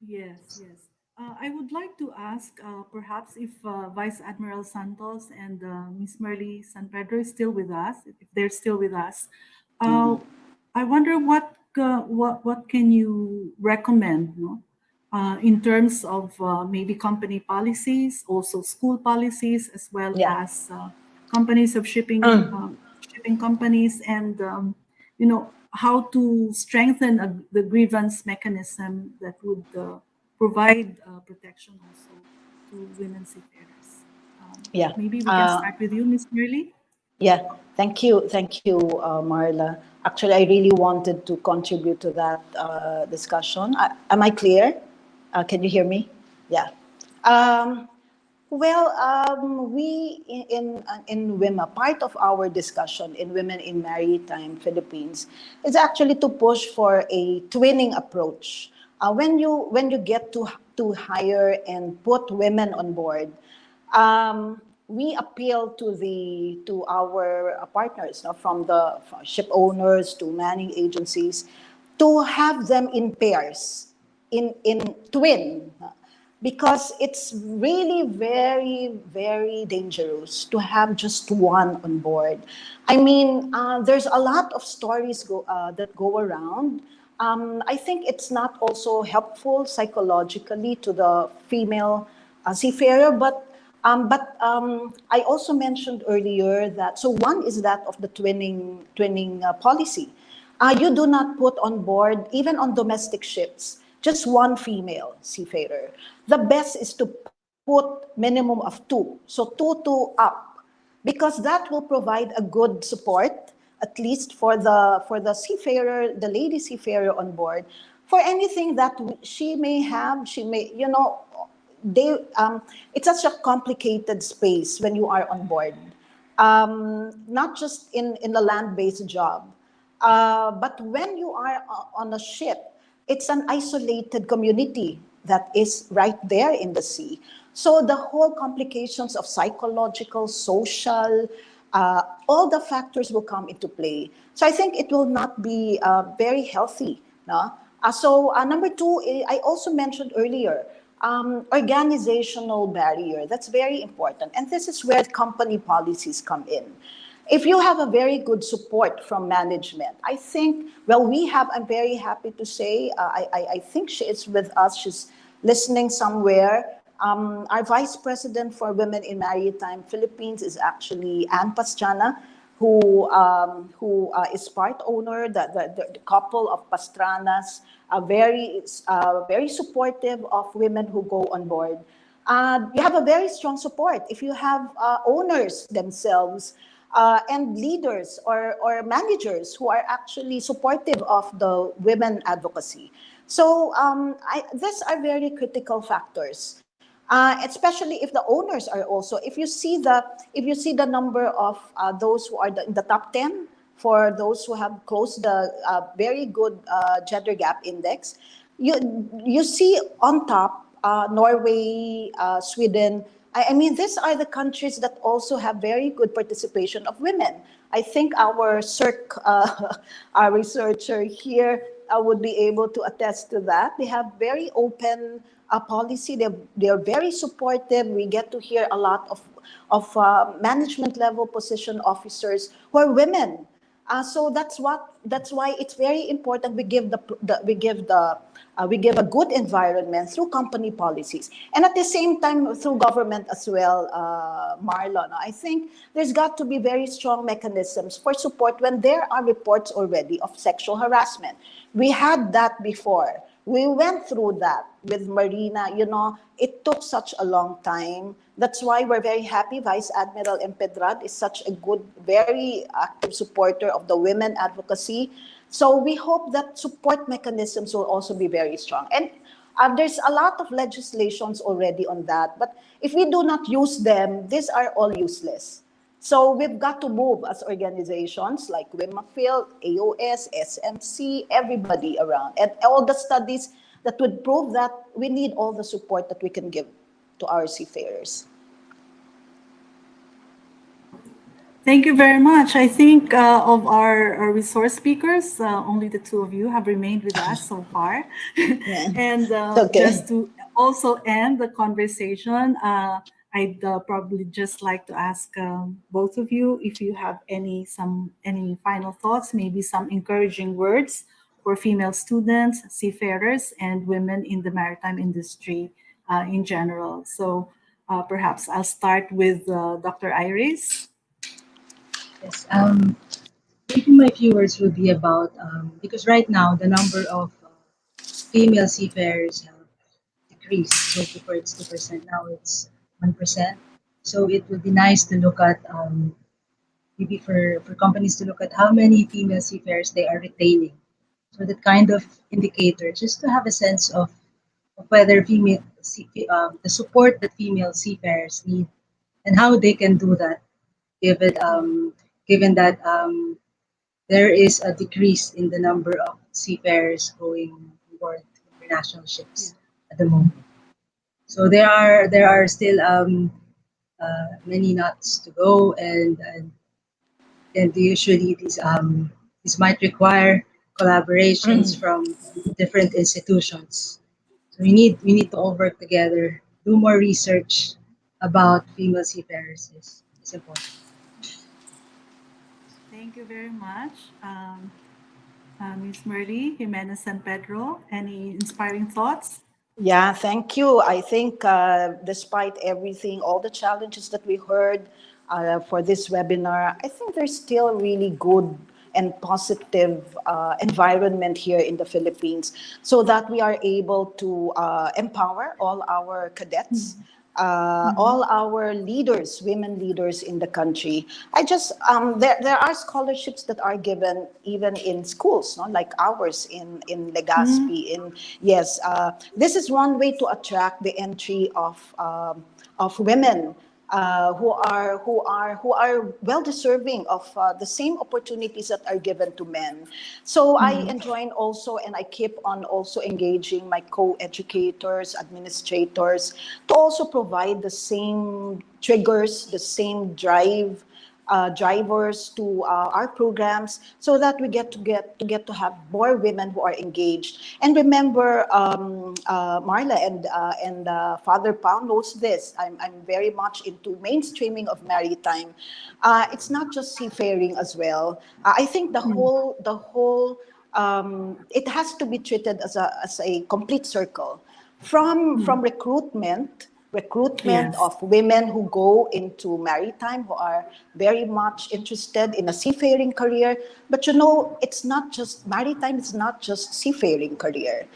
Yes, yes. I would like to ask, perhaps if Vice Admiral Santos and Miss Merle San Pedro is still with us, if they're still with us. Uh, I wonder what can you recommend, no? In terms of maybe company policies, also school policies, as well Yeah. as companies of shipping companies, and how to strengthen the grievance mechanism that would provide protection also to women seafarers. Yeah. Maybe we can start with you, Miss Merle. Yeah, thank you, Marla. Actually, I really wanted to contribute to that discussion. Am I clear? Can you hear me? Yeah. Um, we in WIMA, part of our discussion in Women in Maritime Philippines is actually to push for a twinning approach. When you get to hire and put women on board, we appeal to our partners, no, from the ship owners to manning agencies, to have them in pairs, in twin, because it's really very, very dangerous to have just one on board. I mean, there's a lot of stories that go around. I think it's not also helpful psychologically to the female seafarer, but I also mentioned earlier that, so one is that of the twinning policy. You do not put on board, even on domestic ships, just one female seafarer. The best is to put minimum of two, so two up, because that will provide a good support, at least for the seafarer, the lady seafarer on board, for anything that she may have. She may, they it's such a complicated space when you are on board, not just in the land-based job, but when you are on a ship, it's an isolated community that is right there in the sea. So the whole complications of psychological, social, all the factors will come into play. So I think it will not be very healthy. No? Number two, I also mentioned earlier, organizational barrier. That's very important. And this is where company policies come in. If you have a very good support from management, I think, well, I'm very happy to say, I think she is with us. She's listening somewhere. Our Vice President for Women in Maritime Philippines is actually Ann Pastrana, who is part owner, the couple of Pastranas, very supportive of women who go on board. You have a very strong support if you have owners themselves and leaders or managers who are actually supportive of the women advocacy. So these are very critical factors. especially if the owners are also. If you see the number of those who are in the top 10 for those who have closed the very good gender gap index, you see on top Norway, Sweden. I mean, these are the countries that also have very good participation of women. I think our CIRC, our researcher here, would be able to attest to that. They have very open policy. They're very supportive. We get to hear a lot of management level position officers who are women. So that's why it's very important we give a good environment through company policies, and at the same time through government as well, Marlon. I think there's got to be very strong mechanisms for support when there are reports already of sexual harassment. We had that before. We went through that with Marina. It took such a long time. That's why we're very happy Vice Admiral Empedrad is such a good, very active supporter of the women advocacy. So we hope that support mechanisms will also be very strong. And there's a lot of legislations already on that. But if we do not use them, these are all useless. So we've got to move as organizations like WIMAFIL, AOS, SMC, everybody around. And all the studies that would prove that we need all the support that we can give to our seafarers. Thank you very much. I think of our resource speakers, only the two of you have remained with us so far. Yeah. And Okay. just to also end the conversation, I'd probably just like to ask both of you if you have any final thoughts, maybe some encouraging words for female students, seafarers, and women in the maritime industry in general. So perhaps I'll start with Dr. Iris. Yes. Maybe my viewers would be about because right now the number of female seafarers have decreased. So before it's 2%, now it's 1%. So it would be nice to look at maybe for companies to look at how many female seafarers they are retaining. So that kind of indicator, just to have a sense of whether the support that female seafarers need and how they can do that, given that there is a decrease in the number of seafarers going aboard international ships at the moment. So there are still many knots to go, and usually these might require collaborations from different institutions. So we need to all work together, do more research about female seafarers is important. Thank you very much. Ms. Merle, Jimenez-San, Pedro, any inspiring thoughts? Yeah, thank you. I think despite everything, all the challenges that we heard for this webinar, I think there's still really good and positive environment here in the Philippines so that we are able to empower all our cadets, all our leaders, women leaders in the country. There are scholarships that are given even in schools, no? Like ours in Legazpi. This is one way to attract the entry of women who are well deserving of the same opportunities that are given to men. So I enjoy also, and I keep on also engaging my co-educators, administrators, to also provide the same triggers, the same drivers to our programs, so that we get to have more women who are engaged. And remember, Marla and Father Pao knows this. I'm very much into mainstreaming of maritime. It's not just seafaring as well. I think the whole it has to be treated as a complete circle, from recruitment Yes. of women who go into maritime, who are very much interested in a seafaring career. But it's not just maritime, it's not just seafaring career.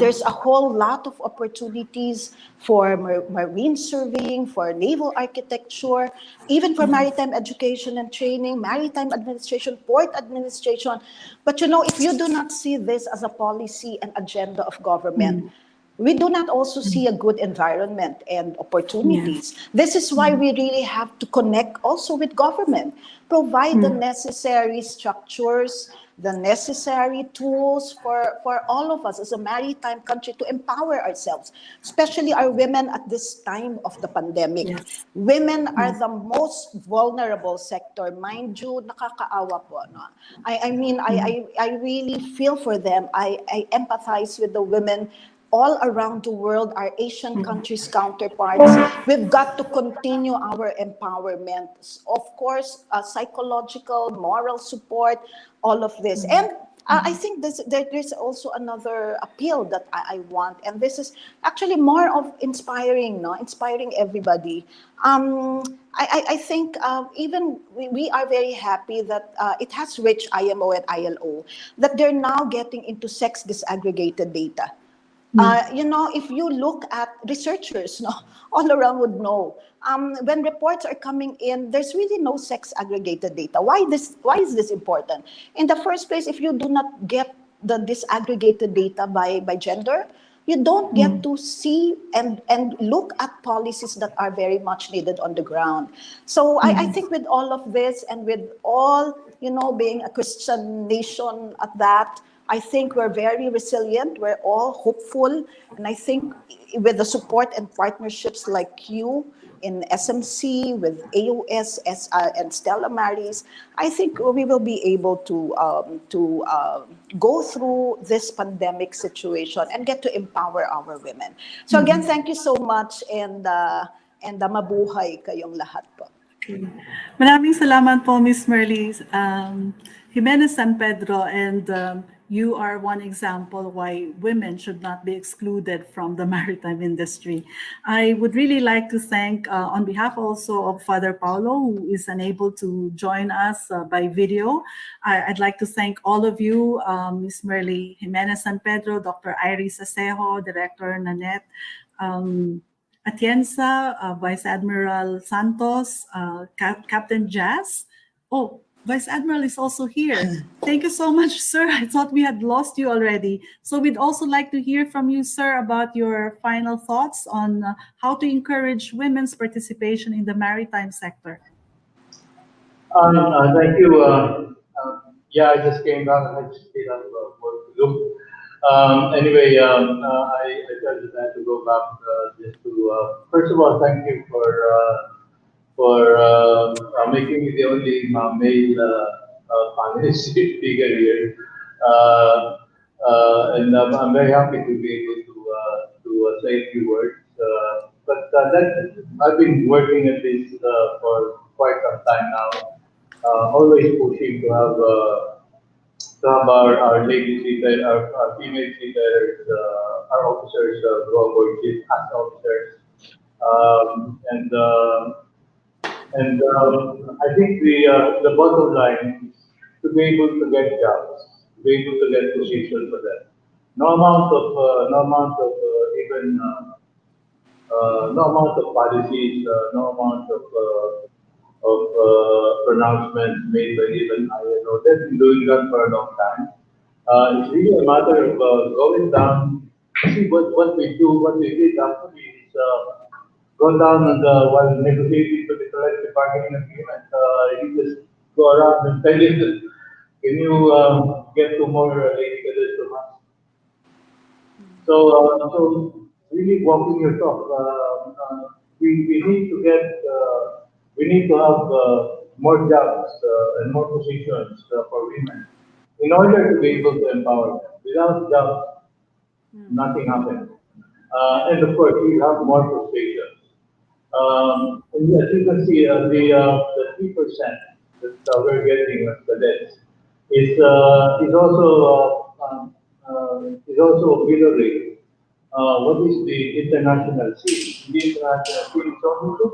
There's a whole lot of opportunities for marine surveying, for naval architecture, even for maritime education and training, maritime administration, port administration. But if you do not see this as a policy and agenda of government, we do not also see a good environment and opportunities. This is why we really have to connect also with government, provide the necessary structures, the necessary tools for all of us as a maritime country to empower ourselves, especially our women at this time of the pandemic. Yes. Women are the most vulnerable sector. Mind you, nakakaawa po. No? I mean, I really feel for them. I empathize with the women all around the world, our Asian countries counterparts. We've got to continue our empowerment. Of course, psychological, moral support, all of this. And I think there's also another appeal that I want, and this is actually more of inspiring, no? Inspiring everybody. I think even we are very happy that it has reached IMO and ILO, that they're now getting into sex disaggregated data. If you look at researchers, no, all around would know. When reports are coming in, there's really no sex aggregated data. Why is this important? In the first place, if you do not get the disaggregated data by gender, you don't get to see and look at policies that are very much needed on the ground. So I think with all of this and with all, being a Christian nation at that, I think we're very resilient. We're all hopeful. And I think with the support and partnerships like you in SMC, with AOS and Stella Maris, I think we will be able to go through this pandemic situation and get to empower our women. So again, thank you so much, and mabuhay kayong lahat po. Maraming salamat po, Miss Merle. Jimenez-San Pedro, and you are one example why women should not be excluded from the maritime industry. I would really like to thank, on behalf also of Father Paulo, who is unable to join us by video, I'd like to thank all of you, Ms. Merle Jimenez-San Pedro, Dr. Iris Asejo, Director Nanette, Atienza, Vice Admiral Santos, Captain Jazz. Oh, Vice Admiral is also here. Thank you so much, sir. I thought we had lost you already. So we'd also like to hear from you, sir, about your final thoughts on how to encourage women's participation in the maritime sector. Thank you. Yeah, I just came back and I just still have work to do. Anyway, I felt that I had to go back just to, first of all, thank you for making me the only male panelist speaker here. And I'm very happy to be able to say a few words. But I've been working at this for quite some time now. Always pushing to have our ladies seated, our female seated, our officers go aboard ship as officers. I think the bottom line is to be able to get jobs, to be able to get positions for them. No amount of even no amount of policies, no amount of pronouncements made by even ILO. They've been doing that for a long time. It's really a matter of going down, see what we do, what we did actually is go down and while negotiating for the collective bargaining agreement, you just go around and tell you that, can you get two more lady cadets from us? So really walking your talk. We need to get, we need to have more jobs and more positions for women in order to be able to empower them. Without jobs, nothing happens. And of course, we have more positions. And as you can see, the 3% that we're getting as cadets is also a below rate. What is the international scene? The international scene is only 2%.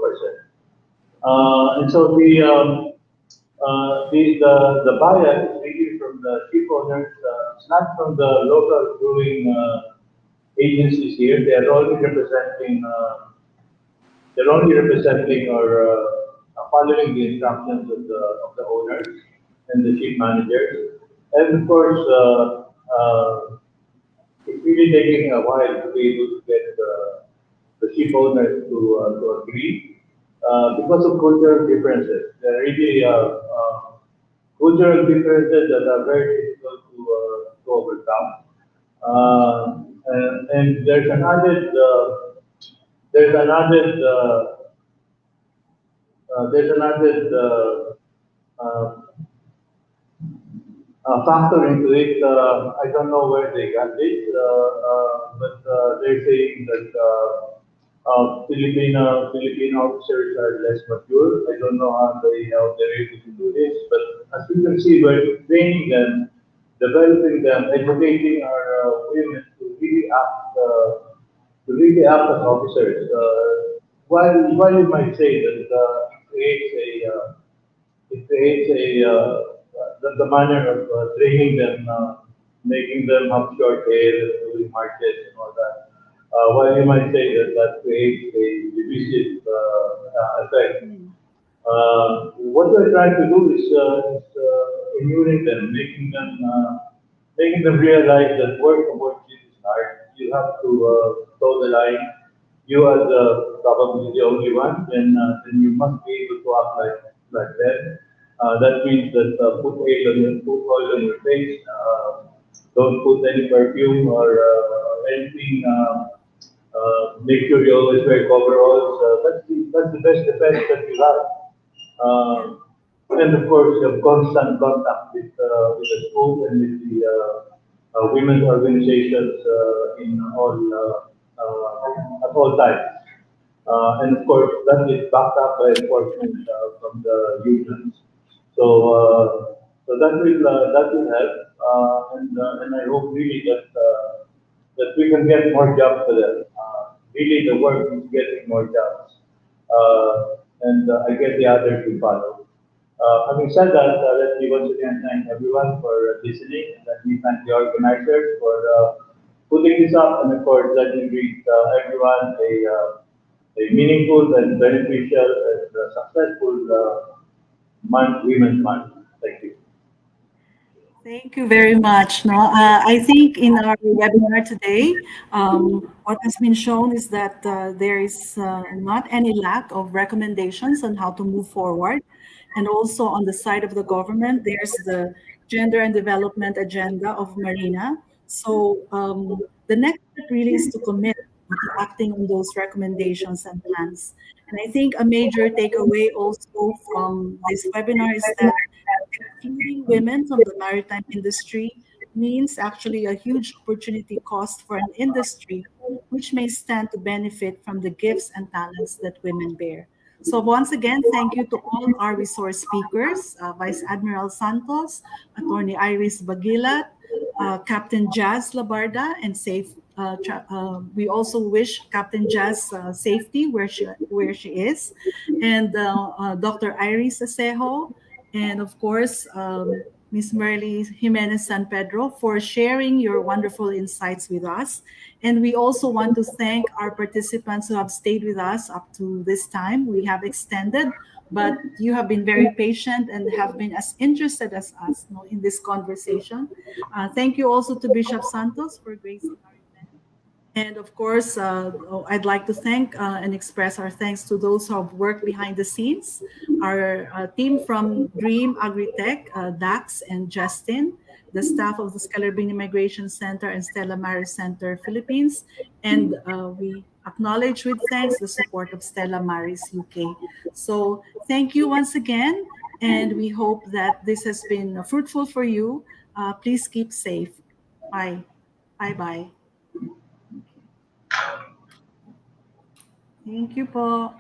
And so the bias is really from the ship owners. It's not from the local crewing agencies here. They are only representing. They're only representing or following the instructions of the owners and the ship managers. And of course, it's really taking a while to be able to get the ship owners to agree because of cultural differences. There are really cultural differences that are very difficult to overcome. And there's an added there's an added uh, factor into it. I don't know where they got this, but they're saying that Filipino officers are less mature. I don't know how they're able to do this, but as you can see, we're training them, developing them, educating our women to really act as officers. While you might say that it creates the manner of training them, making them have short hair, doing marches and all that. While you might say that that creates a divisive effect, what we're trying to do is inuring them, making them realize that work aboard ship is hard. You have to toe the line. You are probably the only one, then you must be able to act like them. That means that put oil on your face. Don't put any perfume or anything. Make sure you always wear coveralls. That's the best defense that you have. And of course, you have constant contact with the school and with the women's organizations at all times. And of course, that is backed up by enforcement from the unions. So that will help, and I hope really that we can get more jobs for them. Really, the work is getting more jobs, and I guess the others will follow. Having said that, let me once again thank everyone for listening, and let me thank the organizers for putting this up, and of course, let me greet everyone a meaningful and beneficial and successful Women's Month. Thank you. Thank you very much. No, I think in our webinar today, what has been shown is that there is not any lack of recommendations on how to move forward. And also on the side of the government, there's the gender and development agenda of Marina. So the next step really is to commit to acting on those recommendations and plans. And I think a major takeaway also from this webinar is that excluding women from the maritime industry means actually a huge opportunity cost for an industry which may stand to benefit from the gifts and talents that women bear. So once again, thank you to all our resource speakers, Vice Admiral Santos, Attorney Iris Baguilet, Captain Jazz Labarda, and we also wish Captain Jazz safety where she is, and Dr. Iris Asejo, and of course, Ms. Merle Jimenez-San Pedro for sharing your wonderful insights with us. And we also want to thank our participants who have stayed with us up to this time. We have extended, but you have been very patient and have been as interested as us, in this conversation. Thank you also to Bishop Santos for gracing our event. And of course, I'd like to thank and express our thanks to those who have worked behind the scenes, our team from Dream Agritech, Dax and Justin, the staff of the Scalabrini Migration Center and Stella Maris Center, Philippines, and we acknowledge with thanks the support of Stella Maris UK. So thank you once again, and we hope that this has been fruitful for you. Please keep safe. Bye. Bye-bye. Thank you po.